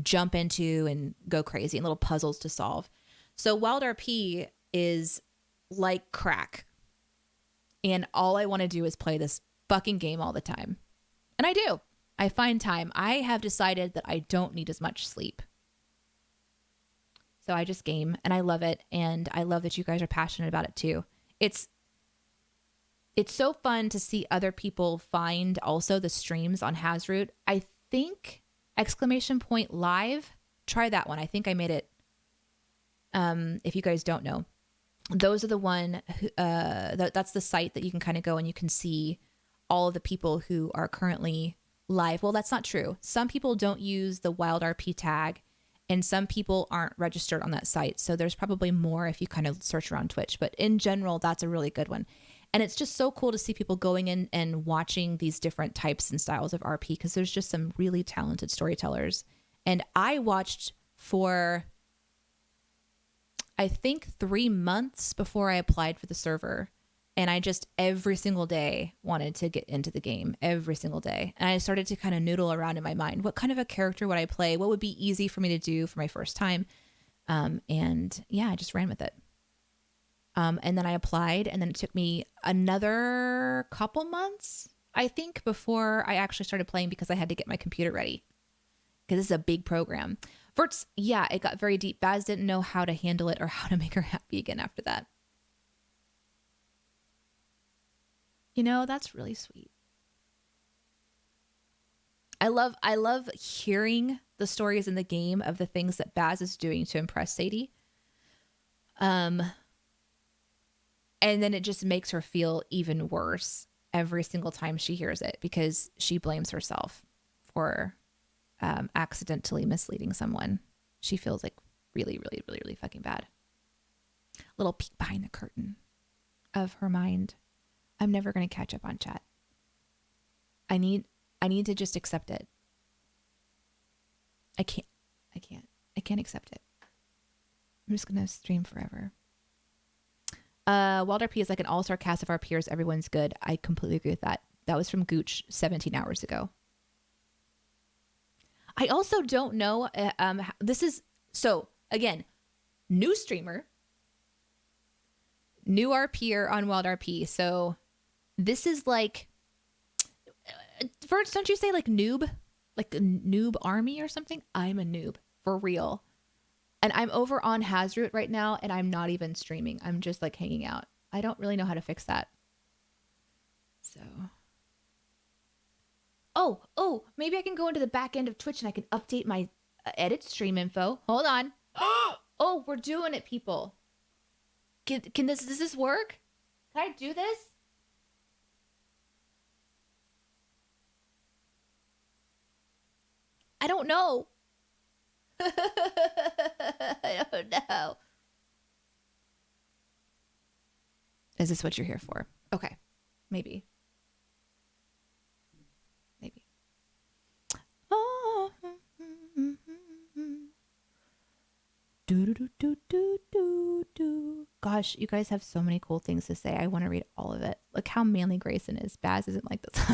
jump into and go crazy and little puzzles to solve. So WildRP is like crack. And all I want to do is play this fucking game all the time. And I do. I find time. I have decided that I don't need as much sleep. So I just game and I love it. And I love that you guys are passionate about it too. It's so fun to see other people find also the streams on Hazroot. I think !live. Try that one. I think I made it. If you guys don't know, those are the one, that's the site that you can kind of go and you can see all of the people who are currently live. Well, that's not true. Some people don't use the WildRP tag. And some people aren't registered on that site. So there's probably more if you kind of search around Twitch. But in general, that's a really good one. And it's just so cool to see people going in and watching these different types and styles of RP because there's just some really talented storytellers. And I watched for, I think, 3 months before I applied for the server. And I just every single day wanted to get into the game, every single day. And I started to kind of noodle around in my mind. What kind of a character would I play? What would be easy for me to do for my first time? And yeah, I just ran with it. And then I applied, and then it took me another couple months, I think, before I actually started playing because I had to get my computer ready. Because this is a big program. Verts, yeah, it got very deep. Baz didn't know how to handle it or how to make her happy again after that. You know, that's really sweet. I love hearing the stories in the game of the things that Baz is doing to impress Sadie. And then it just makes her feel even worse every single time she hears it because she blames herself for accidentally misleading someone. She feels like really, really, really, really fucking bad. Little peek behind the curtain of her mind. I'm never going to catch up on chat. I need to just accept it. I can't accept it. I'm just going to stream forever. WildRP is like an all-star cast of our peers. Everyone's good. I completely agree with that. That was from Gooch 17 hours ago. I also don't know. This is, so again, new streamer, new RPer on WildRP. So this is like, first, don't you say like noob? Like a noob army or something? I'm a noob, for real. And I'm over on Hazroot right now, and I'm not even streaming. I'm just like hanging out. I don't really know how to fix that. So. Oh, maybe I can go into the back end of Twitch and I can update my edit stream info. Hold on. Oh, we're doing it, people. Does this work? Can I do this? I don't know. I don't know. Is this what you're here for? Okay. Maybe. Oh. Gosh, you guys have so many cool things to say. I want to read all of it. Look how manly Grayson is. Baz isn't like this.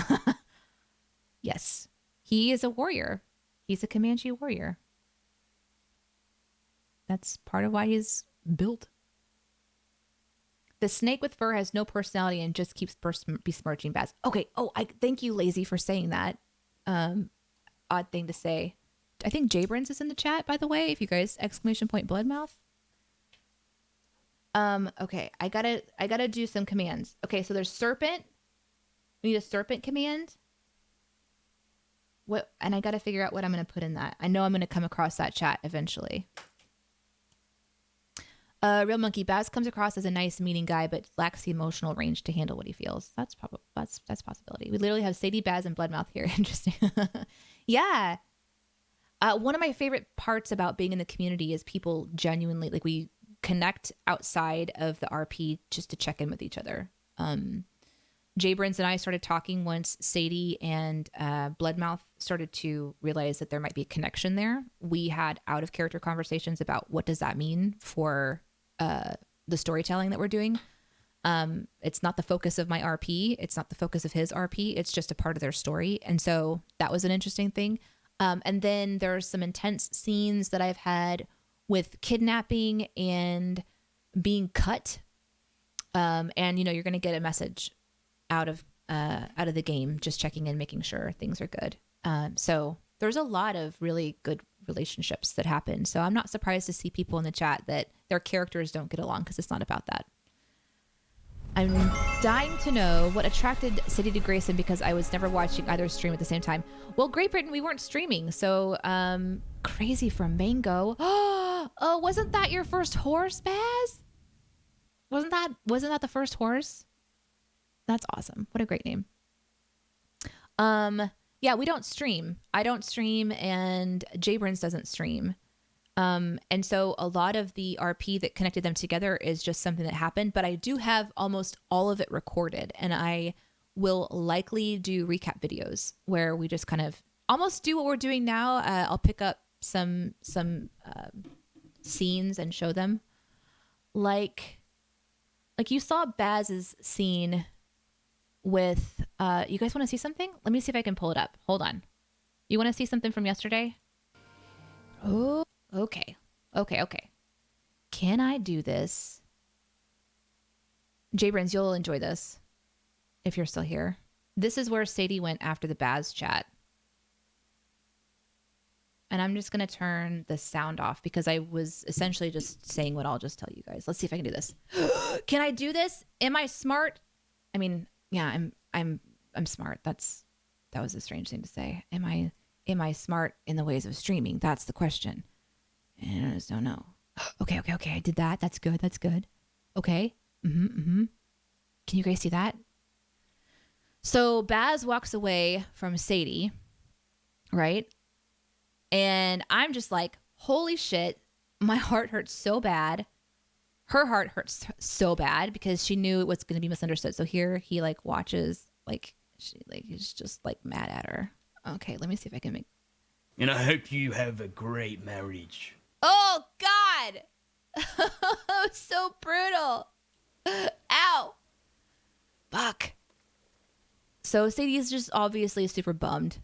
Yes. He is a warrior. He's a Comanche warrior. That's part of why he's built. The snake with fur has no personality and just keeps besmirching Baz. Okay. Oh, I thank you, Lazy, for saying that. Odd thing to say. I think Jabrins is in the chat, by the way. If you guys ! Bloodmouth. Okay. I gotta do some commands. Okay. So there's serpent. We need a serpent command. What? And I gotta figure out what I'm gonna put in that. I know I'm gonna come across that chat eventually. Real Monkey Baz comes across as a nice, meaning guy, but lacks the emotional range to handle what he feels. That's probably that's a possibility. We literally have Sadie, Baz, and Bloodmouth here. Interesting. Yeah. One of my favorite parts about being in the community is people genuinely, like, we connect outside of the RP just to check in with each other. Jabrins and I started talking once Sadie and Bloodmouth started to realize that there might be a connection there. We had out of character conversations about what does that mean for the storytelling that we're doing. It's not the focus of my RP. It's not the focus of his RP. It's just a part of their story. And so that was an interesting thing. And then there's some intense scenes that I've had with kidnapping and being cut. And, you know, you're going to get a message out of the game, just checking in, making sure things are good. So there's a lot of really good relationships that happen. So I'm not surprised to see people in the chat that their characters don't get along, because it's not about that. I'm dying to know what attracted City to Grayson, because I was never watching either stream at the same time. Well, Great Britain, we weren't streaming. So Crazy from Mango. Oh, wasn't that your first horse, Baz? Wasn't that the first horse? That's awesome. What a great name. Yeah, we don't stream. I don't stream, and Jabrins doesn't stream. And so a lot of the RP that connected them together is just something that happened, but I do have almost all of it recorded, and I will likely do recap videos where we just kind of almost do what we're doing now. I'll pick up some scenes and show them. Like you saw Baz's scene with, you guys want to see something? Let me see if I can pull it up. Hold on. You want to see something from yesterday? Oh, okay. Can I do this? Jabrins, you'll enjoy this if you're still here. This is where Sadie went after the Baz chat. And I'm just going to turn the sound off because I was essentially just saying what I'll just tell you guys. Let's see if I can do this. Can I do this? Am I smart? I mean, yeah, I'm smart. That was a strange thing to say. Am I smart in the ways of streaming? That's the question. And I just don't know. Okay. I did that. That's good. Okay. Can you guys see that? So Baz walks away from Sadie, right? And I'm just like, holy shit, my heart hurts so bad. Her heart hurts so bad because she knew it was going to be misunderstood. So here he like watches, like he's just like mad at her. Okay, let me see if I can make. And I hope you have a great marriage. Oh God, so brutal. Ow. Fuck. So Sadie is just obviously super bummed.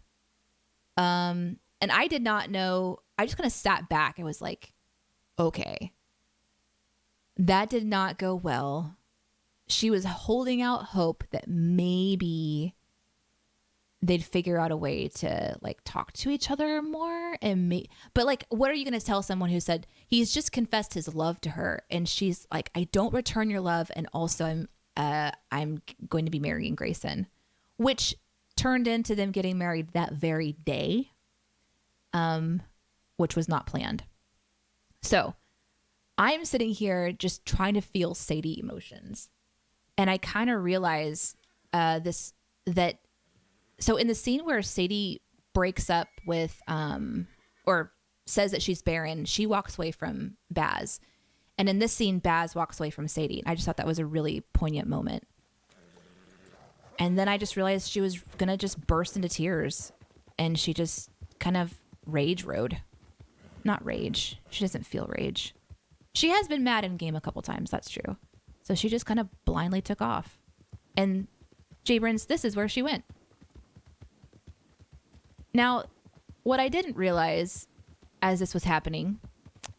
And I did not know. I just kind of sat back. I was like, okay, that did not go well. She was holding out hope that maybe they'd figure out a way to like talk to each other more but like, what are you going to tell someone who said he's just confessed his love to her and she's like, I don't return your love, and also I'm going to be marrying Grayson, which turned into them getting married that very day, which was not planned. So I'm sitting here just trying to feel Sadie emotions, and I kind of realize so in the scene where Sadie breaks up with, or says that she's barren, she walks away from Baz. And in this scene, Baz walks away from Sadie. I just thought that was a really poignant moment. And then I just realized she was going to just burst into tears. And she just kind of rage rode. Not rage. She doesn't feel rage. She has been mad in game a couple times. That's true. So she just kind of blindly took off. And Jabrins, this is where she went. Now, what I didn't realize as this was happening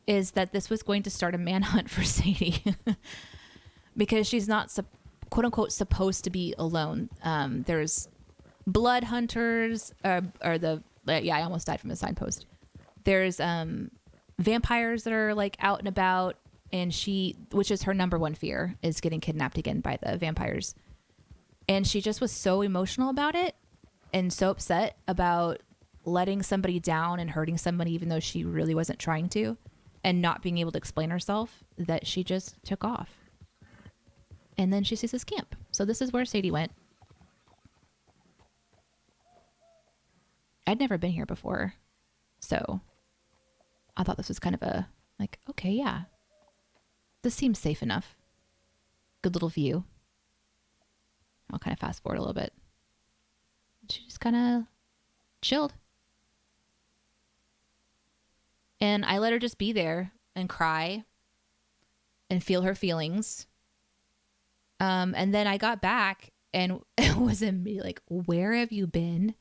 is that this was going to start a manhunt for Sadie because she's not quote unquote supposed to be alone. There's blood hunters I almost died from a signpost. There's vampires that are like out and about, and which is her number one fear, is getting kidnapped again by the vampires. And she just was so emotional about it and so upset about letting somebody down and hurting somebody, even though she really wasn't trying to, and not being able to explain herself, that she just took off. And then she sees this camp. So this is where Sadie went. I'd never been here before. So I thought this was kind of okay, yeah. This seems safe enough. Good little view. I'll kind of fast forward a little bit. She just kind of chilled. And I let her just be there and cry and feel her feelings. And then I got back and it was immediately like, where have you been?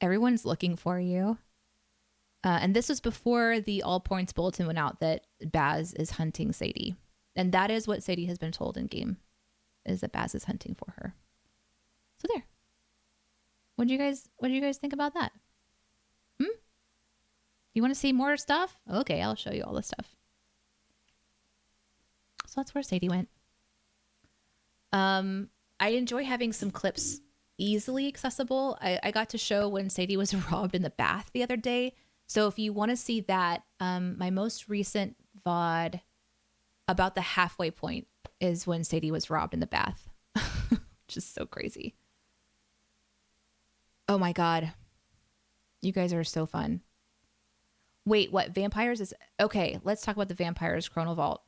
Everyone's looking for you. And this was before the all points bulletin went out that Baz is hunting Sadie. And that is what Sadie has been told in game, is that Baz is hunting for her. So there. What do you guys think about that? You want to see more stuff? Okay, I'll show you all the stuff. So that's where Sadie went. I enjoy having some clips easily accessible. I got to show when Sadie was robbed in the bath the other day. So if you want to see that, my most recent VOD about the halfway point is when Sadie was robbed in the bath. Which is so crazy. Oh my God. You guys are so fun. Wait, what? Vampires is... Okay, let's talk about the Vampires Chrono Vault.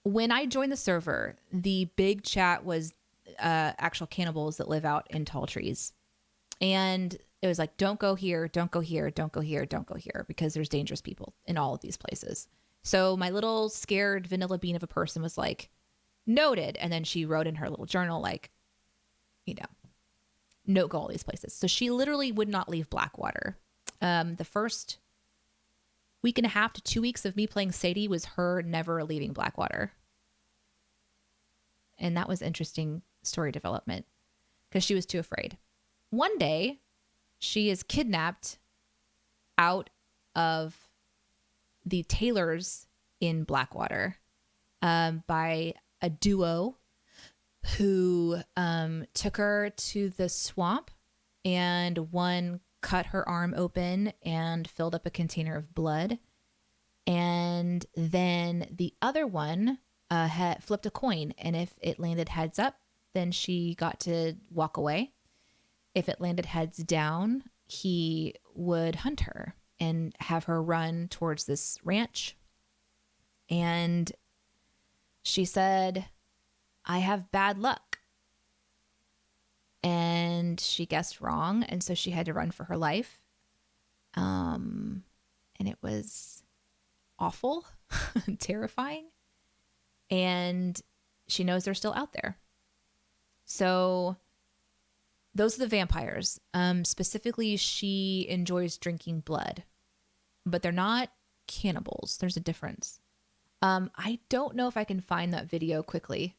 When I joined the server, the big chat was actual cannibals that live out in tall trees. And it was like, don't go here, don't go here, don't go here, don't go here, because there's dangerous people in all of these places. So my little scared vanilla bean of a person was like, noted. And then she wrote in her little journal, like, note go all these places. So she literally would not leave Blackwater. The first week and a half to 2 weeks of me playing Sadie was her never leaving Blackwater. And that was interesting story development because she was too afraid. One day, she is kidnapped out of the tailors in Blackwater by a duo who took her to the swamp, and one cut her arm open and filled up a container of blood. And then the other one had flipped a coin, and if it landed heads up, then she got to walk away. If it landed heads down, he would hunt her and have her run towards this ranch. And she said, I have bad luck. And she guessed wrong, and so she had to run for her life. And it was awful, terrifying. And she knows they're still out there. So those are the vampires. Specifically, she enjoys drinking blood, but they're not cannibals. There's a difference. I don't know if I can find that video quickly.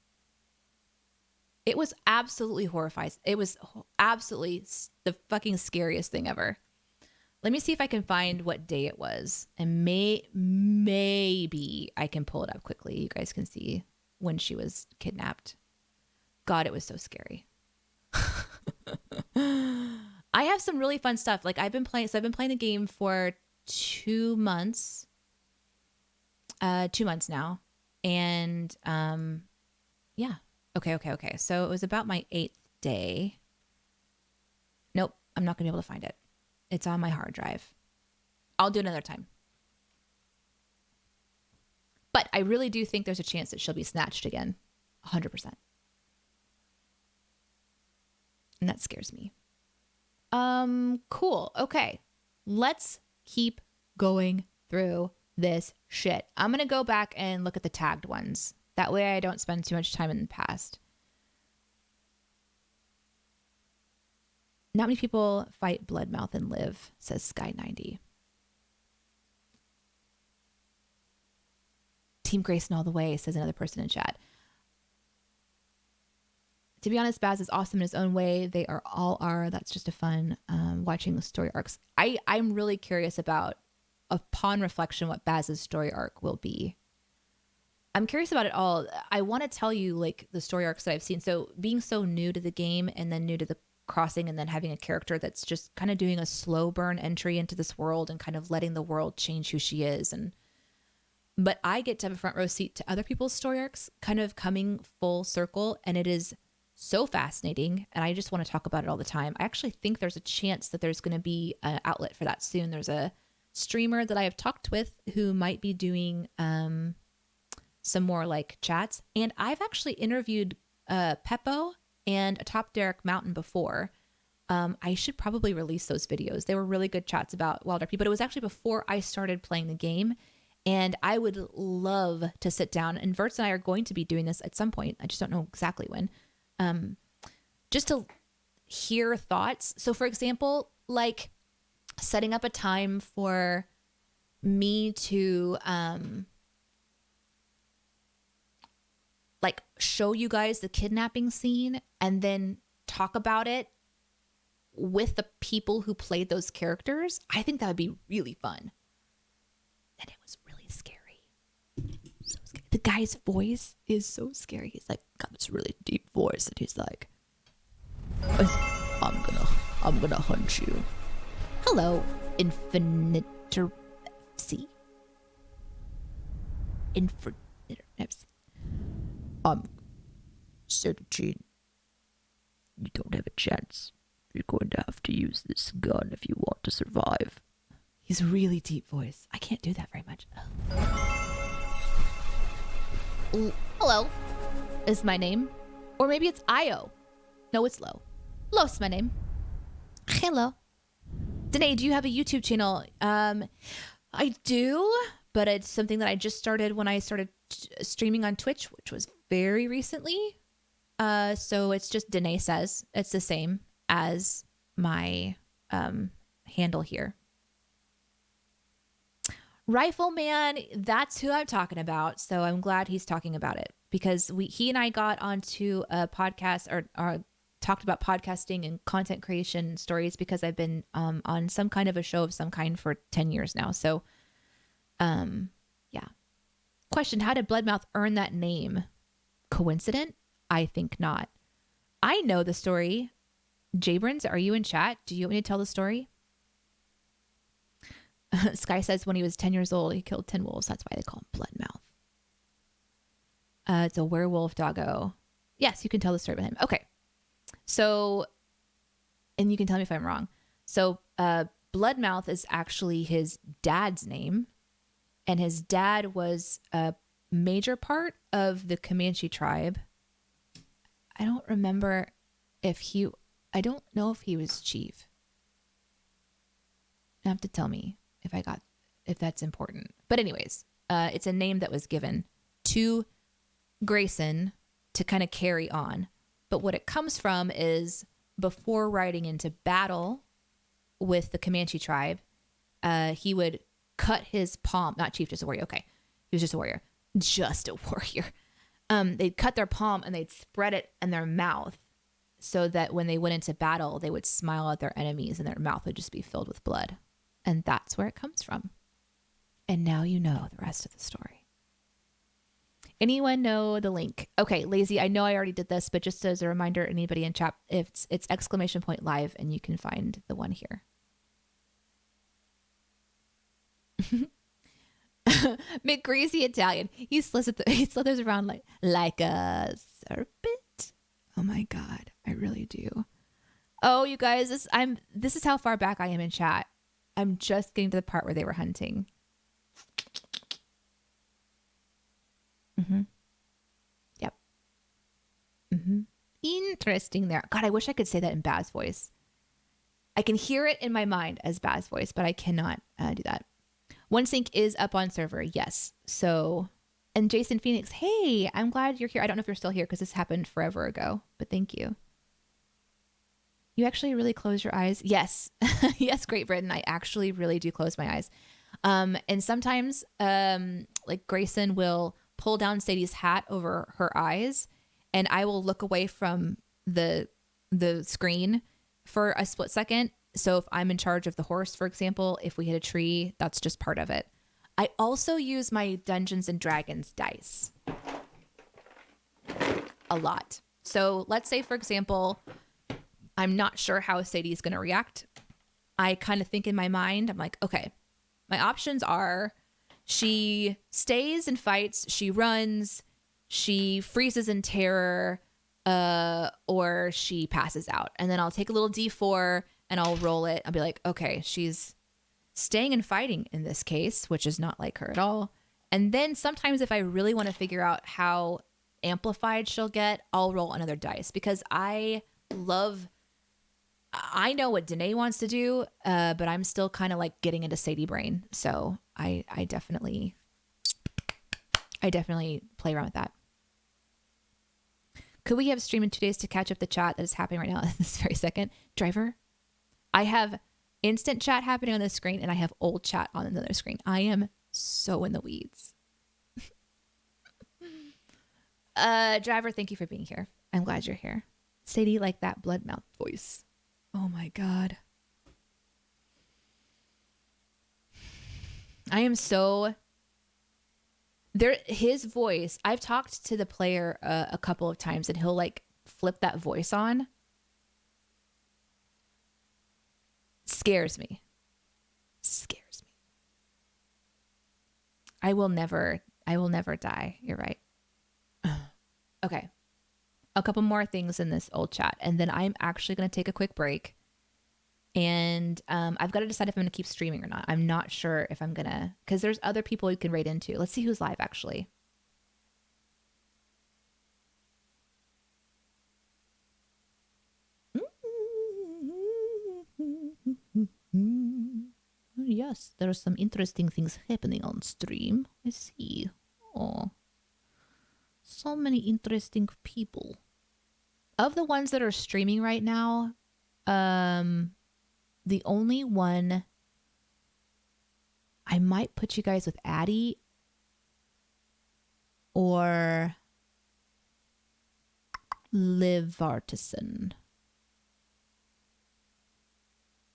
It was absolutely horrifying. It was absolutely the fucking scariest thing ever. Let me see if I can find what day it was. And maybe I can pull it up quickly. You guys can see when she was kidnapped. God, it was so scary. I have some really fun stuff. Like I've been playing the game for 2 months. 2 months now. And yeah. Okay. So it was about my 8th day. Nope, I'm not gonna be able to find it. It's on my hard drive. I'll do it another time. But I really do think there's a chance that she'll be snatched again. 100%. And that scares me. Cool. Okay. Let's keep going through this shit. I'm going to go back and look at the tagged ones. That way I don't spend too much time in the past. Not many people fight Bloodmouth and live, says Sky90. Team Grayson all the way, says another person in chat. To be honest, Baz is awesome in his own way. They all are. That's just a fun watching the story arcs. I'm really curious about, upon reflection, what Baz's story arc will be. I'm curious about it all. I want to tell you like the story arcs that I've seen. So being so new to the game and then new to the crossing and then having a character that's just kind of doing a slow burn entry into this world and kind of letting the world change who she is. But I get to have a front row seat to other people's story arcs kind of coming full circle, and it is so fascinating, and I just want to talk about it all the time. I actually think there's a chance that there's going to be an outlet for that soon. There's a streamer that I have talked with who might be doing some more like chats, and I've actually interviewed Peppo and Atop Derek Mountain before. I should probably release those videos. They were really good chats about WildRP, but it was actually before I started playing the game, and I would love to sit down, and Verts and I are going to be doing this at some point. I just don't know exactly when. Just to hear thoughts. So for example, like setting up a time for me to like show you guys the kidnapping scene and then talk about it with the people who played those characters. I think that would be really fun. And it was really scary. So scary. The guy's voice is so scary. He's like got this really deep voice and he's like, I'm gonna hunt you. Hello, Infiniter FC. Sadie-Jean, you don't have a chance. You're going to have to use this gun if you want to survive. He's really deep voice. I can't do that very much. Hello is my name. Or maybe it's Io. No, it's Lo. Lo's my name. Hello. Danae, do you have a YouTube channel? I do, but it's something that I just started when I started streaming on Twitch, which was very recently. So it's just Danae Says. It's the same as my handle here. Rifleman, that's who I'm talking about. So I'm glad he's talking about it because he and I got onto a podcast or talked about podcasting and content creation stories because I've been on some kind of a show of some kind for 10 years now. So, yeah. Question, how did Bloodmouth earn that name? Coincident? I think not. I know the story. Jabrins, are you in chat? Do you want me to tell the story? Sky says when he was 10 years old, he killed 10 wolves. That's why they call him Bloodmouth. It's a werewolf doggo. Yes, you can tell the story about him. Okay. So, and you can tell me if I'm wrong. So, Bloodmouth is actually his dad's name. And his dad was a major part of the Comanche tribe. I don't remember I don't know if he was chief. You have to tell me if that's important. But anyways, it's a name that was given to Grayson to kind of carry on. But what it comes from is before riding into battle with the Comanche tribe, he would cut his palm, not chief, just a warrior. Okay. He was just a warrior. Just a warrior. They'd cut their palm and they'd spread it in their mouth so that when they went into battle, they would smile at their enemies and their mouth would just be filled with blood. And that's where it comes from. And now you know the rest of the story. Anyone know the link? Okay, Lazy, I know I already did this, but just as a reminder, anybody in chat, it's !live and you can find the one here. McGreasy Italian. He slithers around like a serpent. Oh my god, I really do. Oh, you guys, this is how far back I am in chat. I'm just getting to the part where they were hunting. Yep. Interesting there. God, I wish I could say that in Baz voice. I can hear it in my mind as Baz voice, but I cannot do that. One Sync is up on server, yes. So, and Jason Phoenix, hey, I'm glad you're here. I don't know if you're still here because this happened forever ago, but thank you. You actually really close your eyes? Yes. Yes, Great Britain. I actually really do close my eyes. And sometimes, like Grayson will pull down Sadie's hat over her eyes and I will look away from the screen for a split second. So if I'm in charge of the horse, for example, if we hit a tree, that's just part of it. I also use my Dungeons and Dragons dice a lot. So let's say, for example, I'm not sure how Sadie's going to react. I kind of think in my mind, I'm like, okay, my options are she stays and fights, she runs, she freezes in terror, or she passes out. And then I'll take a little D4 and I'll roll it. I'll be like, okay, she's staying and fighting in this case, which is not like her at all. And then sometimes if I really want to figure out how amplified she'll get, I'll roll another dice because I know what Danae wants to do, but I'm still kind of like getting into Sadie brain. So I definitely play around with that. Could we have stream in 2 days to catch up the chat that is happening right now at this very second? Driver, I have instant chat happening on this screen and I have old chat on another screen. I am so in the weeds. Driver, thank you for being here. I'm glad you're here. Sadie, like that blood mouth voice. Oh my god. I am so... his voice, I've talked to the player a couple of times and he'll like flip that voice on. Scares me. I will never die. You're right. Okay. A couple more things in this old chat and then I'm actually going to take a quick break. And I've got to decide if I'm going to keep streaming or not. I'm not sure if I'm going to, because there's other people you can raid into. Let's see who's live, actually. Yes, there are some interesting things happening on stream. I see. Oh, so many interesting people. Of the ones that are streaming right now, the only one I might put you guys with Addie or Liv Artisan.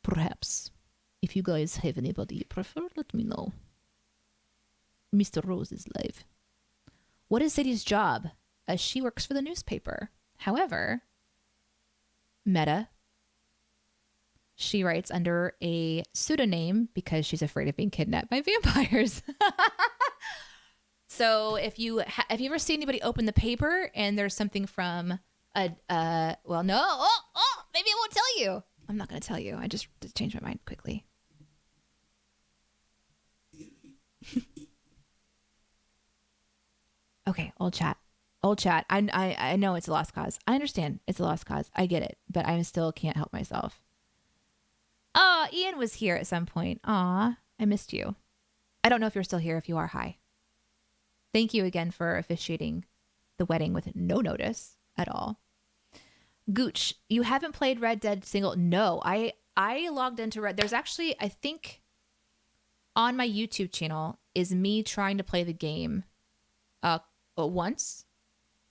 Perhaps. If you guys have anybody you prefer, let me know. Mr. Rose is live. What is Sadie's job? She works for the newspaper. However, Meta, she writes under a pseudonym because she's afraid of being kidnapped by vampires. So if you ever see anybody open the paper and there's something from maybe I won't tell you. I'm not going to tell you. I just changed my mind quickly. Okay, old chat. I know it's a lost cause. I understand it's a lost cause. I get it, but I still can't help myself. Oh, Ian was here at some point. Aw, I missed you. I don't know if you're still here. If you are, hi. Thank you again for officiating the wedding with no notice at all. Gooch, you haven't played Red Dead single? No, I logged into Red. There's actually, I think, on my YouTube channel is me trying to play the game once,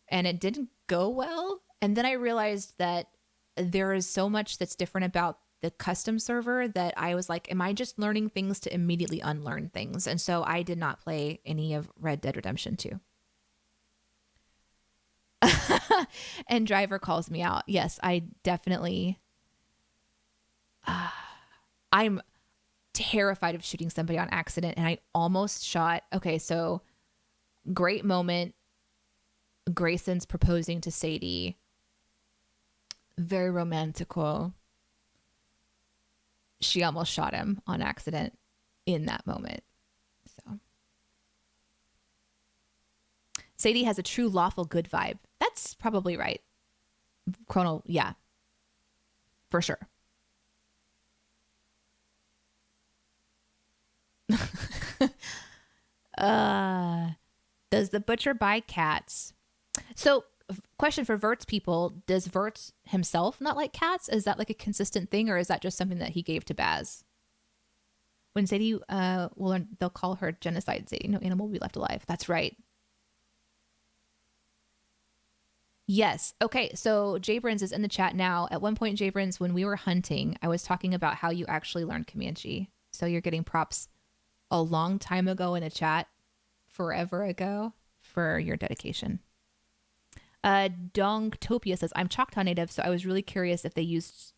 and it didn't go well. And then I realized that there is so much that's different about the custom server that I was like, am I just learning things to immediately unlearn things? And so I did not play any of Red Dead Redemption 2. And Driver calls me out. Yes, I definitely... I'm terrified of shooting somebody on accident, and I almost shot... Okay, so great moment. Grayson's proposing to Sadie. Very romantical. She almost shot him on accident in that moment. So Sadie has a true lawful good vibe. That's probably right. Chrono, yeah. For sure. Does the butcher buy cats? So, question for Vert's people, does Vert himself not like cats? Is that like a consistent thing, or is that just something that he gave to Baz? When Sadie will learn, they'll call her genocide Sadie. No animal will be left alive. That's right. Yes. Okay, so Jabrins is in the chat now. At one point, Jabrins, when we were hunting, I was talking about how you actually learned Comanche. So you're getting props a long time ago in a chat, forever ago, for your dedication. Dongtopia says, I'm Choctaw native, so I was really curious if they used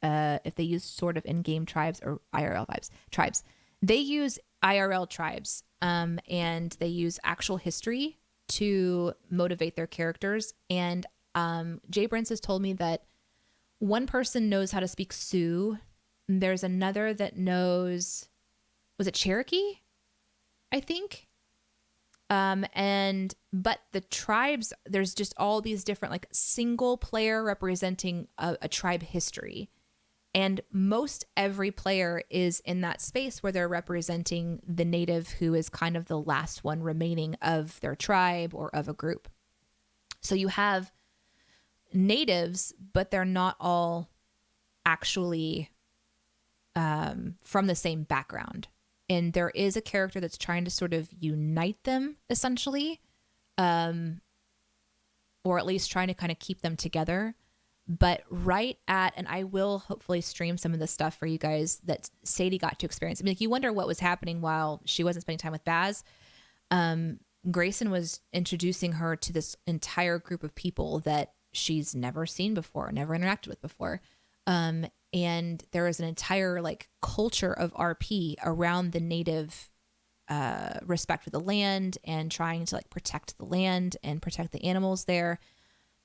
sort of in-game tribes or IRL tribes. They use IRL tribes, and they use actual history to motivate their characters. And Jay Brents has told me that one person knows how to speak Sioux. There's another that knows, was it Cherokee? I think. But the tribes, there's just all these different like single player representing a tribe history. And most every player is in that space where they're representing the native who is kind of the last one remaining of their tribe or of a group. So you have natives, but they're not all actually from the same background. And there is a character that's trying to sort of unite them, essentially, or at least trying to kind of keep them together. But right at, and I will hopefully stream some of the stuff for you guys that Sadie got to experience. I mean, like, you wonder what was happening while she wasn't spending time with Baz. Grayson was introducing her to this entire group of people that she's never seen before, never interacted with before. And there is an entire like culture of RP around the native respect for the land and trying to like protect the land and protect the animals there.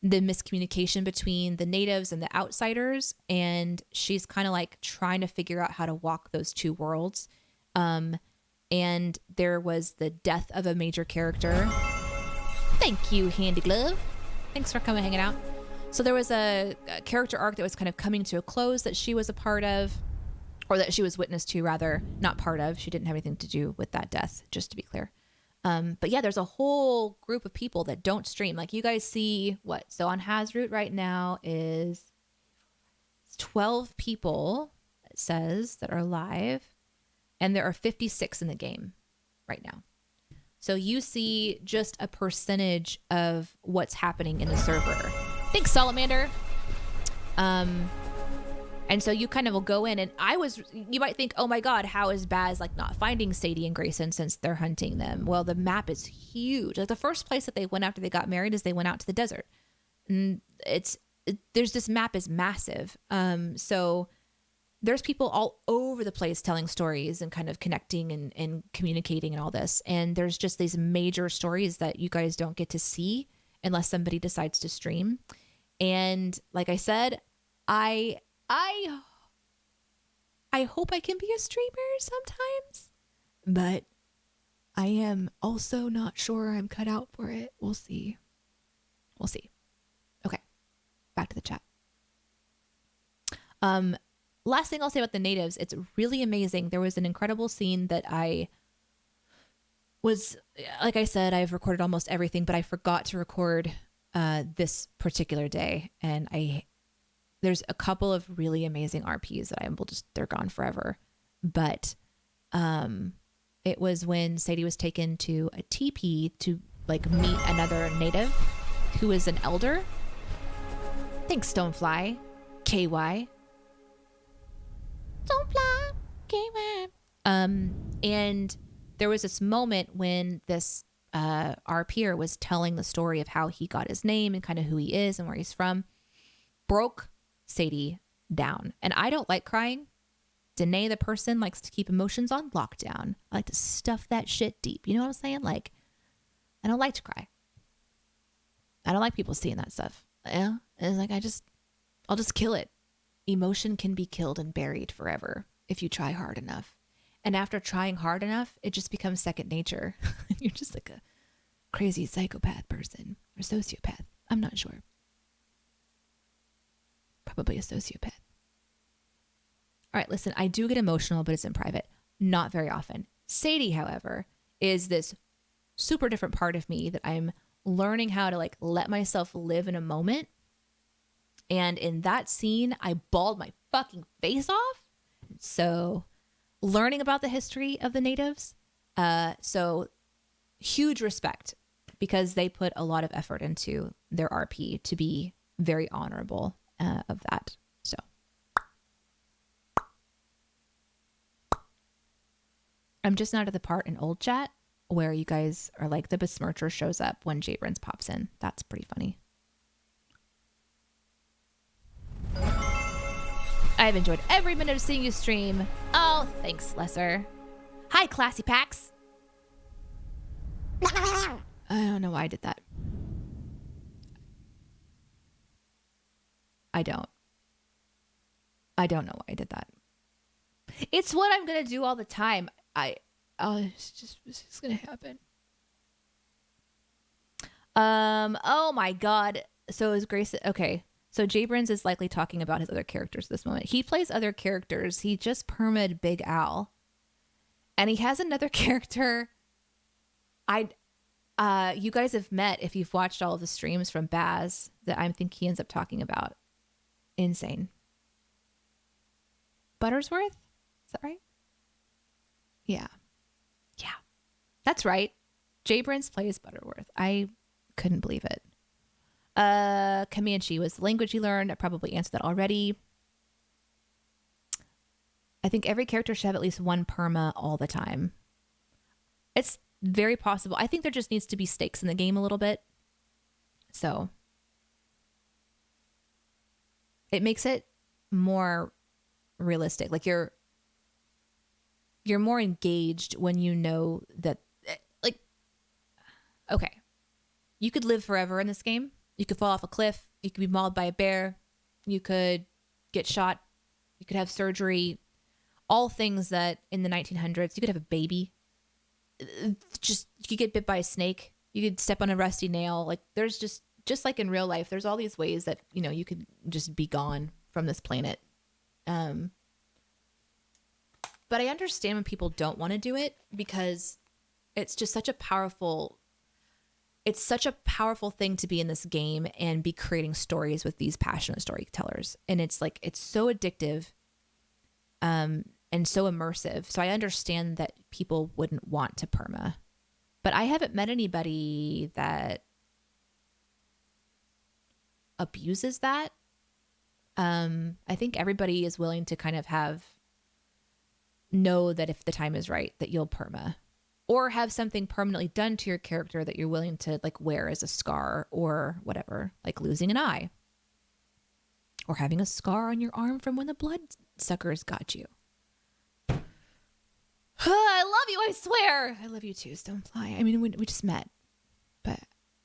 The miscommunication between the natives and the outsiders, and she's kind of like trying to figure out how to walk those two worlds. And there was the death of a major character. Thank you, Handy Glove. Thanks for coming hanging out. So there was a character arc that was kind of coming to a close that she was a part of, or that she was witness to, rather, not part of. She didn't have anything to do with that death, just to be clear. But yeah, there's a whole group of people that don't stream. Like, you guys see what? So on Hazroot right now is 12 people, it says, that are live. And there are 56 in the game right now. So you see just a percentage of what's happening in the server. Thanks, Salamander. And so you kind of will go in, and you might think, oh my God, how is Baz like not finding Sadie and Grayson since they're hunting them? Well, the map is huge. Like, the first place that they went after they got married is they went out to the desert. And this map is massive. So there's people all over the place telling stories and kind of connecting and communicating and all this. And there's just these major stories that you guys don't get to see unless somebody decides to stream. And like I said, I hope I can be a streamer sometimes, but I am also not sure I'm cut out for it. We'll see. We'll see. Okay. Back to the chat. Last thing I'll say about the natives, it's really amazing. There was an incredible scene that I was, like I said, I've recorded almost everything, but I forgot to record this particular day, and there's a couple of really amazing RPs that they're gone forever. But it was when Sadie was taken to a teepee to like meet another native who is an elder. Thanks, Stonefly. KY. Stonefly. KY. And there was this moment when this RPer was telling the story of how he got his name and kind of who he is and where he's from. Broke Sadie down. And I don't like crying. Danae, the person, likes to keep emotions on lockdown. I like to stuff that shit deep. You know what I'm saying? Like, I don't like to cry. I don't like people seeing that stuff. Yeah. And it's like, I'll just kill it. Emotion can be killed and buried forever if you try hard enough. And after trying hard enough, it just becomes second nature. You're just like a crazy psychopath person or sociopath. I'm not sure. Probably a sociopath. All right, listen, I do get emotional, but it's in private. Not very often. Sadie, however, is this super different part of me that I'm learning how to like let myself live in a moment. And in that scene, I bawled my fucking face off. So learning about the history of the natives. So huge respect because they put a lot of effort into their RP to be very honorable of that. So I'm just not at the part in old chat where you guys are like the besmircher shows up when Jabrins pops in. That's pretty funny. I've enjoyed every minute of seeing you stream. Oh, thanks, Lesser. Hi, Classy Packs. I don't know why I did that. I don't know why I did that. It's what I'm gonna do all the time. It's just gonna happen. Oh my god. So is Grace okay. So Jabrins is likely talking about his other characters at this moment. He plays other characters. He just permed Big Al. And he has another character. You guys have met if you've watched all of the streams from Baz that I think he ends up talking about. Insane. Buttersworth? Is that right? Yeah. Yeah. That's right. Jabrins plays Butterworth. I couldn't believe it. Comanche was the language he learned. I probably answered that already. I think every character should have at least one perma all the time. It's very possible. I think there just needs to be stakes in the game a little bit. So it makes it more realistic. Like you're more engaged when you know that, like, okay, you could live forever in this game. You could fall off a cliff. You could be mauled by a bear. You could get shot. You could have surgery. All things that in the 1900s, you could have a baby. You could get bit by a snake. You could step on a rusty nail. Like there's just like in real life, there's all these ways that, you could just be gone from this planet. But I understand when people don't want to do it because it's just such a powerful thing to be in this game and be creating stories with these passionate storytellers. And it's like, it's so addictive and so immersive. So I understand that people wouldn't want to perma, but I haven't met anybody that abuses that. I think everybody is willing to kind of know that if the time is right, that you'll perma. Or have something permanently done to your character that you're willing to like wear as a scar or whatever, like losing an eye. Or having a scar on your arm from when the bloodsuckers got you. I love you, I swear. I love you too, Stonefly. I mean, we just met, but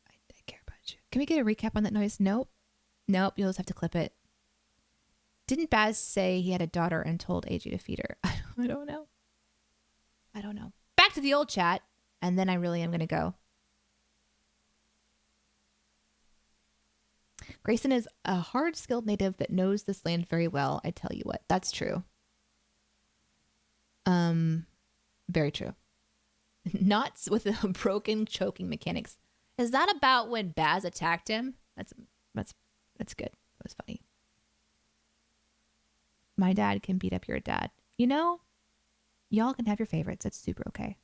I care about you. Can we get a recap on that noise? Nope. You'll just have to clip it. Didn't Baz say he had a daughter and told AJ to feed her? I don't know. Back to the old chat, and then I really am going to go. Grayson is a hard-skilled native that knows this land very well. I tell you what, that's true. Very true. Not with the broken choking mechanics. Is that about when Baz attacked him? That's good. That was funny. My dad can beat up your dad. You know, y'all can have your favorites. That's super okay.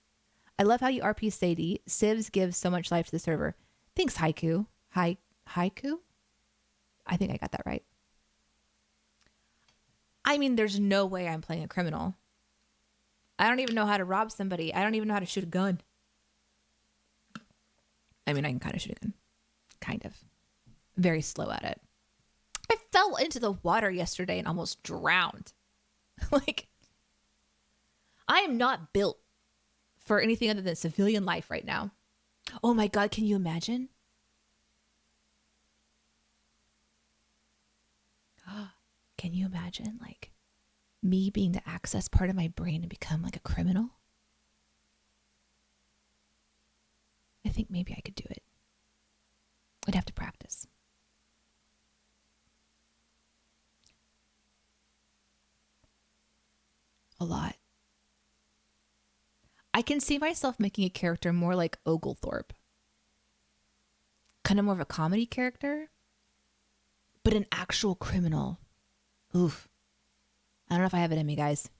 I love how you RP Sadie. Civs gives so much life to the server. Thanks, Haiku. Haiku? I think I got that right. I mean, there's no way I'm playing a criminal. I don't even know how to rob somebody. I don't even know how to shoot a gun. I mean, I can kind of shoot a gun. Kind of. Very slow at it. I fell into the water yesterday and almost drowned. Like, I am not built for anything other than civilian life right now. Oh my God, can you imagine? Can you imagine, like, me being the access part of my brain and become like a criminal? I think maybe I could do it. I'd have to practice. A lot. I can see myself making a character more like Oglethorpe. Kind of more of a comedy character. But an actual criminal. Oof. I don't know if I have it in me, guys.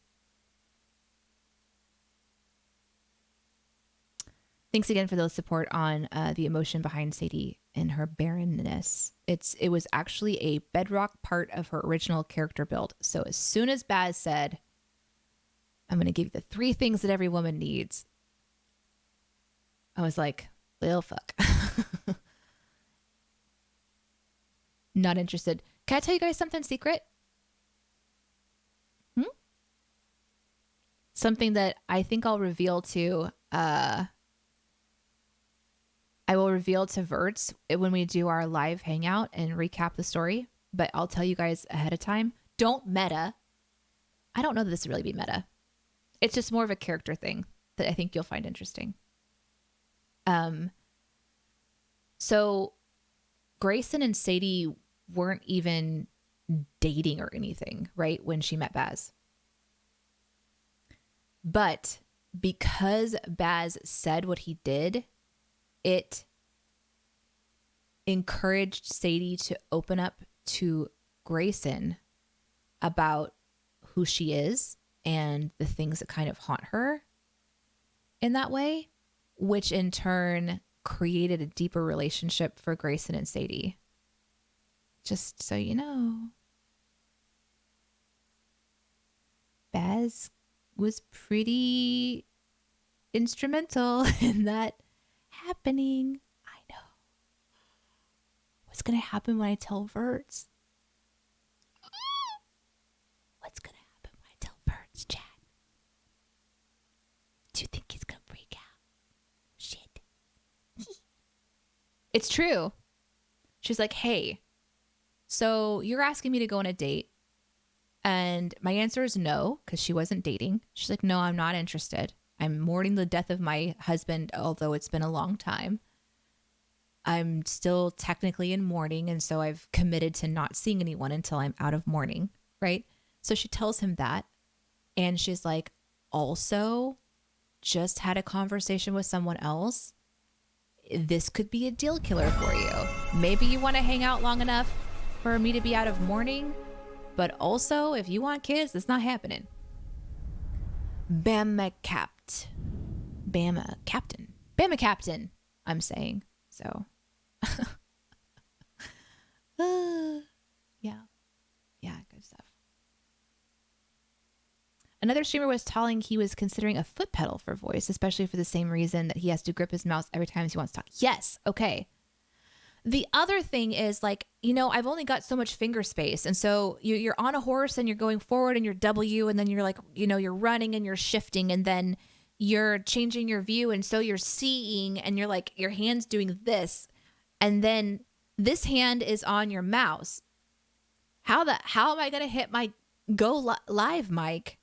Thanks again for the support on the emotion behind Sadie and her barrenness. It was actually a bedrock part of her original character build. So as soon as Baz said, I'm going to give you the 3 things that every woman needs, I was like, well, fuck. Not interested. Can I tell you guys something secret? Something that I think I'll reveal to, I will reveal to Verts when we do our live hangout and recap the story, but I'll tell you guys ahead of time. Don't meta. I don't know that this will really be meta. It's just more of a character thing that I think you'll find interesting. So Grayson and Sadie weren't even dating or anything, right? When she met Baz. But because Baz said what he did, it encouraged Sadie to open up to Grayson about who she is and the things that kind of haunt her in that way, which in turn created a deeper relationship for Grayson and Sadie. Just so you know. Baz was pretty instrumental in that happening. I know. What's going to happen when I tell Verts? What's going to happen when I tell Verts, chat? Do you think he's going to freak out? Shit. It's true. She's like, hey, so you're asking me to go on a date. And my answer is no, because she wasn't dating. She's like, no, I'm not interested. I'm mourning the death of my husband, although it's been a long time. I'm still technically in mourning, and so I've committed to not seeing anyone until I'm out of mourning, right? So she tells him that, and she's like, also, just had a conversation with someone else. This could be a deal killer for you. Maybe you want to hang out long enough for me to be out of mourning, but also, if you want kids, it's not happening. Bama Captain, I'm saying. So, yeah, good stuff. Another streamer was telling he was considering a foot pedal for voice, especially for the same reason that he has to grip his mouse every time he wants to talk. Yes, okay. The other thing is, like, you know, I've only got so much finger space. And so you're on a horse and you're going forward and you're W, and then you're like, you know, you're running and you're shifting, and then you're changing your view. And so you're seeing, and you're like, your hand's doing this. And then this hand is on your mouse. How am I going to hit my go live mic?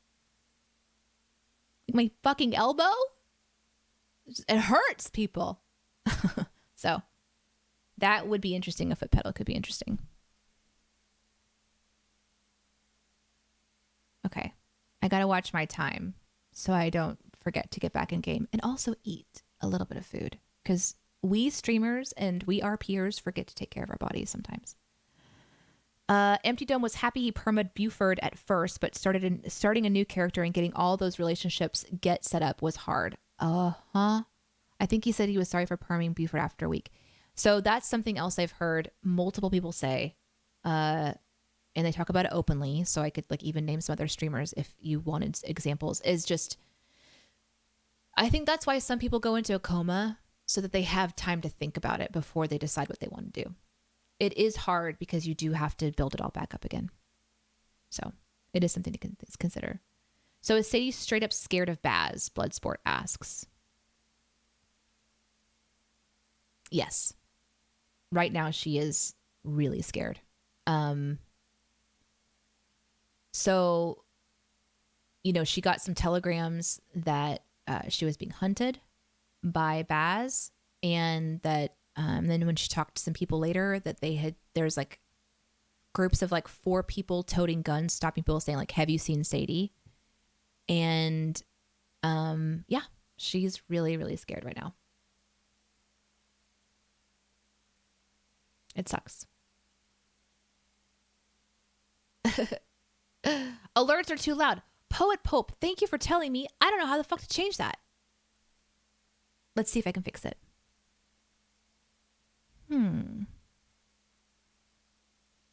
My fucking elbow? It hurts, people. So that would be interesting. A foot pedal could be interesting. Okay. I got to watch my time so I don't forget to get back in game and also eat a little bit of food, because we streamers and we RPers forget to take care of our bodies sometimes. Empty Dome was happy he perma'd Buford at first, but starting a new character and getting all those relationships set up was hard. I think he said he was sorry for perming Buford after a week. So that's something else I've heard multiple people say. And they talk about it openly. So I could like even name some other streamers if you wanted examples. Is just, I think that's why some people go into a coma so that they have time to think about it before they decide what they want to do. It is hard because you do have to build it all back up again. So it is something to consider. So is Sadie straight up scared of Baz? Bloodsport asks. Yes. Right now she is really scared. So, you know, she got some telegrams that she was being hunted by Baz, and that then when she talked to some people later, that there's like groups of like 4 people toting guns, stopping people saying like, have you seen Sadie? And yeah, she's really, really scared right now. It sucks. Alerts are too loud. Poet Pope, thank you for telling me. I don't know how the fuck to change that. Let's see if I can fix it.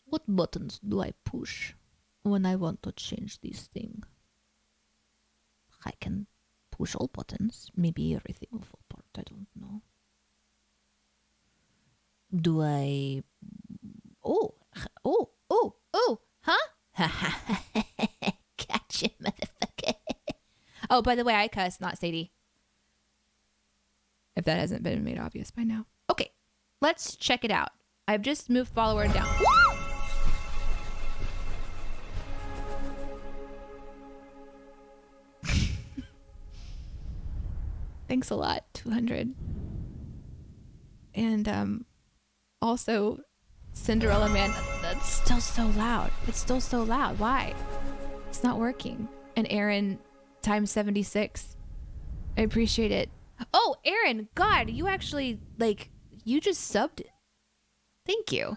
What buttons do I push when I want to change this thing? I can push all buttons. Maybe everything will fall apart. I don't know. Do I... Oh, huh? Gotcha, motherfucker. Oh, by the way, I cuss, not Sadie. If that hasn't been made obvious by now. Okay, let's check it out. I've just moved follower down. Woo! Thanks a lot, 200. And also Cinderella Man, that's still so loud. It's still so loud. Why? It's not working. And Aaron times 76. I appreciate it. Oh, Aaron, God, you actually, like, you just subbed it. Thank you.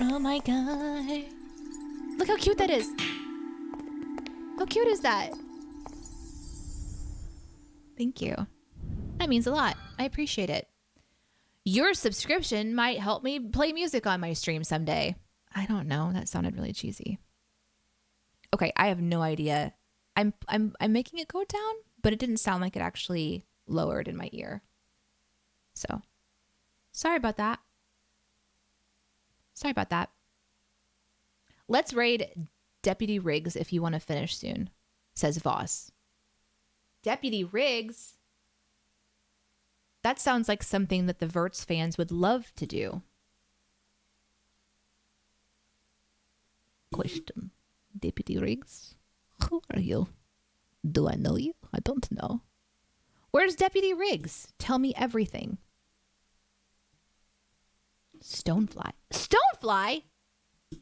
Oh my God. Look how cute that is. How cute is that? Thank you. That means a lot. I appreciate it. Your subscription might help me play music on my stream someday. I don't know. That sounded really cheesy. Okay, I have no idea. I'm making it go down, but it didn't sound like it actually lowered in my ear. So, sorry about that. Sorry about that. Let's raid Deputy Riggs if you want to finish soon, says Voss. Deputy Riggs? That sounds like something that the Verts fans would love to do. Question. Deputy Riggs? Who are you? Do I know you? I don't know. Where's Deputy Riggs? Tell me everything. Stonefly. Stonefly?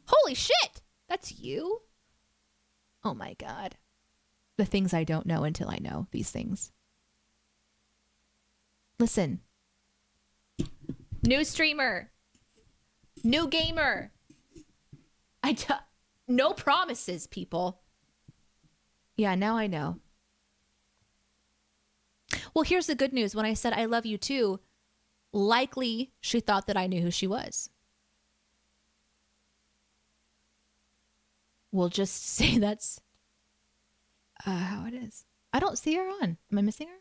Holy shit! That's you? Oh my God. The things I don't know until I know these things. Listen. New streamer. New gamer. No promises, people. Yeah, now I know. Well, here's the good news. When I said I love you too, likely she thought that I knew who she was. We'll just say that's how it is. I don't see her on. Am I missing her?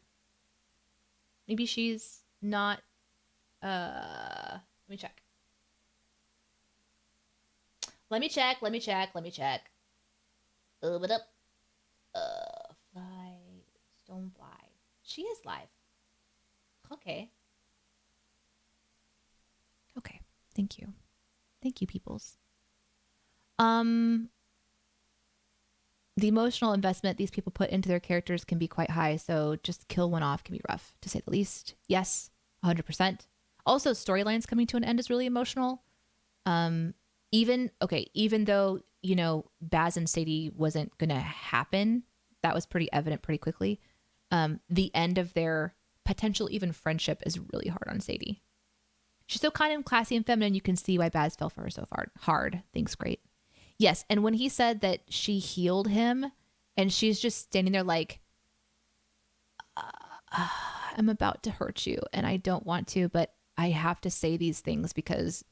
Maybe she's not. Let me check. Let me check. But up. Fly. Stonefly. She is live. Okay. Okay. Thank you. Thank you, peoples. The emotional investment these people put into their characters can be quite high, so just kill one off can be rough, to say the least. Yes, 100%. Also, storylines coming to an end is really emotional. Even though, you know, Baz and Sadie wasn't going to happen, that was pretty evident pretty quickly. The end of their potential even friendship is really hard on Sadie. She's so kind and classy and feminine. You can see why Baz fell for her so hard. Thanks, great. Yes, and when he said that she healed him, and she's just standing there like, I'm about to hurt you, and I don't want to, but I have to say these things because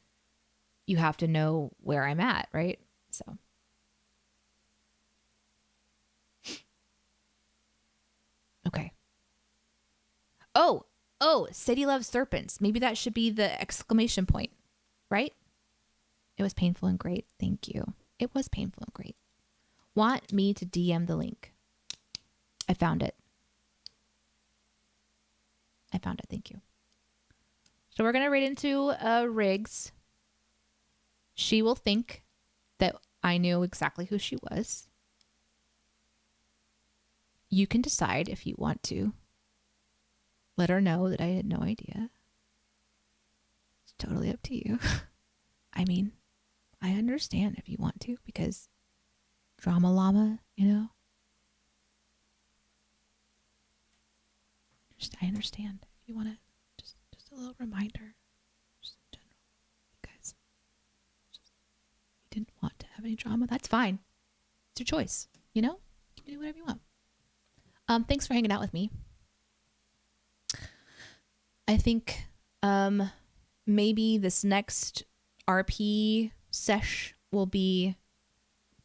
you have to know where I'm at, right? So. Okay. Oh, Sadie loves serpents. Maybe that should be the exclamation point, right? It was painful and great. Thank you. It was painful and great. Want me to DM the link? I found it. Thank you. So we're going to raid into Riggs. She will think that I knew exactly who she was. You can decide if you want to. Let her know that I had no idea. It's totally up to you. I mean, I understand if you want to, because drama llama, you know? I understand if you want to. Just a little reminder. Just in general. You guys, you didn't want to have any drama. That's fine. It's your choice. You know? You can do whatever you want. Thanks for hanging out with me. I think maybe this next RP sesh will be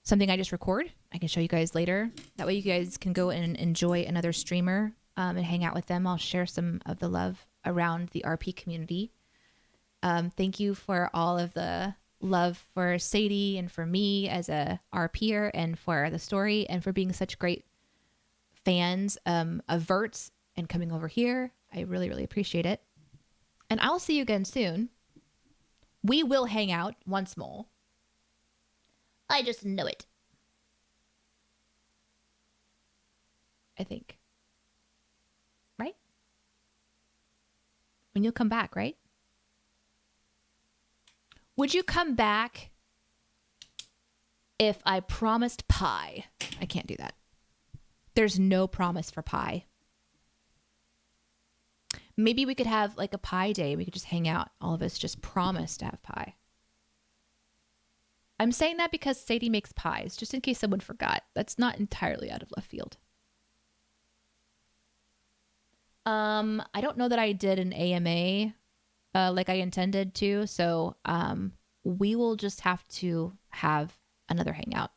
something I just record. I can show you guys later. That way you guys can go and enjoy another streamer and hang out with them. I'll share some of the love around the RP community. Thank you for all of the love for Sadie and for me as a RPer and for the story and for being such great fans of Verts and coming over here. I really, really appreciate it. And I'll see you again soon. We will hang out once more. I just know it. I think. Right? When you'll come back, right? Would you come back if I promised pie? I can't do that. There's no promise for pie. Maybe we could have like a pie day. We could just hang out. All of us just promise to have pie. I'm saying that because Sadie makes pies, just in case someone forgot. That's not entirely out of left field. I don't know that I did an AMA like I intended to, so we will just have to have another hangout.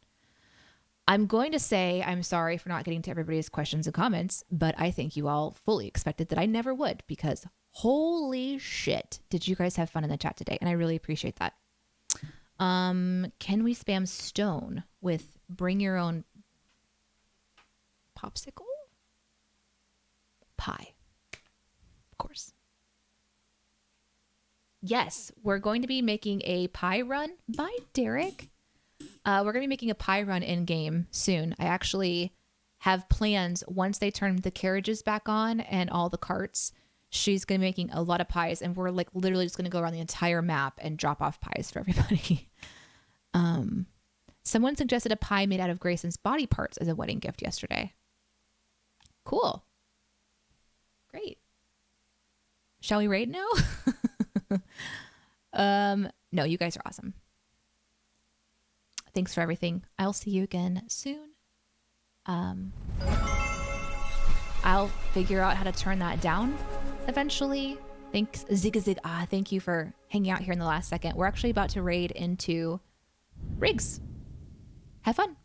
I'm going to say I'm sorry for not getting to everybody's questions and comments, but I think you all fully expected that I never would, because holy shit, did you guys have fun in the chat today? And I really appreciate that. Can we spam stone with bring your own popsicle? Pie. Of course. Yes, we're going to be making a pie run. Bye, Derek. We're going to be making a pie run in-game soon. I actually have plans once they turn the carriages back on and all the carts. She's going to be making a lot of pies, and we're like literally just going to go around the entire map and drop off pies for everybody. Someone suggested a pie made out of Grayson's body parts as a wedding gift yesterday. Cool. Great. Shall we raid now? No, you guys are awesome. Thanks for everything. I'll see you again soon. I'll figure out how to turn that down eventually. Thanks, Zig. Thank you for hanging out here in the last second. We're actually about to raid into Riggs. Have fun.